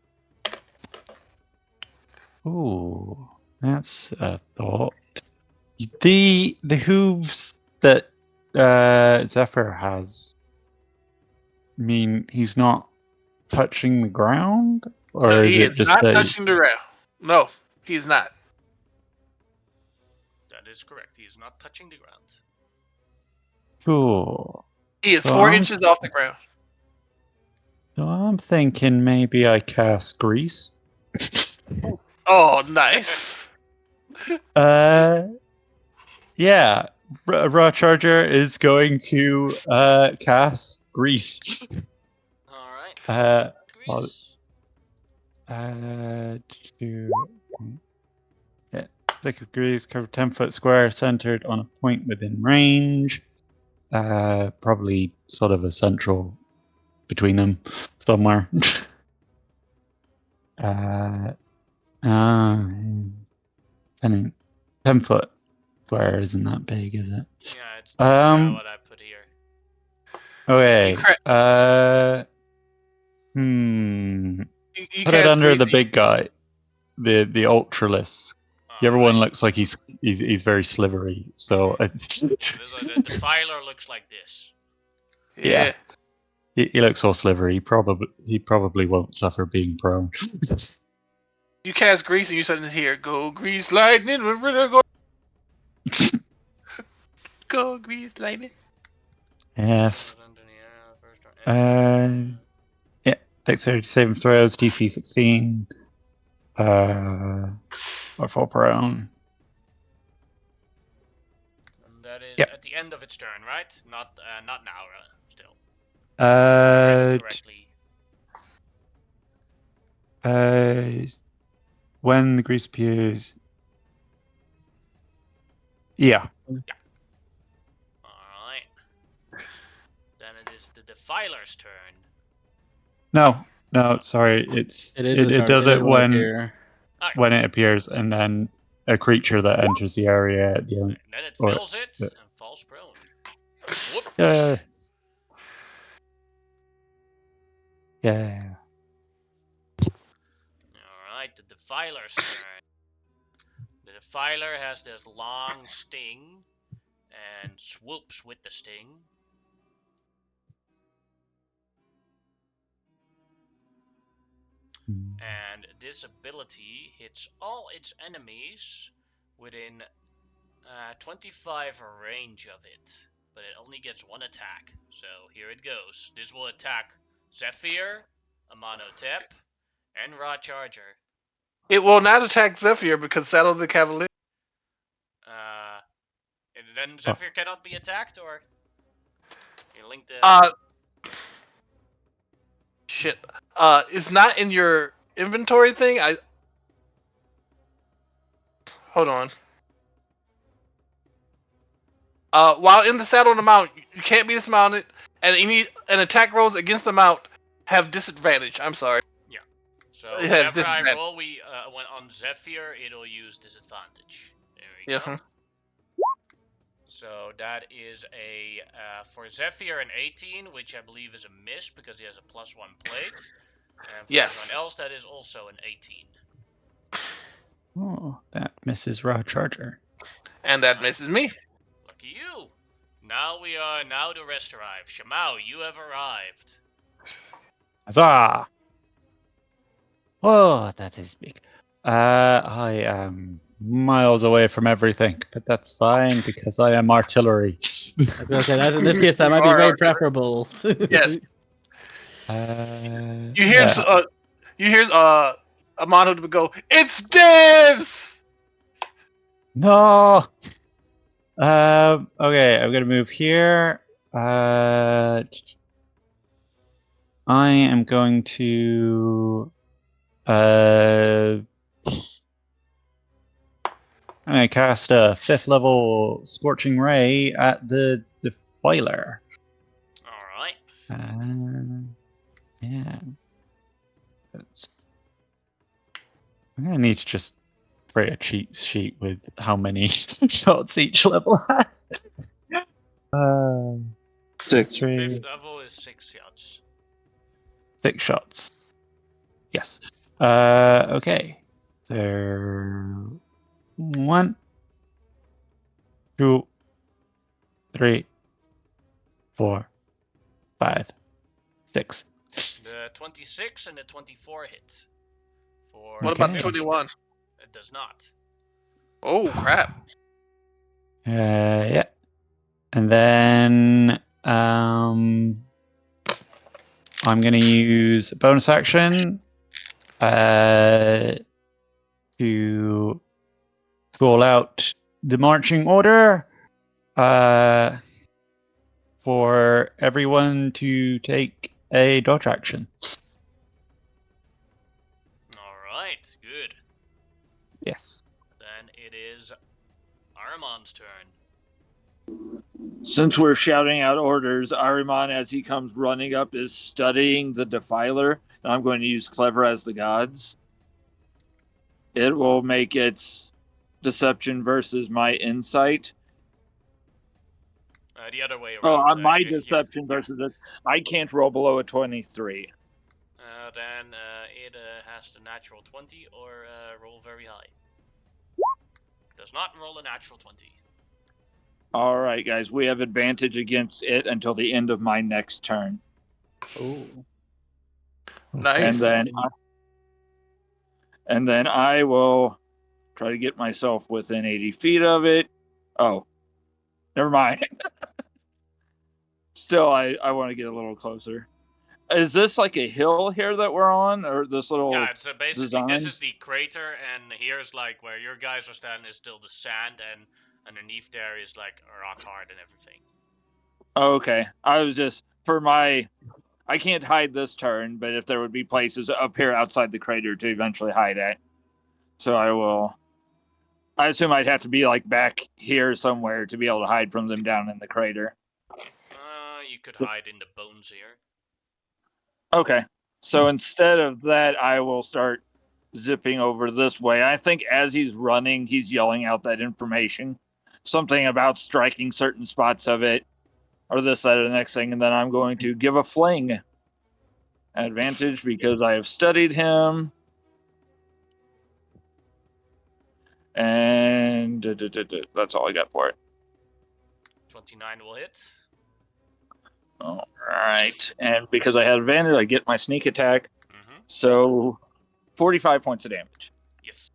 Ooh, that's a thought. The hooves that Zephyr has mean he's not touching the ground, or No, is he it is just not that? touching the ground. No, he's not. That is correct. He is not touching the ground. Cool. He is So 4 I'm- inches off the ground. So I'm thinking maybe I cast Grease. Oh, nice. Yeah. Raw Charger is going to cast Grease. Alright. Uh, well, Grease. to yeah, stick of grease cover 10-foot square centered on a point within range. Probably sort of a central between them somewhere. uh, 10-foot square isn't that big, is it? Yeah, it's this what I put here. Okay. cra- You Put it cast under the Greasy. big guy, the Ultralisk. The other one Alright. looks like he's very slivery. So The defiler looks like this. yeah, he looks all slivery. He probably won't suffer being prone. You cast Greasy, you said it here. Go Grease Lightning. Go Grease Lightning. Yes. Yeah. Dexterity saving throws, DC 16. Or for prone. And that is Yep. at the end of its turn, right? Not now, still. Correctly. When the grease appears. Yeah. Alright. Then it is the defiler's turn. No, sorry. It does it when it appears, and then a creature that enters the area at the end. And then it fills it and falls prone. Whoop. Yeah. Alright, the defiler's turn. The defiler has this long sting and swoops with the sting. And this ability hits all its enemies within 25 range of it, but it only gets one attack. So here it goes. This will attack Zephyr, Amonotep, and Raw Charger. It will not attack Zephyr because Saddle the Cavalier. And then Zephyr cannot be attacked, or you link the. Shit. It's not in your inventory thing. Hold on. While in the saddle on the mount, you can't be dismounted, and attack rolls against the mount have disadvantage. I'm sorry. Yeah. So whenever I roll, when on Zephyr, it'll use disadvantage. There we go. So that is for Zephyr an 18, which I believe is a miss because he has a +1 plate. And for everyone else, that is also an 18. Oh, that misses Raw Charger. And that misses me. Lucky you. Now the rest arrive. Shamao, you have arrived. Huzzah! Oh, that is big. I am miles away from everything, but that's fine because I am artillery. I was gonna say that in this case that might be very preferable. Yes. You hear Amano go, "It's dibs!" No. Okay, I'm gonna move here. I am going to. I'm gonna cast a 5th level Scorching Ray at the Defiler. Alright. Yeah. I'm gonna need to just create a cheat sheet with how many shots each level has. 6. 5th level is 6 shots. 6 shots. Yes. Okay. So 1, 2, 3, 4, 5, 6. The 26 and the 24 hit. What about the 21? It does not. Oh crap! Yeah. And then I'm going to use a bonus action to call out the marching order for everyone to take a dodge action. Alright, good. Yes. Then it is Armand's turn. Since we're shouting out orders, Ahriman, as he comes running up, is studying the Defiler, and I'm going to use Clever as the Gods. It will make its deception versus my insight. The other way Oh, around. my Yeah, deception yeah. versus it. I can't roll below a 23. Then it has the natural 20 or roll very high. Does not roll a natural 20. All right, guys, we have advantage against it until the end of my next turn. Oh. Nice. And then I will try to get myself within 80 feet of it. Oh, never mind. Still, I want to get a little closer. Is this like a hill here that we're on, or this little Yeah, it's basically this design? is the crater, and here's like where your guys are standing is still the sand, and underneath there is like rock hard and everything. Oh, okay, I was just for my. I can't hide this turn, but if there would be places up here outside the crater to eventually hide at, so I will. I assume I'd have to be like back here somewhere to be able to hide from them down in the crater. You could hide in the bones here. Okay. So instead of that, I will start zipping over this way. I think as he's running, he's yelling out that information. Something about striking certain spots of it, or this, that, or the next thing, and then I'm going to give a fling advantage because I have studied him. And that's all I got for it. 29 will hit. All right. And because I had advantage, I get my sneak attack. Mm-hmm. So 45 points of damage. Yes.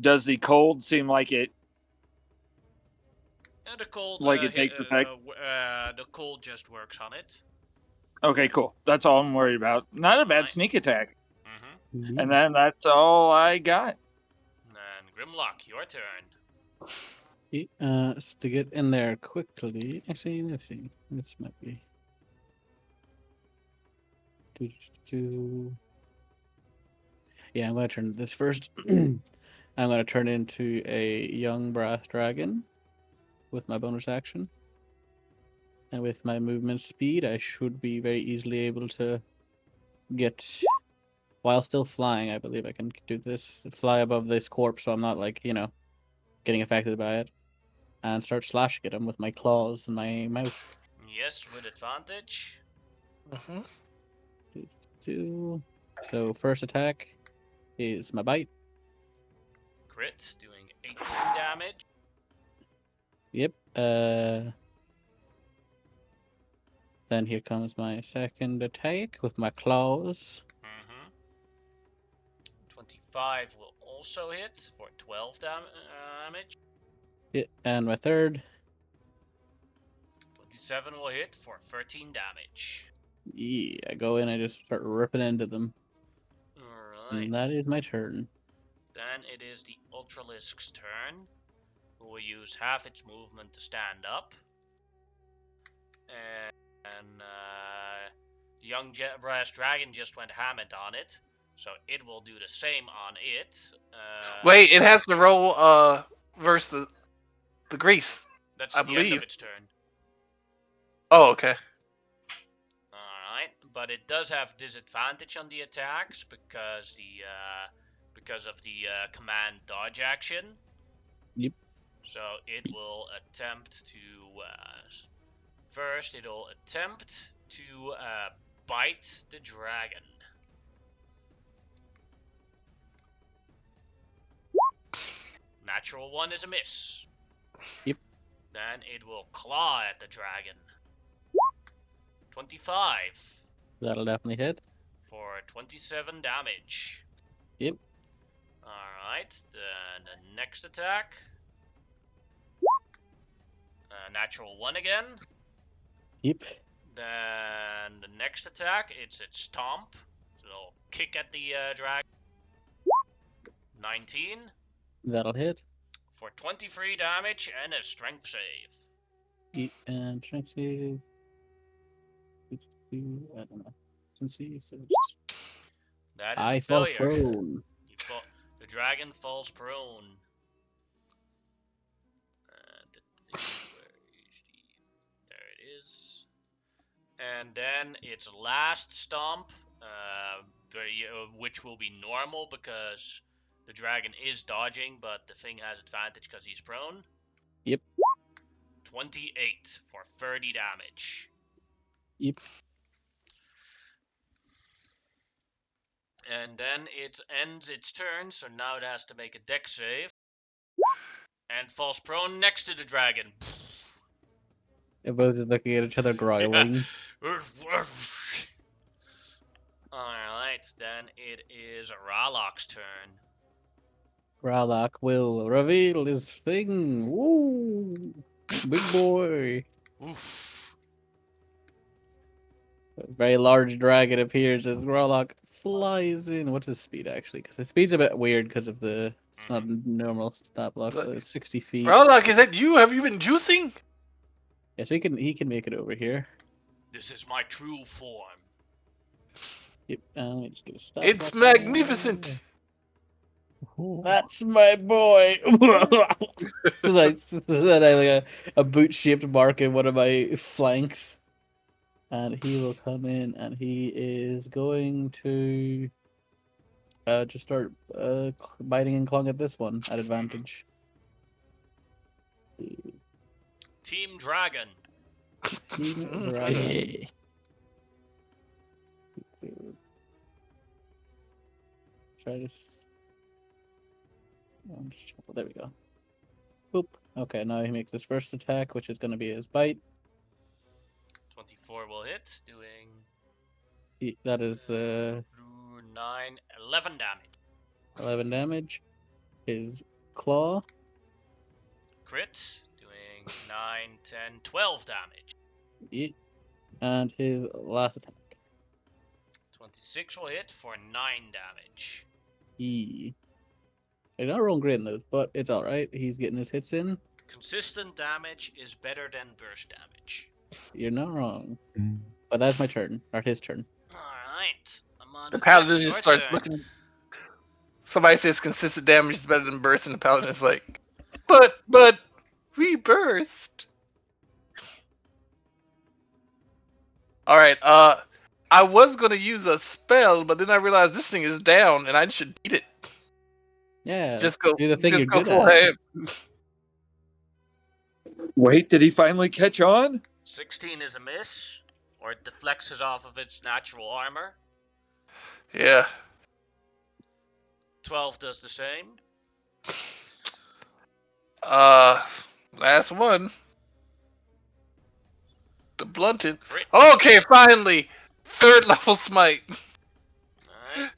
Does the cold seem like it? The cold Takes effect? the cold just works on it. Okay, cool. That's all I'm worried about. Not a bad Alright. sneak attack. Mm-hmm. And then that's all I got. And Grimlock, your turn. To get in there quickly. Actually, let's see. This might be. Yeah, I'm gonna turn this first. I'm gonna turn into a young brass dragon with my bonus action. And with my movement speed, I should be very easily able to get, while still flying, I believe I can do this, fly above this corpse so I'm not, like, getting affected by it. And start slashing at him with my claws and my mouth. Yes, with advantage. Mm-hmm. So first attack is my bite. Crit, doing 18 damage. Yep. Then here comes my second attack with my claws. Mm-hmm. 25 will also hit for 12 damage. Yeah, and my third. 27 will hit for 13 damage. Yeah, I go in, I just start ripping into them. Alright. And that is my turn. Then it is the Ultralisk's turn, who will use half its movement to stand up. And the young brass dragon just went hammered on it, so it will do the same on it. Wait, it has to roll versus the grease. That's I the end believe. of its turn. Oh, okay. Alright, but it does have disadvantage on the attacks because of the command dodge action. Yep. So it will attempt to first it'll attempt to bite the dragon. Natural 1 is a miss. Yep. Then it will claw at the dragon. 25 That'll definitely hit. for 27 damage. Yep. Alright, then the next attack. Natural 1 again. Yep. Then next attack. It's its stomp. So it'll kick at the dragon. 19 That'll hit. for 23 damage and a strength save. And strength save. I don't know. Let's see. So That is I a fall failure. prone. The dragon falls prone. There it is. And then its last stomp, which will be normal because the dragon is dodging, but the thing has advantage because he's prone. Yep. 28 for 30 damage. Yep. And then it ends its turn, so now it has to make a dex save. And falls prone next to the dragon. They're both just looking at each other, growling. Alright, then it is Ralok's turn. Ralok will reveal his thing. Woo! Big boy. Oof. A very large dragon appears as Ralok flies in. What's his speed, actually? Because his speed's a bit weird because of the... It's not normal stat block, so it's 60 feet. Ralok, is that you? Have you been juicing? Yes, he can make it over here. This is my true form. Yep, let me just get a stat It's block there. magnificent. That's my boy. Then I like a boot-shaped mark in one of my flanks, and he will come in, and he is going to just start biting and clawing at this one at advantage. Team Dragon. Team Dragon. Yeah. Try to. There we go. Boop. Okay, now he makes his first attack, which is going to be his bite. 24 will hit, doing That is 9, 11 damage. 11 damage. His claw. Crit, doing 9, 10, 12 damage. Yeah. And his last attack. 26 will hit for 9 damage. He's not rolling great in those, but it's alright. He's getting his hits in. Consistent damage is better than burst damage. You're not wrong. But that's my turn, or his turn. Alright, I'm on The paladin your just starts turn. looking. Somebody says consistent damage is better than burst, and the paladin is like, but we burst. All right. I was gonna use a spell, but then I realized this thing is down, and I should beat it. Yeah. Just go. Do the thing just you're go good full at. ham. Wait, did he finally catch on? 16 is a miss, or it deflects off of its natural armor. Yeah. 12 does the same. Last one. The blunted. Crit. Okay, finally, 3rd level smite. Alright.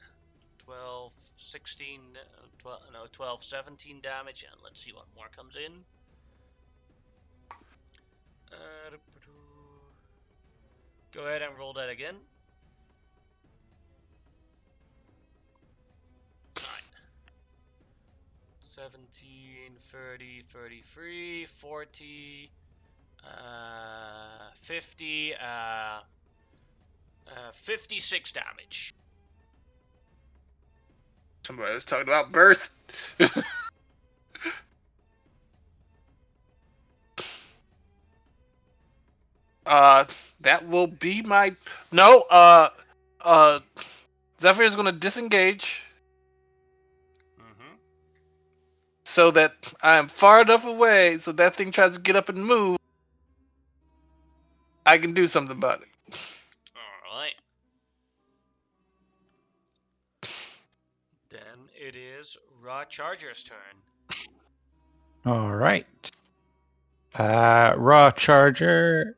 12, 16, 12, 17 damage, and let's see what more comes in. Go ahead and roll that again. 17, 30, 33, 40, 50, 56 damage. Somebody was talking about burst. That will be my Zephyr is gonna disengage so that I am far enough away so that thing tries to get up and move. I can do something about it. Alright. Then it is Raw Charger's turn. All right. Raw Charger.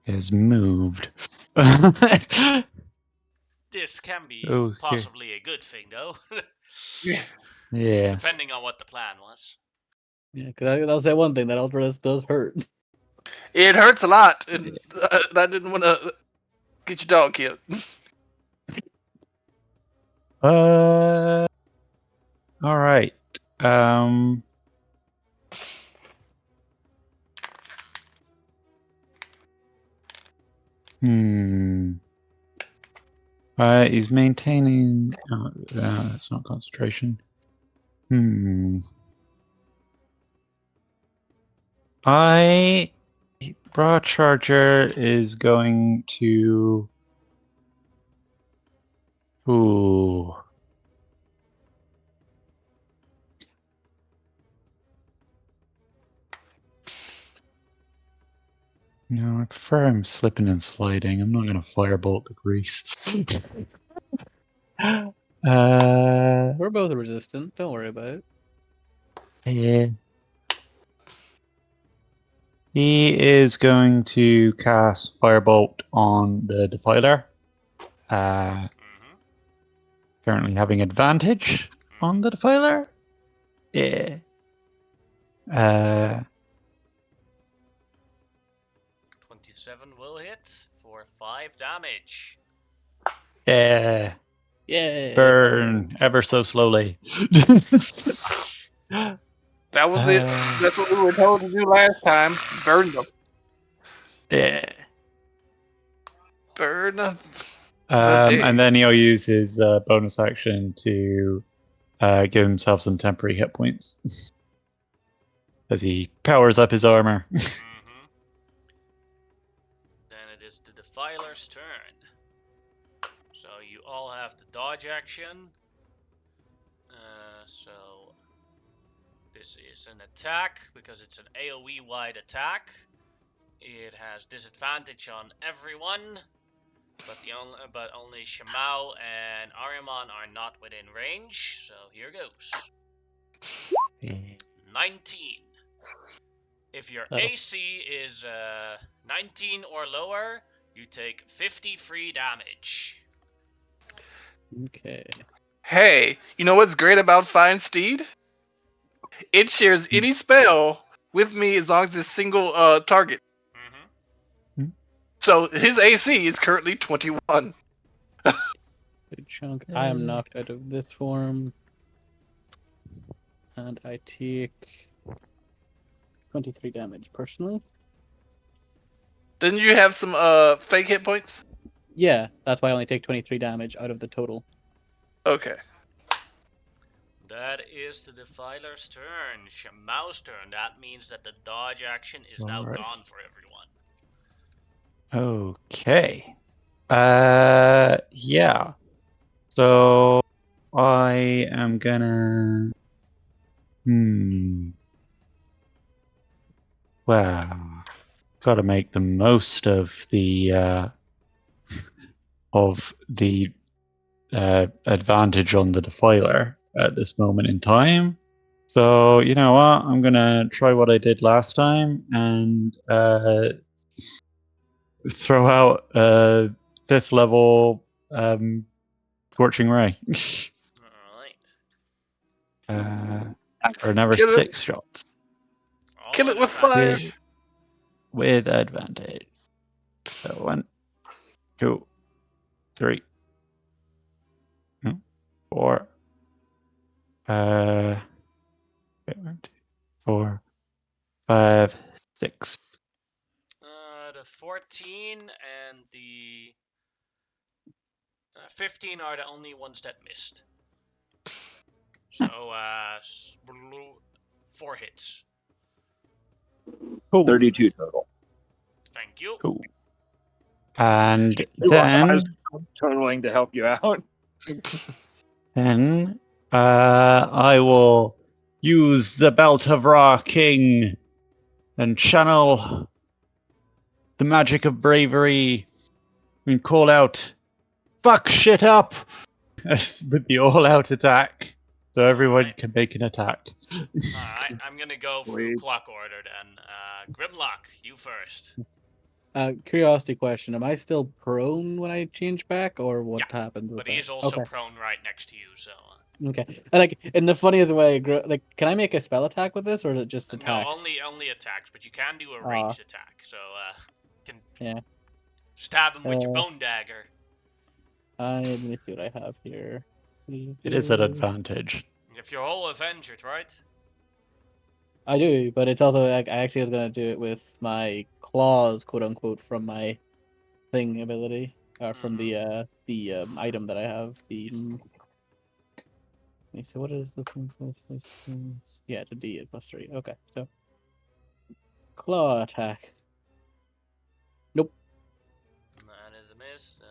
Is moved. This can be Oh, possibly a good thing, though. Yeah. Depending on what the plan was. Yeah, because that was that one thing that Ultralis does hurt. It hurts a lot, and I didn't want to get your dog killed. All right. Hmm. He's maintaining. That's not concentration. Bra Charger is going to. Ooh. No, I prefer him slipping and sliding. I'm not going to firebolt the grease. We're both resistant. Don't worry about it. Yeah. He is going to cast Firebolt on the Defiler. Mm-hmm. Currently having advantage on the Defiler. Yeah. 27 will hit for 5 damage. Yeah. Yay! Burn ever so slowly. That was it. That's what we were told to do last time. Burn them. Yeah. Burn them. And then he'll use his bonus action to give himself some temporary hit points as he powers up his armor. Mm-hmm. Then it is the Defiler's turn. So you all have the dodge action. So this is an attack because it's an AoE wide attack. It has disadvantage on everyone, but only Shamao and Ariman are not within range. So here goes. 19. If your AC is 19 or lower, you take 50 free damage. Okay. Hey, you know what's great about Fine Steed? It shares any spell with me as long as it's single target. Mm-hmm. So his AC is currently 21. Big chunk. I am knocked out of this form. And I take 23 damage personally. Didn't you have some fake hit points? Yeah, that's why I only take 23 damage out of the total. Okay. That is the Defiler's turn. Shamao's turn. That means that the dodge action is now Alright. gone for everyone. Okay. Yeah. So I am gonna. Well, gotta make the most of the advantage on the Defiler at this moment in time. So you know what? I'm gonna try what I did last time and throw out a 5th level Scorching Ray. Alright. For another Kill it. 6 shots. All Kill it with advantage. fire. With advantage. So 1, 2, 3, 4. 1, 2, 4, 5, 6. The 14 and the 15 are the only ones that missed. So, 4 hits. Cool. 32 total. Thank you. Cool. And I then, was totaling to help you out. I will use the Belt of Ra King and channel the magic of bravery and call out, "Fuck shit up!" with the all-out attack, so everyone Alright. can make an attack. Alright, I'm gonna go through clock order then. Grimlock, you first. Curiosity question: am I still prone when I change back, or what Yeah, happened with but that? he's also Okay. prone right next to you, so. Okay. In the funniest way, can I make a spell attack with this, or is it just attacks? No, only attacks, but you can do a Aw. ranged attack. So can Yeah. stab him with your bone dagger. Let me see what I have here. It is an advantage. If you're all avenged, right? I do, but it's also like I actually was gonna do it with my claws, quote unquote, from my thing ability, or from the item that I have. So what is the thing for this? Yeah, it's a D at +3. Okay, so claw attack. Nope. That is a miss.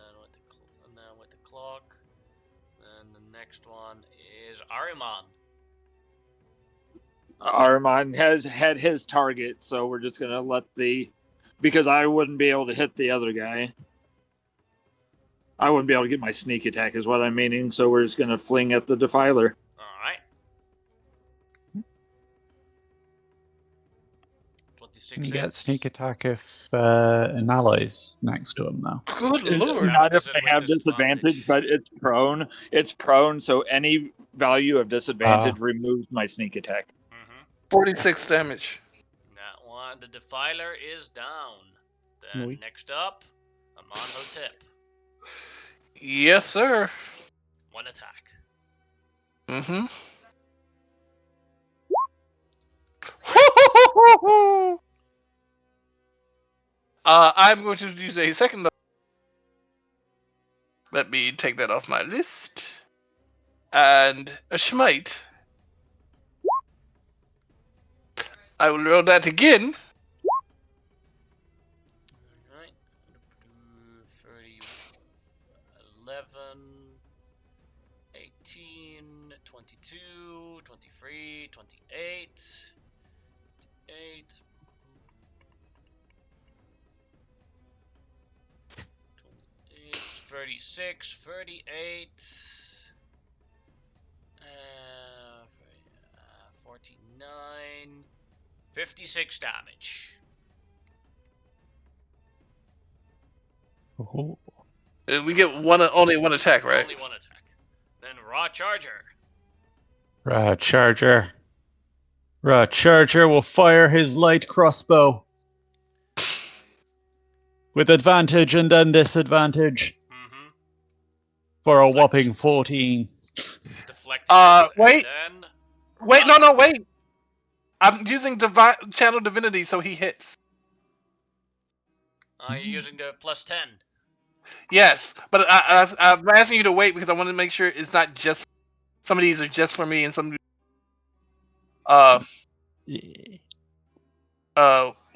And then with the clock. And the next one is Ariman. Armand has had his target, so we're just gonna let because I wouldn't be able to hit the other guy. I wouldn't be able to get my sneak attack, is what I'm meaning. So we're just gonna fling at the Defiler. All right. 26 You get hits. sneak attack if an ally's next to him now. Good lord. Yeah, Not but if is it they with have disadvantage, disadvantage? but it's prone. It's prone, so any value of disadvantage Ah. removes my sneak attack. 46 damage. That one, the Defiler is down. Then Nice. next up, Amonhotep. Yes, sir. One attack. Mm-hmm. I'm going to use a second. Let me take that off my list. And a smite. I will roll that again. Alright. 30, 11, 18, 22, 23, 28, 8, 36, 38, 49, 56 damage. Oh. We get only one attack, right? Only one attack. Then Raw Charger. Charger. Charger will fire his light crossbow. With advantage and then disadvantage. Mm-hmm. For a Deflect. whopping 14. Deflecting hits, Wait. and then... Wait, no, wait. I'm using Channel Divinity, so he hits. You're using the +10. Yes, but I'm asking you to wait because I want to make sure it's not just... Some of these are just for me, and some...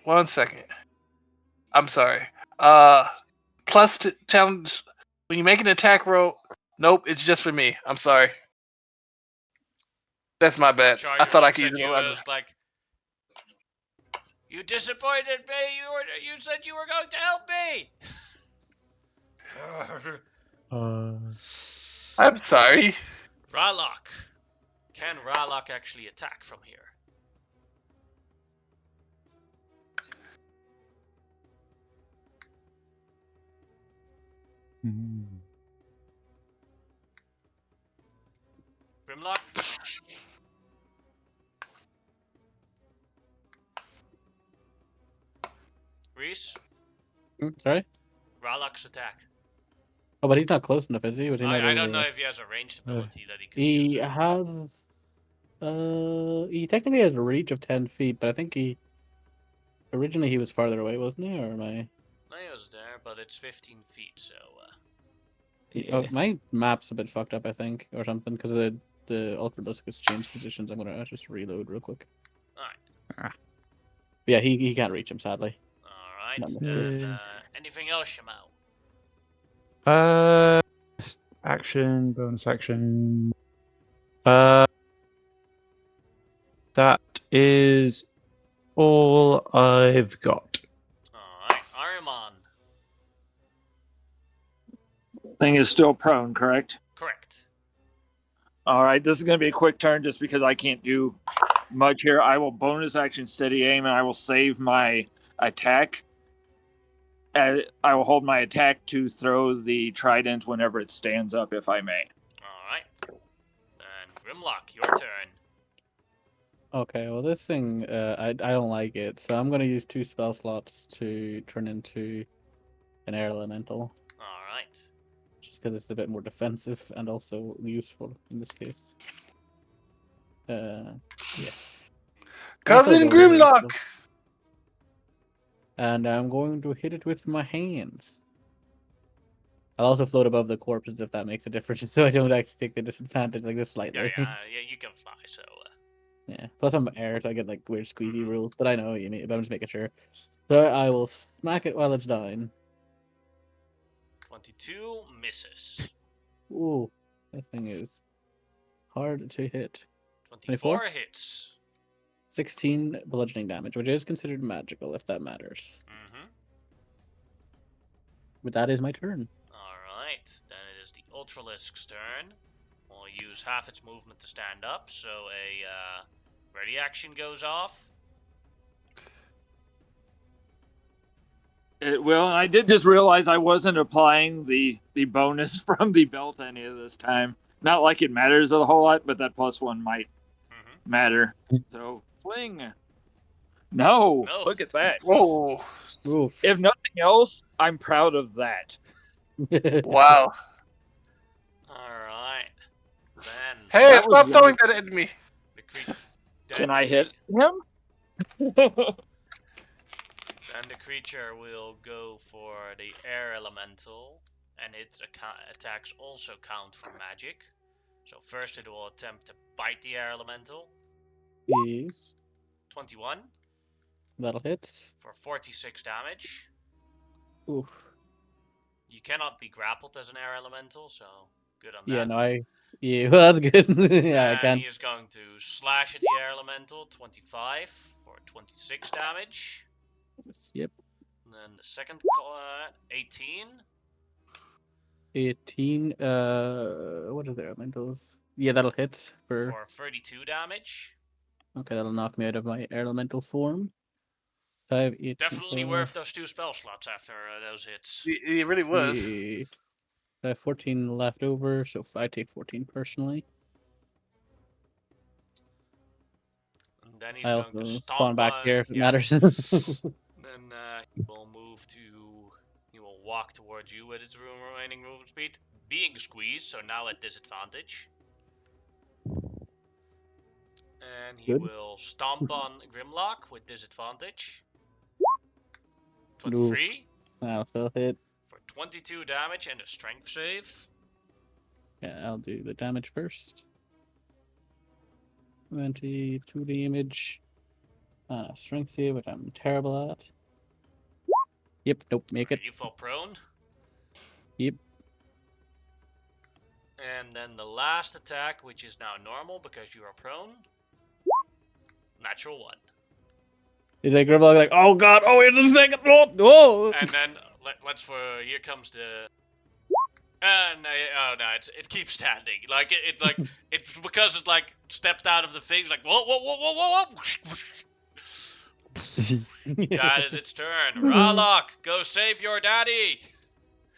One second. I'm sorry. Plus challenge... When you make an attack roll... Nope, it's just for me. I'm sorry. That's my bad. Charger I thought I looks could at use you it. as like, you disappointed me. You said you were going to help me. I'm sorry. Ralok. Can Ralok actually attack from here? Grimlock? Reese? Sorry. Ralok's attack. Oh, but he's not close enough, is he? Was he not I don't over- know if he has a ranged ability that he could He use. has. He technically has a reach of 10 feet, but I think originally he was farther away, wasn't he? Or am I? No, he was there, but it's 15 feet, so. Oh, my map's a bit fucked up, I think, or something, because of the Ultra Discus changed positions. I'm gonna just reload real quick. Alright. Yeah, he can't reach him, sadly. Alright, Not then anything else, Shimao? Action, bonus action. That is all I've got. Alright, Ariman. Thing is still prone, correct? Correct. All right, this is going to be a quick turn just because I can't do much here. I will bonus action steady aim and I will save my attack. I will hold my attack to throw the trident whenever it stands up, if I may. Alright. Then Grimlock, your turn. Okay, well this thing, I don't like it, so I'm gonna use 2 spell slots to turn into an air elemental, Alright. just because it's a bit more defensive and also useful in this case. Yeah. I'll still Cousin go with it. Grimlock. And I'm going to hit it with my hands. I'll also float above the corpses if that makes a difference, so I don't actually take the disadvantage like this Yeah, slightly. yeah, you can fly, so... Yeah. Plus I'm air, so I get like weird squeezy rules, but I know what you mean, but I'm just making sure. So I will smack it while it's dying. 22 misses. Ooh, this thing is hard to hit. 24 hits. 16 bludgeoning damage, which is considered magical, if that matters. Mm-hmm. But that is my turn. Alright, then it is the Ultralisk's turn. We'll use half its movement to stand up, so a ready action goes off. It will. And I did just realize I wasn't applying the bonus from the belt any of this time. Not like it matters a whole lot, but that +1 might matter. So fling. No, No. look at that. Whoa. Oof. If nothing else, I'm proud of that. Wow. Alright. Then Hey, That was stop throwing wonderful. that at me. the creature. Can I hit him? Then the creature will go for the air elemental, and its attacks also count for magic. So first it will attempt to bite the air elemental. Yes. 21 That'll hit. for 46 damage. Oof. You cannot be grappled as an air elemental, so good on Yeah, that. no, yeah, well, that's good. Yeah, I And can. he is going to slash at the air elemental, 25 for 26 damage. Yep. And then the second 18 18. What are their elementals? Yeah, that'll hit for. for 32 damage. Okay, that'll knock me out of my elemental form. 5, 8, Definitely worth those 2 spell slots after those hits. It really was. I have 14 left over, so I take 14 personally. And then he's I going to also stomp spawn back on. here if it Yeah. matters. Then he will move to. He will walk towards you with its remaining movement speed, being squeezed, so now at disadvantage. And he Good. will stomp on Grimlock with disadvantage. Ooh. 23 I'll still hit. for 22 damage and a strength save. Yeah, I'll do the damage first. 22 damage. Strength save, which I'm terrible at. Yep, nope, make it. You fall prone. Yep. And then the last attack, which is now normal because you are prone. Natural 1. Is that Grimlock like, oh god, oh, here's the second one! Whoa! And then let's for here comes the. And oh no, it keeps standing. Like it's because it's like stepped out of the thing. It's like whoa whoa whoa whoa whoa whoa. That is its turn. Ralok, go save your daddy.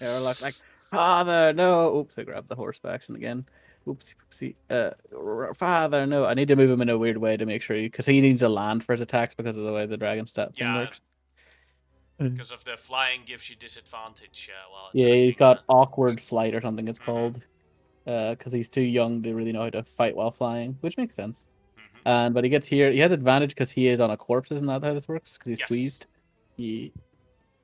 Airlock like, father, no! Oops, I grabbed the horse action again. Oopsie, oopsie. Father, no! I need to move him in a weird way to make sure because he needs a land for his attacks because of the way the dragon stat thing Yeah, works. because of the flying gives you disadvantage while Yeah, attacking. he's got awkward flight or something it's called. Because he's too young to really know how to fight while flying, which makes sense. But he gets here. He has advantage because he is on a corpse. Isn't that how this works? Because he's Yes. squeezed.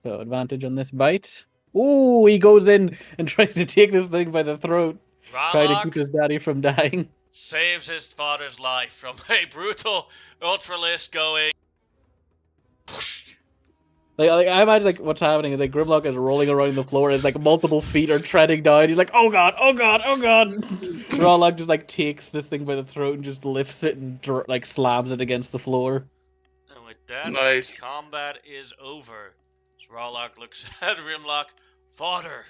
So advantage on this bite. Ooh, he goes in and tries to take this thing by the throat, trying to keep Ralok his daddy from dying. saves his father's life from a brutal ultralist going. Like I imagine like what's happening is like Grimlock is rolling around the floor as like multiple feet are treading down. He's like, oh god, oh god, oh god. Ralok just like takes this thing by the throat and just lifts it and like slams it against the floor. And with that, Nice. combat is over. Ralok looks at Grimlock. Father,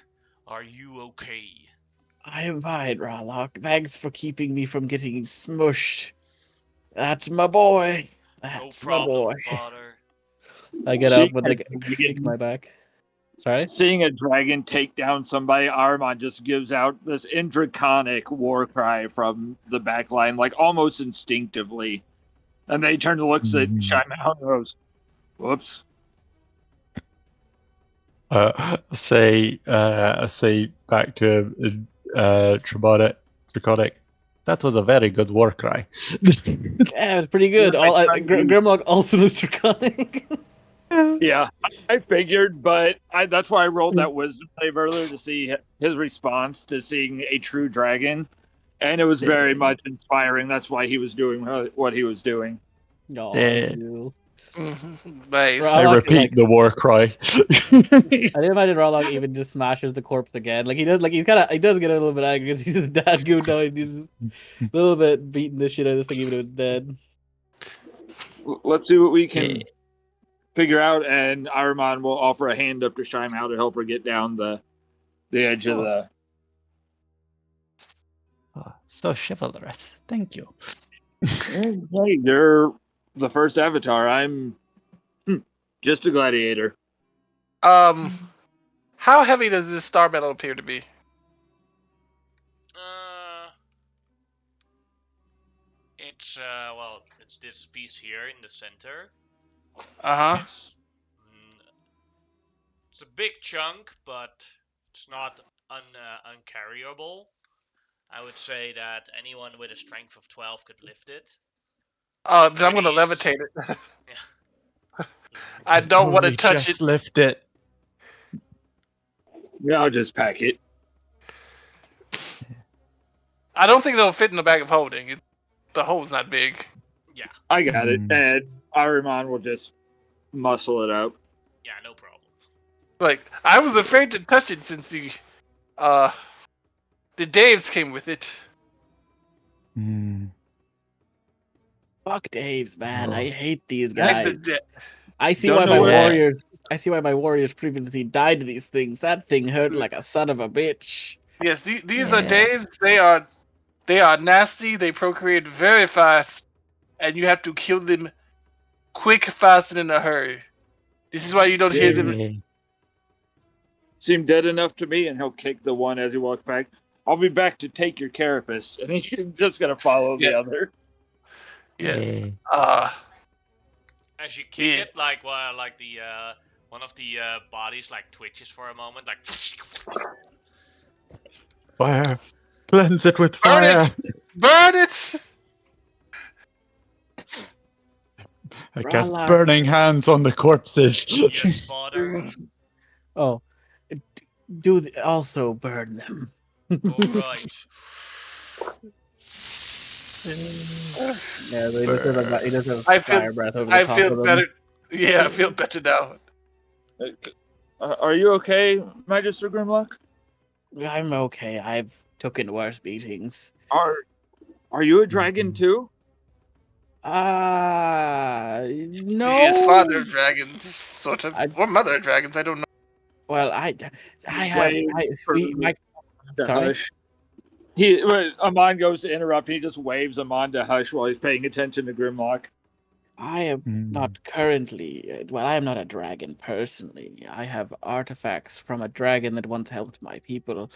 are you okay? I am fine, Ralok. Thanks for keeping me from getting smushed. That's my boy. That's No problem, my boy. father. I get See, up with like a you creak get- my back. Sorry? Seeing a dragon take down somebody, Armand just gives out this indraconic war cry from the back line, like almost instinctively. And then he turns and looks at Shyman and goes, whoops. Say back to Draconic. That was a very good war cry. Yeah, it was pretty good. Grimlock also knows Draconic. Yeah, I figured, but that's why I rolled that wisdom save earlier to see his response to seeing a true dragon. And it was very much inspiring. That's why he was doing what he was doing. No, Yeah. cool. Nice. I Ralloc, repeat like- the war cry. I didn't imagine Ralloc even just smashes the corpse again. Like he does, he does get a little bit angry because he's the dad goon now. He's a little bit beating the shit out of this thing even though it's dead. Let's see what we can Yeah. figure out, and Armand will offer a hand up to Shymau to help her get down the edge of the. Oh, so chivalrous. Thank you. Hey, you're the first avatar. I'm just a gladiator. How heavy does this star metal appear to be? It's it's this piece here in the center. Uh huh. It's a big chunk, but it's not uncarryable. I would say that anyone with a strength of 12 could lift it. Then I'm gonna Pretty s- levitate it. Yeah. I don't want to Only touch just it. lift it. Yeah, I'll just pack it. I don't think it'll fit in the bag of holding. The hole's not big. Yeah, I got it, Hmm. and Armand will just muscle it up. yeah, no problem. Like I was afraid to touch it since the Daves came with it. Hmm. Fuck Dave's, man. Oh. I hate these Heck, guys. the- I see Don't why know my where- warriors. I see why my warriors previously died to these things. That thing hurt like a son of a bitch. Yes, these Yeah. are Daves. They are nasty. They procreate very fast, and you have to kill them quick, fast, and in a hurry. This is why you don't hear them. Yeah. Seem dead enough to me, and he'll kick the one as he walks back. I'll be back to take your carapace, and he's just gonna follow the Yeah. other. Yeah. As you kick Yeah. it, like the one of the bodies like twitches for a moment, like. Fire. Cleanse it with Burn fire. it! Burn it! I cast Rala. burning hands on the corpses. Yes, father. Oh, also burn them. All right. Yeah, he does have I feel- fire breath over the I top feel of them. better. Yeah, I feel better now. Are you okay, Magister Grimlock? I'm okay. I've taken worse beatings. Are you a dragon too? No. He is father of dragons, sort of, or mother of dragons. I don't know. Well, I have. Sorry. Hush. Amon goes to interrupt. He just waves Amon to hush while he's paying attention to Grimlock. I am not currently. Well, I am not a dragon personally. I have artifacts from a dragon that once helped my people,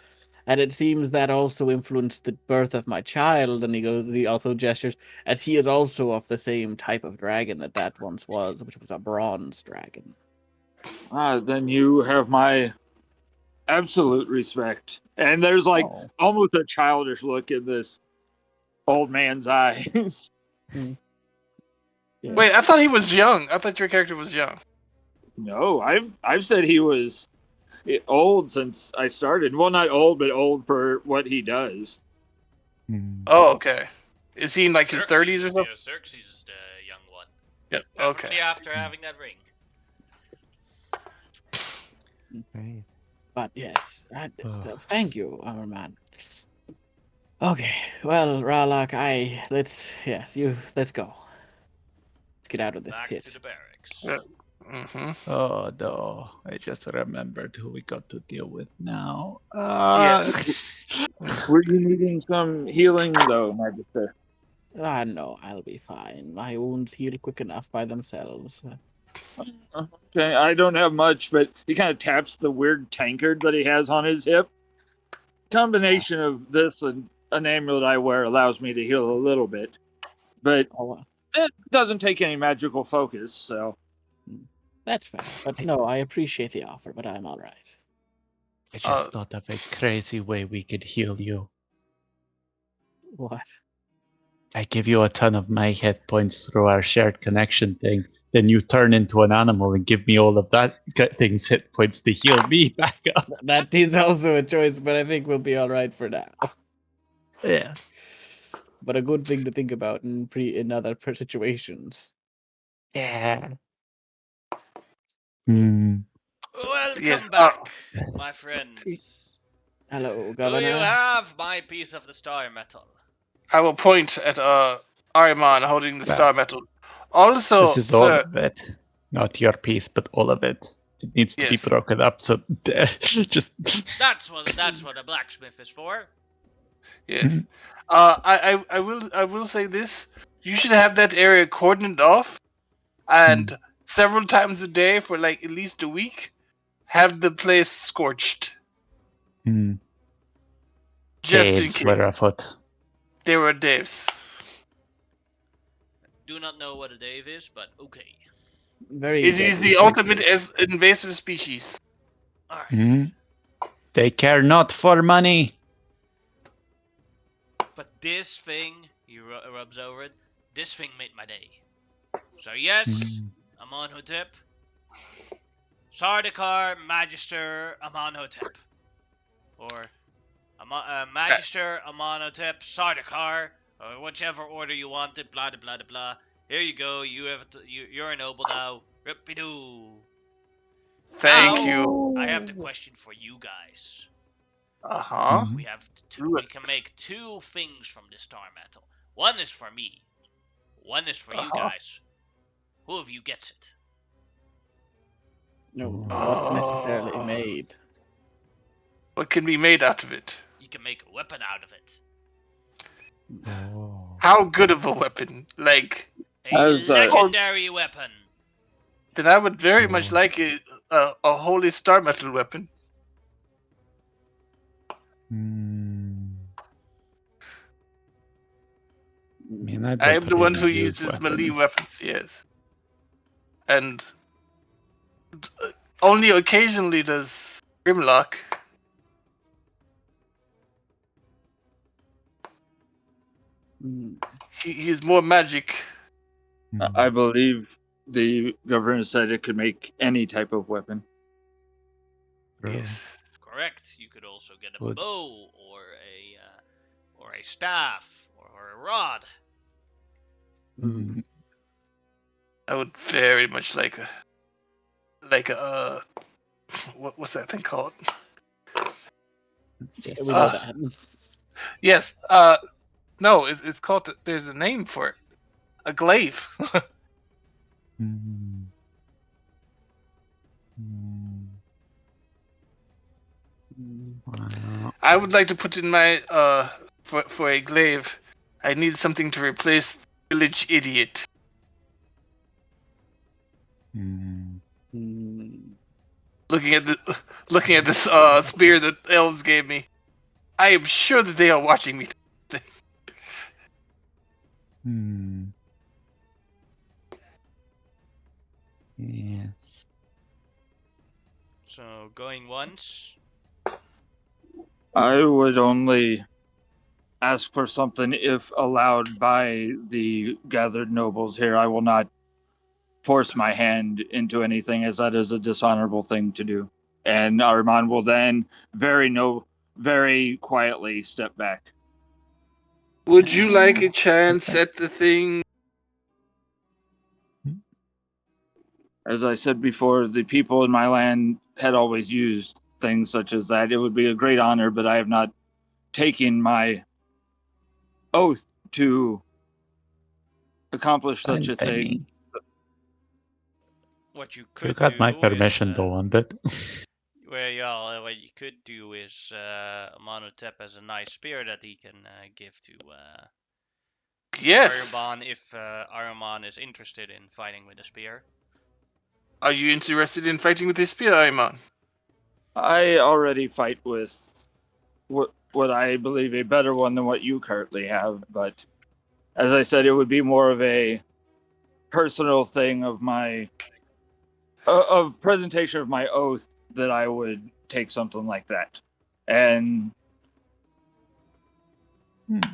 and it seems that also influenced the birth of my child. And he also gestures as he is also of the same type of dragon that once was, which was a bronze dragon. Then you have my absolute respect. And there's almost a childish look in this old man's eyes. Yes. Wait, I thought he was young. I thought your character was young. No, I've said he was old since I started. Well, not old, but old for what he does. Oh, okay. Is he in like his 30s or something? Yeah, Xerxes is the young one. Yep. Definitely Okay. after having that ring. Right. But yes, thank you, our man. Okay, well, Ralak, let's go. Let's get out of this Back pit. to the barracks. Yeah. Mm-hmm. Oh no, I just remembered who we got to deal with now. Were you needing some healing, though, Magister? No, I'll be fine. My wounds heal quick enough by themselves. Okay, I don't have much, but he kind of taps the weird tankard that he has on his hip. Combination of this and an amulet I wear allows me to heal a little bit, but Oh, it doesn't take any magical focus, so. that's fair. But no, I appreciate the offer, but I'm all right. I just thought of a crazy way we could heal you. What? I give you a ton of my hit points through our shared connection thing. Then you turn into an animal and give me all of that thing's hit points to heal me back up. That is also a choice, but I think we'll be all right for now. Yeah. But a good thing to think about in other situations. Yeah. Hmm. Welcome Yes, back, my friends. Hello, Do you Governor. have my piece of the star metal? I will point at Ariman holding the Well, star metal. this Also, is all sir, of it. Not your piece, but all of it. It needs to be yes, broken up, so just. That's what a blacksmith is for. yes. I will say this: you should have that area cordoned off, and several times a day for like at least a week, have the place scorched, just in Caves case were afoot. there were Daves. Do not know what a Dave is, but okay. Very It is deadly the ultimate creatures. invasive species. Alright. They care not for money. But this thing, he rubs over it, this thing made my day. So yes, Amonhotep. Sardaukar Magister Amonhotep. Or Magister Amonhotep Sardaukar. Or whichever order you want it, blah blah blah blah. Here you go, you're a noble now. Rippidoo. Thank Now, you. I have the question for you guys. Uh huh. We can make two things from this star metal. One is for me. One is for Uh you huh. guys. Who of you gets it? No, what's necessarily Oh. made? What can be made out of it? You can make a weapon out of it. Oh. How good of a weapon? Like, A As legendary weapon. then I would very much like a holy star metal weapon. I mean, I'd I like am to the one really who use uses melee weapons. weapons, yes. And only occasionally does Grimlock. He is more magic. I believe the governor said it could make any type of weapon. Yes. Correct. You could also get a Would- bow or a staff or a rod. I would very much like a what's that thing called? We know that. Yes. No, it's called. There's a name for it. A glaive. I would like to put in my for a glaive. I need something to replace village idiot. Looking at this spear that elves gave me, I am sure that they are watching me. Yes. So going once. I would only ask for something if allowed by the gathered nobles here. I will not force my hand into anything, as that is a dishonorable thing to do. And Armand will then very quietly step back. Would you like a chance at the thing? As I said before, the people in my land had always used things such as that. It would be a great honor, but I have not taken my oath to accomplish such Fine a by thing. me. What you You could got my do is permission to want it. what you could do is Amonhotep has a nice spear that he can give to Yes. Aruban if Aruman is interested in fighting with a spear. Are you interested in fighting with a spear, Aemon? I already fight with what I believe a better one than what you currently have, but as I said, it would be more of a personal thing of my of presentation of my oath that I would take something like that. And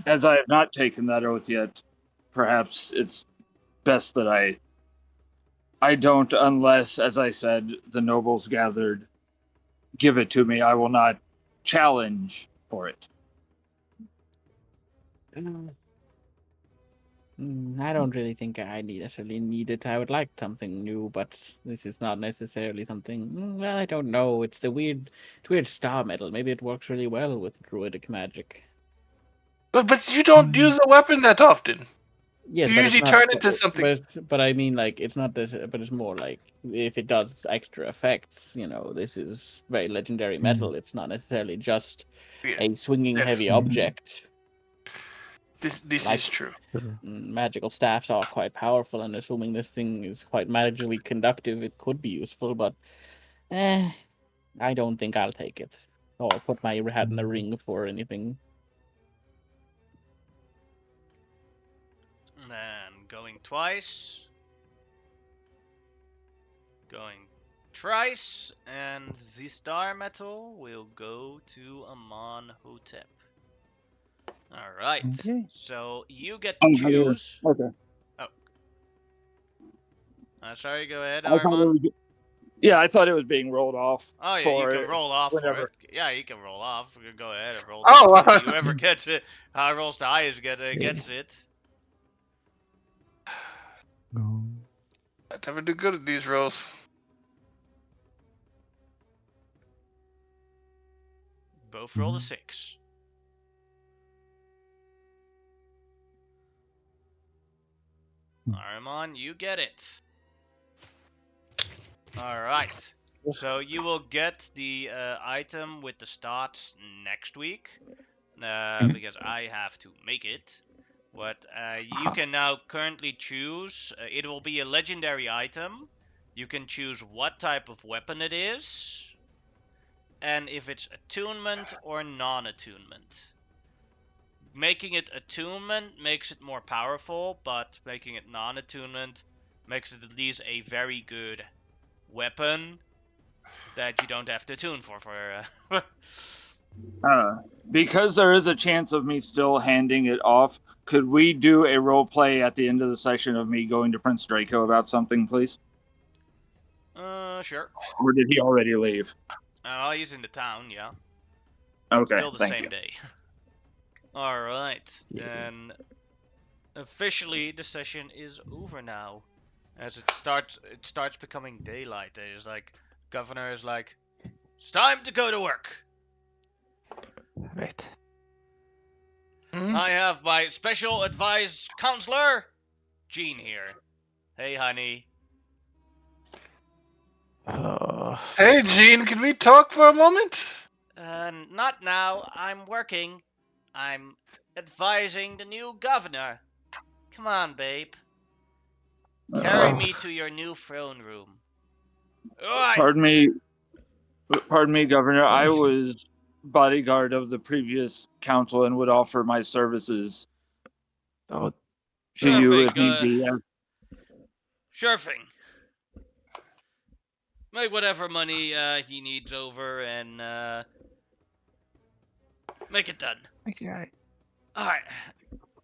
as I have not taken that oath yet, perhaps it's best that I don't, unless, as I said, the nobles gathered give it to me. I will not challenge for it. I don't really think I necessarily need it. I would like something new, but this is not necessarily something. Well, I don't know. It's weird star metal. Maybe it works really well with druidic magic. But you don't use a weapon that often. Yes, You but it's usually not. turn into something. But I mean, like, it's not this. But it's more like if it does extra effects. This is very legendary metal. It's not necessarily just Yeah, a swinging yes. heavy object. This Like is true. magical staffs are quite powerful, and assuming this thing is quite magically conductive, it could be useful. But I don't think I'll take it or put my hat in the ring for anything. And then going twice. Going thrice. And the star metal will go to Amon Hotep. Alright. Okay. So you get to choose. Okay. Oh. Sorry, go ahead, I thought it Armand. was, yeah, I thought it was being rolled off. Oh yeah, you for can roll off whenever. for it. Yeah, you can roll off. You can go ahead and roll Oh, d20. Whoever gets it, rolls the highest gets it. I never do good at these rolls. Both roll a 6. Armand, you get it. Alright. So you will get the item with the stats next week. Because I have to make it. But you can now currently choose. It will be a legendary item. You can choose what type of weapon it is. And if it's attunement or non-attunement. Making it attunement makes it more powerful, but making it non-attunement makes it at least a very good weapon that you don't have to attune for. Because there is a chance of me still handing it off, could we do a role play at the end of the session of me going to Prince Draco about something, please? Sure. Or did he already leave? He's in the town, yeah. Okay, Still the thank same you. day. Alright, then officially the session is over now. As it starts becoming daylight. There's like governor is like, it's time to go to work. Right. I have my special advice counselor, Jean here. Hey, honey. Hey, Gene, can we talk for a moment? Not now. I'm working. I'm advising the new governor. Come on, babe. Carry me to your new throne room. Alright. Pardon me, Governor. I was bodyguard of the previous council and would offer my services Oh, to Sure you thing. if need be. Sure thing. Make whatever money he needs over and make it done. okay. Alright.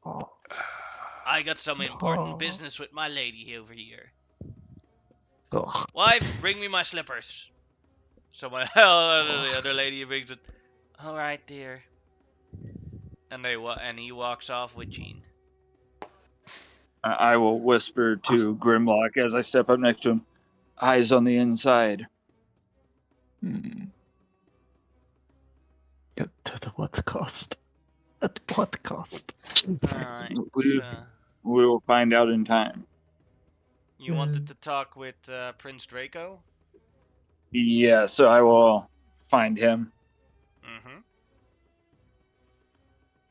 Oh, I got some important business with my lady over here. so Wife, bring me my slippers. So the other lady brings it. Alright, dear. And he walks off with Jean. I will whisper to Grimlock as I step up next to him. Eyes on the inside. At what cost? At what cost? Alright. We will find out in time. You wanted to talk with Prince Draco? Yeah, so I will find him.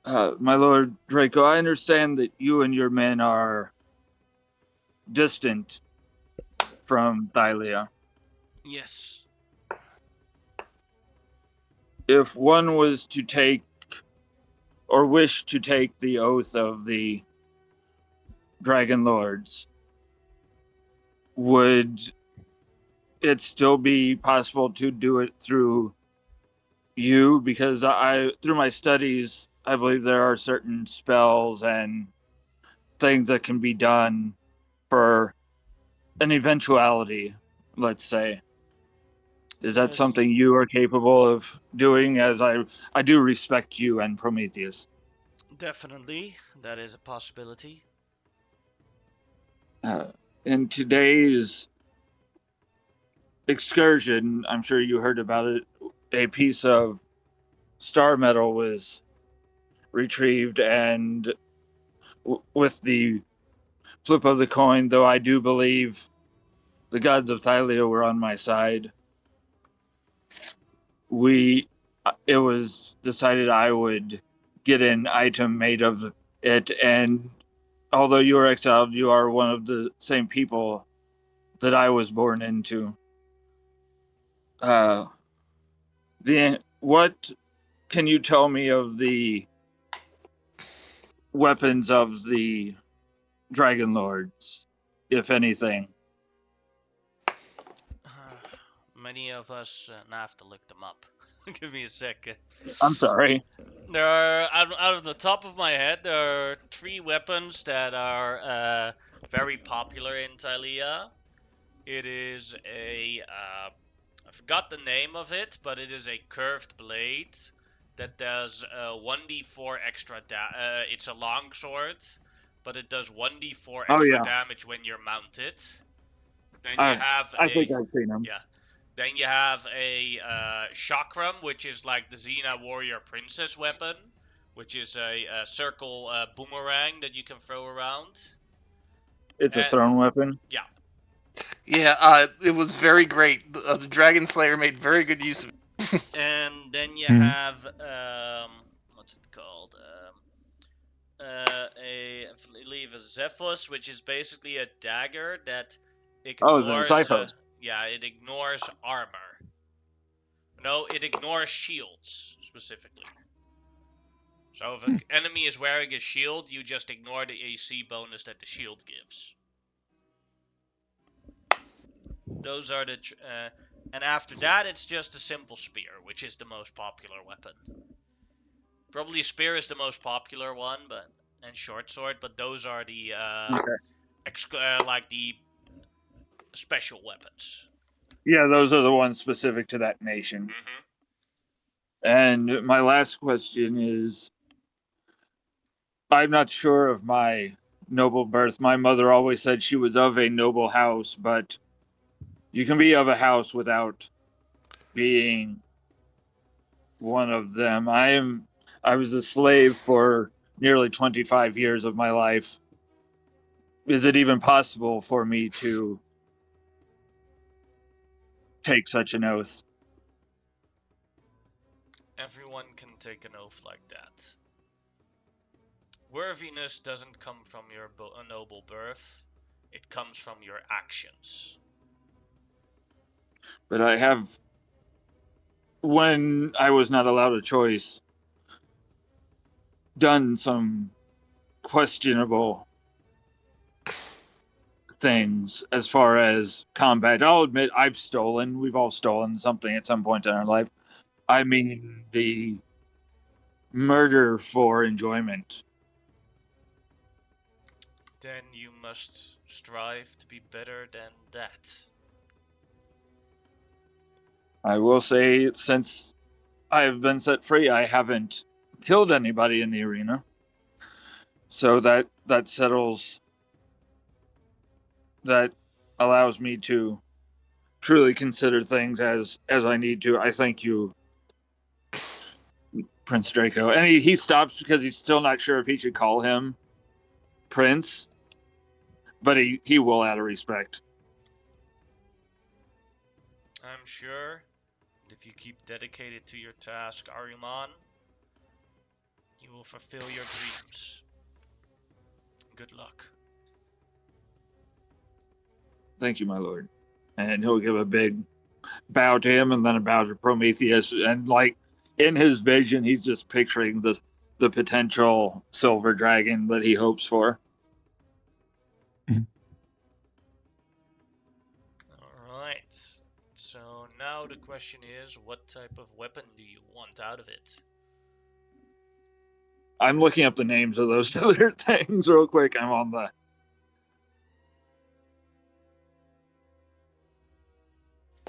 Mm-hmm. My lord Draco, I understand that you and your men are distant. from Thylia. Yes. If one was to take or wish to take the oath of the Dragon Lords, would it still be possible to do it through you? Because through my studies, I believe there are certain spells and things that can be done for an eventuality, let's say. Is that Yes, something you are capable of doing? As I do respect you and Prometheus. definitely. That is a possibility. Uh, in today's excursion, I'm sure you heard about it, a piece of star metal was retrieved, and with the flip of the coin, though I do believe the gods of Thylia were on my side, we it was decided I would get an item made of it, and although you are exiled, you are one of the same people that I was born into. Uh, the what can you tell me of the weapons of the Dragon Lords, if anything? Many of us have to look them up. Give me a second. I'm sorry. There are, out of the top of my head, there are three weapons that are very popular in Thalia. It is I forgot the name of it, but it is a curved blade that does 1d4 extra it's a long sword, but it does 1d4 Oh extra yeah, damage when you're mounted. Then you I have I think a I've seen them. yeah. Then you have a chakram, which is like the Xena warrior princess weapon, which is a circle boomerang that you can throw around. It's a And thrown weapon. yeah, Yeah, it was very great. The Dragon Slayer made very good use of it. and then you Hmm. have what's it called? I believe a Zephos, which is basically a dagger that Oh, the ignores. Zyphos. Yeah, it ignores armor. No, it ignores shields specifically. So if an enemy is wearing a shield, you just ignore the AC bonus that the shield gives. Those are and after that, it's just a simple spear, which is the most popular weapon. Probably spear is the most popular one, but and short sword, but those are the Okay. like the special weapons. Yeah, those are the ones specific to that nation. Hmm. And my last question is, I'm not sure of my noble birth. My mother always said she was of a noble house, but you can be of a house without being one of them. I was a slave for nearly 25 years of my life. Is it even possible for me to take such an oath? Everyone can take an oath like that. Worthiness doesn't come from your noble birth; it comes from your actions. But I have, when I was not allowed a choice, done some questionable things as far as combat. I'll admit I've stolen. We've all stolen something at some point in our life. I mean, the murder for enjoyment. Then you must strive to be better than that. I will say, since I've been set free, I haven't killed anybody in the arena. So that settles, that allows me to truly consider things as I need to. I thank you, Prince Draco. And he stops because he's still not sure if he should call him Prince, but he will out of respect. I'm sure if you keep dedicated to your task, Ariman, you will fulfill your dreams. Good luck. Thank you, my lord. and he'll give a big bow to him and then a bow to Prometheus. And like in his vision, he's just picturing the potential silver dragon that he hopes for. Alright. So now the question is, what type of weapon do you want out of it? I'm looking up the names of those other things real quick. I'm on the.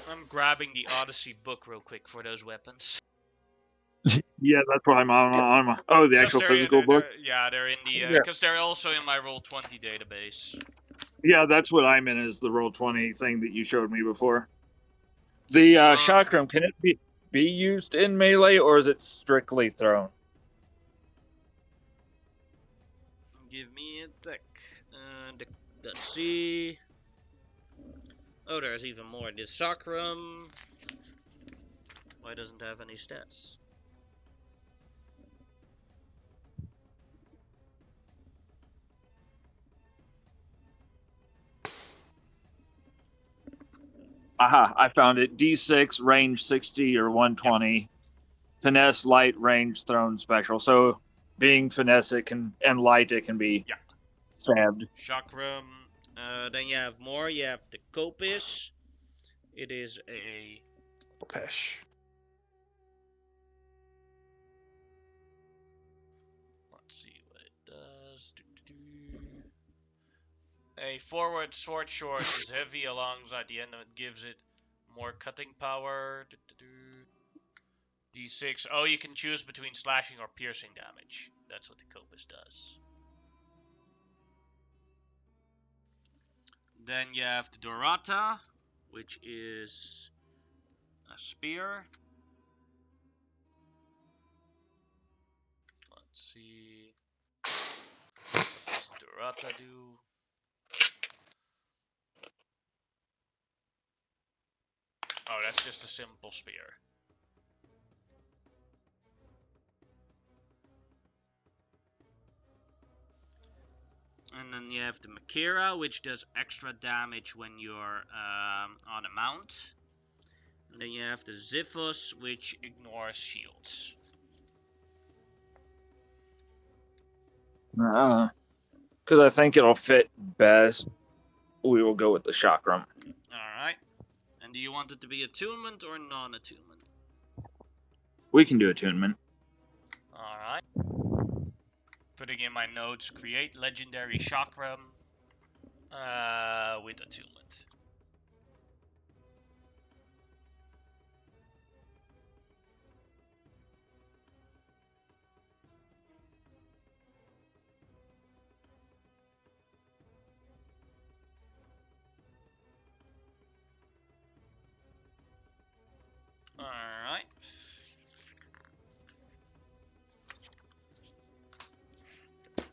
I'm grabbing the Odyssey book real quick for those weapons. Yeah, that's what I'm on. Oh, the actual physical book. Yeah, they're in the Yeah. because they're also in my Roll20 database. Yeah, that's what I'm in. Is the Roll20 thing that you showed me before? So The bronze. chakram, can it be used in melee or is it strictly thrown? Give me a sec. Let's see. Oh, there's even more. The Sacrum. Why doesn't it have any stats? Aha, I found it. D6, range 60 or 120. Finesse, light, range, thrown, special. So being finesse, it can, and light, it can be stabbed. Chakram. Then you have more. You have the Copis. It is a. Pesh. Let's see what it does. A forward sword short is heavy alongside the end, and it gives it more cutting power. D6. Oh, you can choose between slashing or piercing damage. That's what the Copis does. Then you have the Dorata, which is a spear. Let's see. What does Dorata do? Oh, that's just a simple spear. And then you have the Makira, which does extra damage when you're on a mount. And then you have the Xiphos, which ignores shields. Because I think it'll fit best. We will go with the chakram. Alright. And do you want it to be attunement or non-attunement? We can do attunement. Alright. Putting in my notes, create legendary chakram with attunement. Alright.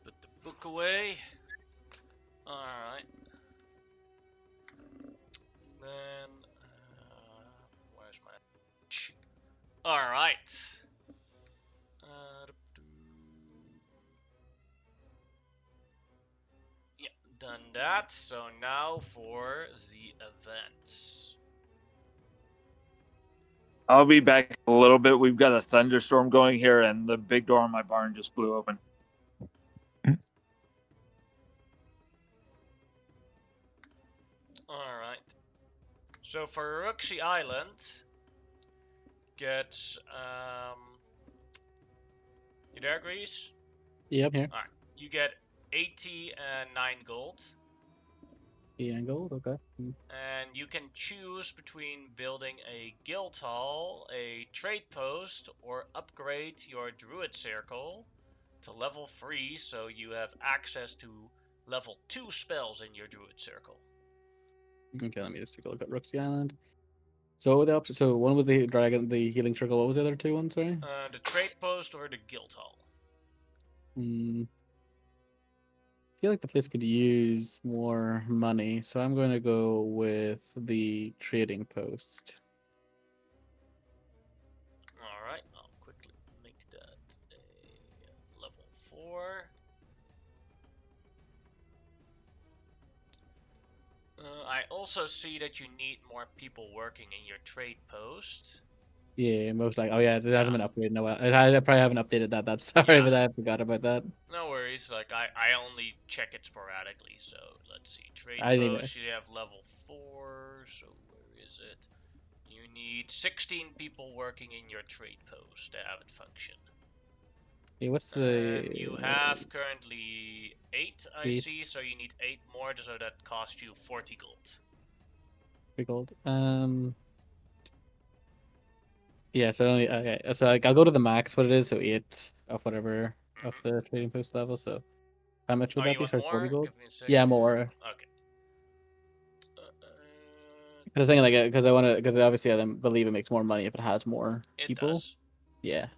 Put the book away. Alright. Then, where's my... Alright. Yeah, done that. So now for the events. I'll be back a little bit. We've got a thunderstorm going here, and the big door on my barn just blew open. Alright. So for Ruxy Island, gets you there, Grease? Yep, here. Alright. You get 89 gold. 89 gold, okay. And you can choose between building a guild hall, a trade post, or upgrade your druid circle to level 3 so you have access to level 2 spells in your druid circle. Okay, let me just take a look at Rooksy Island. So one was the dragon, the healing circle. What was the other two ones? Sorry. The trade post or the guild hall. I feel like the place could use more money, so I'm going to go with the trading post. Alright, I'll quickly make that a level 4. I also see that you need more people working in your trade post. Yeah, most like. Oh yeah, it hasn't Yeah. been upgraded. No, I probably haven't updated that. That's sorry, Yeah. but I forgot about that. No worries, like I only check it sporadically, so let's see. Trade I didn't even. post, you have level 4, so where is it? You need 16 people working in your trade post to have it function. Yeah, what's And you the have currently 8, I 8 see, so you need 8 more, so that costs you 40 gold. gold? Yeah. So only okay. So like, I'll go to the max. What it is? So 8 of whatever of the trading post level. So how much would Oh, that you be? want Sorry, 40 more? gold. Give me a second. Yeah, more. Okay. I was thinking like because I want to because obviously I believe it makes more money if it has more It people. does. Yeah.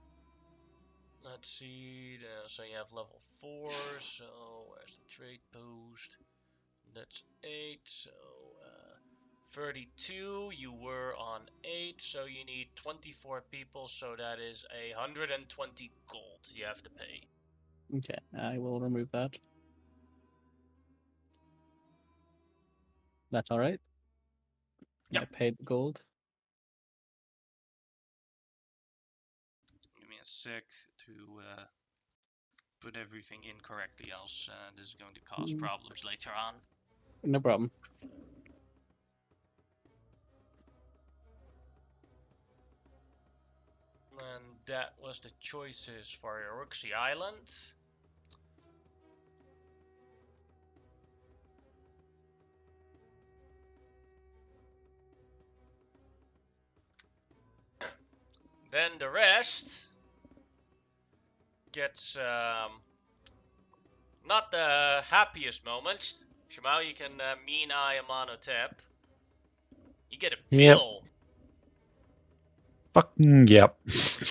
Let's see. So you have level 4. So where's the trade post? That's 8. So 32. You were on 8. So you need 24 people. So that is 120 gold you have to pay. Okay, I will remove that. That's all right. Yep. I paid the gold. Give me a sec to put everything in correctly, else this is going to cause problems later on. No problem. And that was the choices for Uruxi Island. Then the rest gets not the happiest moments. Shimao, you can mean I Amonotep. You get a Yep. bill. Fucking yep.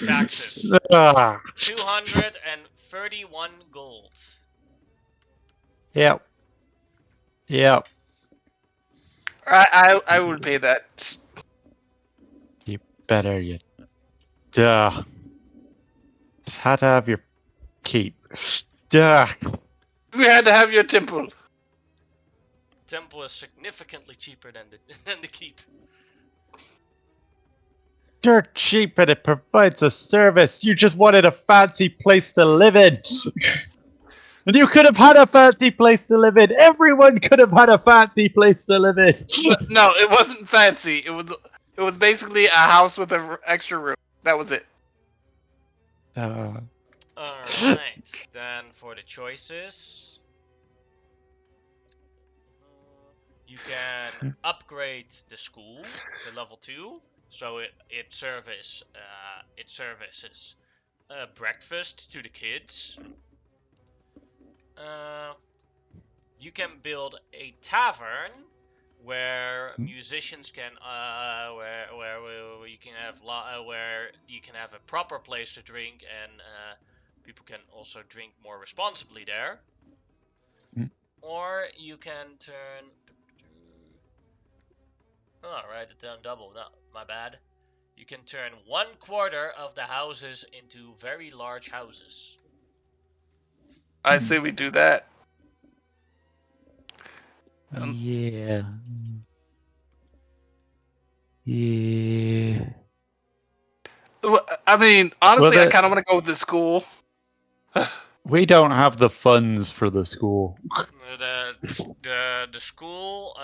Taxes. Ah. 231 gold. Yep. Yep. I would pay that. You better, you. Duh. Just had to have your keep. Duh. We had to have your temple. Temple is significantly cheaper than than the keep. Dirt cheap and it provides a service. You just wanted a fancy place to live in. And you could have had a fancy place to live in. Everyone could have had a fancy place to live in. No, it wasn't fancy. It was basically a house with an extra room. That was it. Alright, then for the choices, you can upgrade the school to level 2, so it services breakfast to the kids. You can build a tavern where musicians can where you can have where you can have a proper place to drink, and people can also drink more responsibly there. Or you can turn. Oh, write it down double. No, my bad. You can turn 1/4 of the houses into very large houses. I say we do that. Yeah. Yeah. I mean, honestly, Well, I kind of want to go with the school. we don't have the funds for the school. The school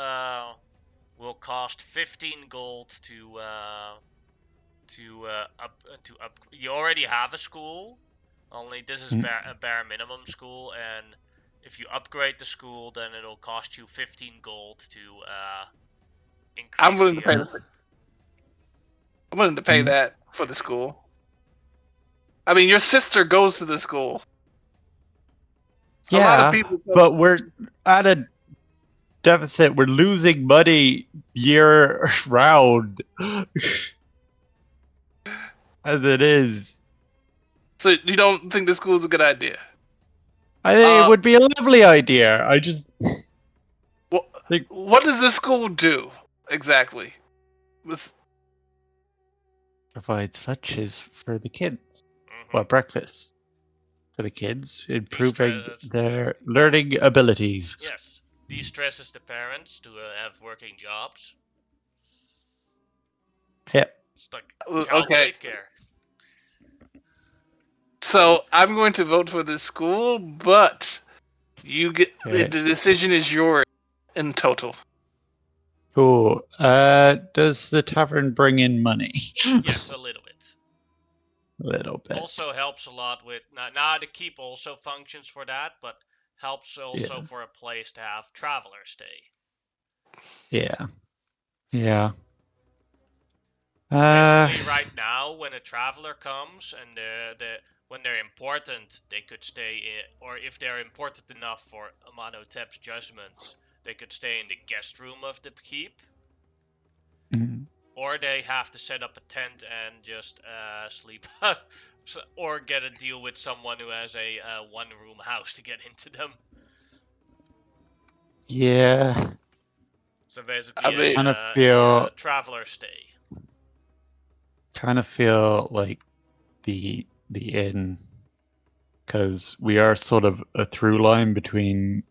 will cost 15 gold to up. You already have a school. Only this is a bare minimum school, and if you upgrade the school, then it'll cost you 15 gold to I'm increase willing to the. pay. I'm willing to pay that for the school. I mean, your sister goes to the school. A lot of Yeah, people. but we're at a deficit. We're losing money year round as it is. So you don't think the school's a good idea? I think it would be a lovely idea. I just What, think what does the school do exactly? provides lunches for the kids. Mhm. Well, breakfast for the kids, improving Stress. their learning abilities. Yes. de-stresses the parents to have working jobs. Yep. It's like child Okay, daycare. so I'm going to vote for this school, but you get the Okay. decision is yours in total. Cool. Does the tavern bring in money? Yes, a little bit. A little bit. Also helps a lot with now the keep also functions for that, but helps also Yeah. for a place to have travelers stay. Yeah. Yeah. So basically, right now, when a traveler comes and when they're important, they could stay in, or if they're important enough for Amanotep's judgments, they could stay in the guest room of the keep, mhm. or they have to set up a tent and just sleep, or get a deal with someone who has a one-room house to get into them. Yeah. So I basically, mean, Kind of a feel traveler stay. like the inn, because we are sort of a through line between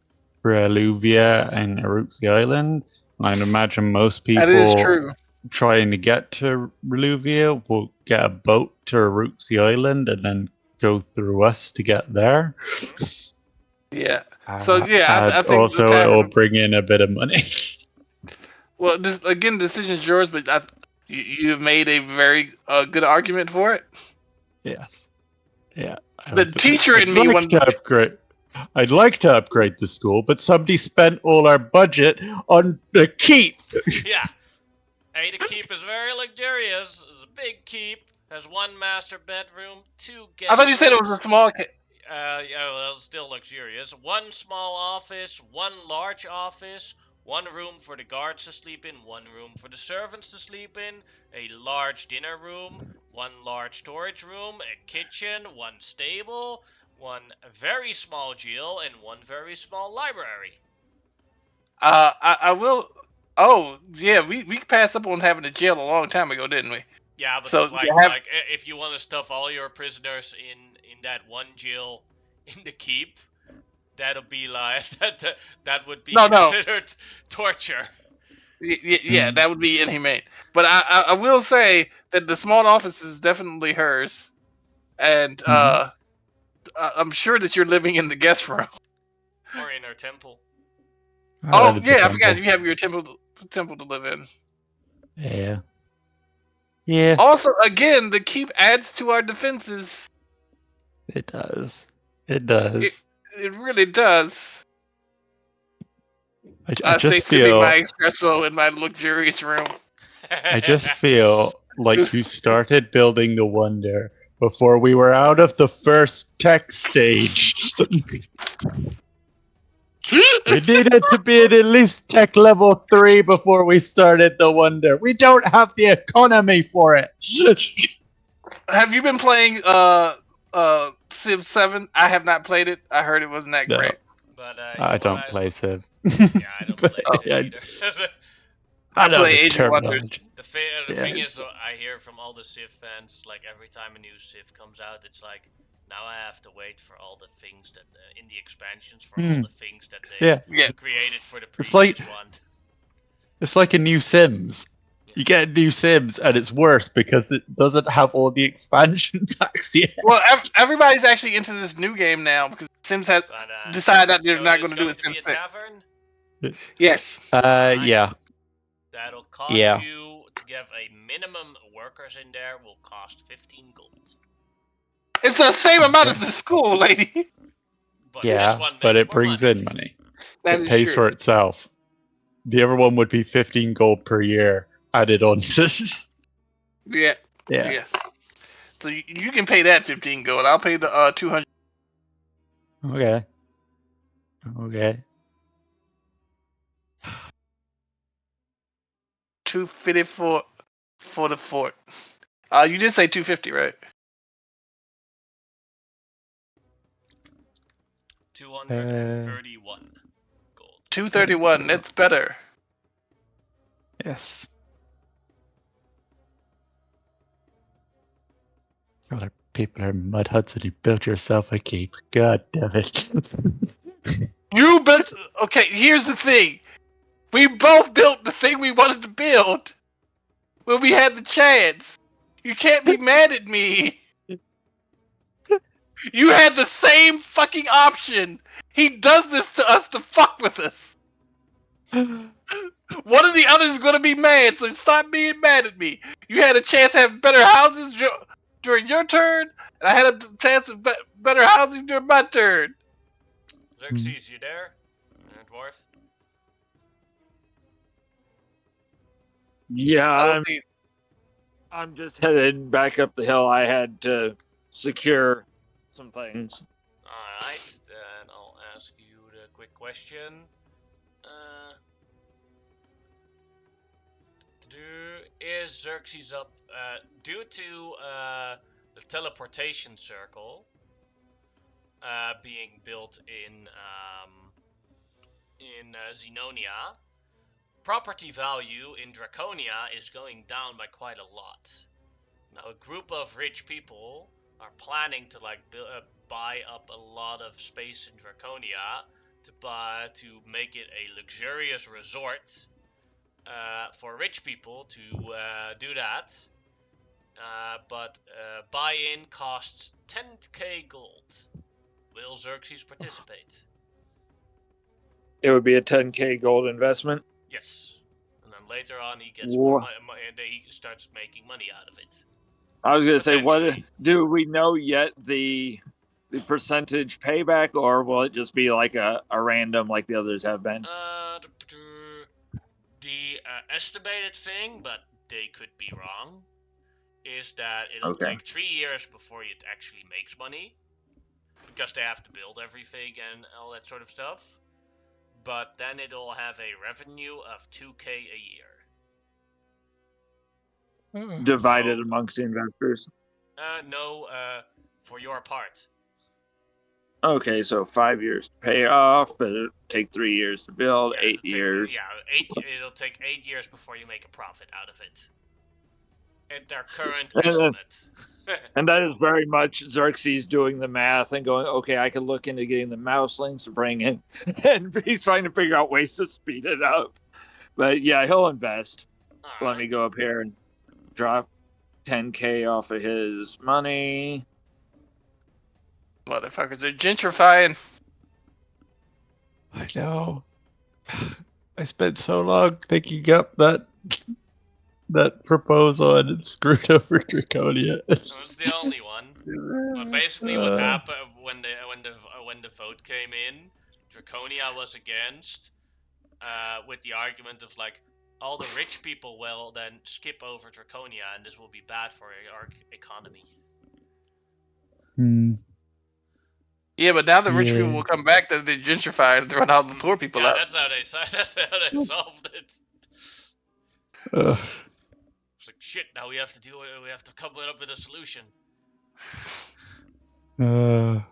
Reluvia and Aruxi Island. And I'd imagine most that is people true. trying to get to Reluvia will get a boat to Aruxi Island and then go through us to get there. Hmm. Yeah. So yeah, I And think the also, it will tavern. bring in a bit of money. Well, this again, the decision is yours, but you've made a very good argument for it. Yes. Yeah. The teacher I'd in me like wanted to to. upgrade. I'd like to upgrade the school, but somebody spent all our budget on the keep. Yeah. Hey, the keep is very luxurious. It's a big keep. Has one master bedroom, two I thought guest you said it was a rooms. small. Yeah, well, it's still luxurious. One small office, one large office, one room for the guards to sleep in, one room for the servants to sleep in, a large dinner room, one large storage room, a kitchen, one stable, one very small jail, and one very small library. I will. Oh yeah, we passed up on having a jail a long time ago, didn't we? Yeah, but So you have. if you want to stuff all your prisoners in that one jail in the keep, that'll be like that would be No. considered torture. Yeah, Mm. that would be inhumane. But I will say that the small office is definitely hers, and Mhm. I'm sure that you're living in the guest room. Or in our temple. I Oh live the yeah, I forgot temple. you have your temple to live in. Yeah. Yeah. Also, again, the keep adds to our defenses. It does. It It does. it really does. I I say just sipping my feel espresso in my luxurious room. I just feel like you started building the wonder before we were out of the first tech stage. We needed to be at least tech level 3 before we started the wonder. We don't have the economy for it. Have you been playing Civ 7? I have not played it. I heard it wasn't that No, great. But I you don't guys, play Civ. yeah, I don't But play Civ I, either. I I know play the Age of Wonders. terminology. The Yeah. thing is, I hear from all the Civ fans, like every time a new Civ comes out, it's like now I have to wait for all the things that in the expansions for all Hmm. the things that they Yeah. Yeah, created for the It's like previous one. it's like a new Sims. You get new Sims and it's worse because it doesn't have all the expansion packs yet. well, everybody's actually into this new game now because Sims has But decided that they're so not there's going to do going a to Sim be a 6. tavern. Yes, Alright. Yeah. That'll cost Yeah. you to get a minimum workers in there will cost 15 gold. it's the same amount Okay. as the school, lady. But this Yeah, one but makes it more brings money. in money. That It is pays true. for itself. The other one would be 15 gold per year added on to. Yeah, Yeah. yeah. So you can pay that 15 gold. I'll pay the 200. Okay. Okay. 250 for the fort. You did say 250, right? 231 gold. 231. That's better. Yes. Other people are mud huts and you built yourself a keep. God damn it. You built. Okay, here's the thing. We both built the thing we wanted to build when we had the chance. You can't be mad at me. You had the same fucking option. He does this to us to fuck with us. One of the others is gonna be mad, so stop being mad at me. You had a chance to have better houses during your turn, and I had a chance of better housing during my turn. Xerxes, you there? Dwarf? Yeah, Telepathy. I'm just headed back up the hill. I had to secure some things. Alright, then I'll ask you the quick question. Is Xerxes up due to the teleportation circle being built in Xenonia? Property value in Draconia is going down by quite a lot. Now, a group of rich people are planning to buy up a lot of space in Draconia to make it a luxurious resort for rich people to do that. But buy-in costs 10k gold. Will Xerxes participate? It would be a 10k gold investment. Yes. And then later on, he gets more money, and he starts making money out of it. I was gonna say, what do we know yet? The percentage payback, or will it just be like a random like the others have been? The estimated thing, but they could be wrong, is that it'll take 3 years before it actually makes money, because they have to build everything and all that sort of stuff. But then it'll have a revenue of 2k a year. Divided amongst the investors? No, for your part. Okay, so 5 years to pay off, but it'll take 3 years to build, 8 years. It'll take 8 years before you make a profit out of it. At their current estimate. And that is very much Xerxes doing the math and going, okay, I can look into getting the mouselings to bring in. And he's trying to figure out ways to speed it up. But yeah, he'll invest. Let me go up here and drop 10k off of his money. Motherfuckers are gentrifying. I know. I spent so long thinking up that proposal and it screwed over Draconia. That's the only one. But basically, what happened when the vote came in, Draconia was against, with the argument of like, all the rich people will then skip over Draconia, and this will be bad for our economy. Yeah, but now the rich people will come back that they gentrified and throw all the poor people out. That's how they solved it. It's like, shit, now we have to come up with a solution. Then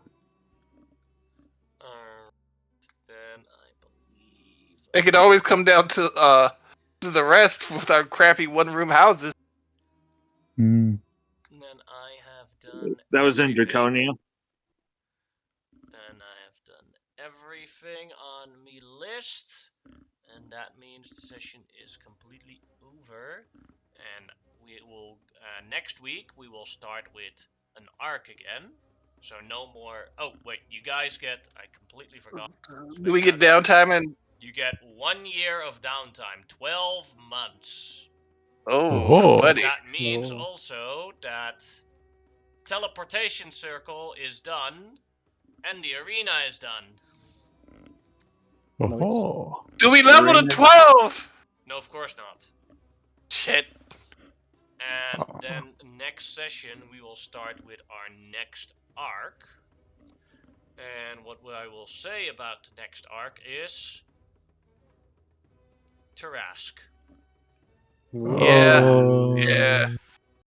I believe it could always come down to the rest with our crappy one-room houses. And then I have done. That was in Draconia. Then I have done everything on me list, and that means the session is completely over. And we will next week we will start with an arc again. So no more. Oh wait, you guys get. I completely forgot. Do we get downtime? And you get 1 year of downtime, 12 months. Oh, buddy. That means also that teleportation circle is done, and the arena is done. Do we level to 12? No, of course not. Shit. And then next session we will start with our next arc. And what I will say about the next arc is Tarask. Yeah.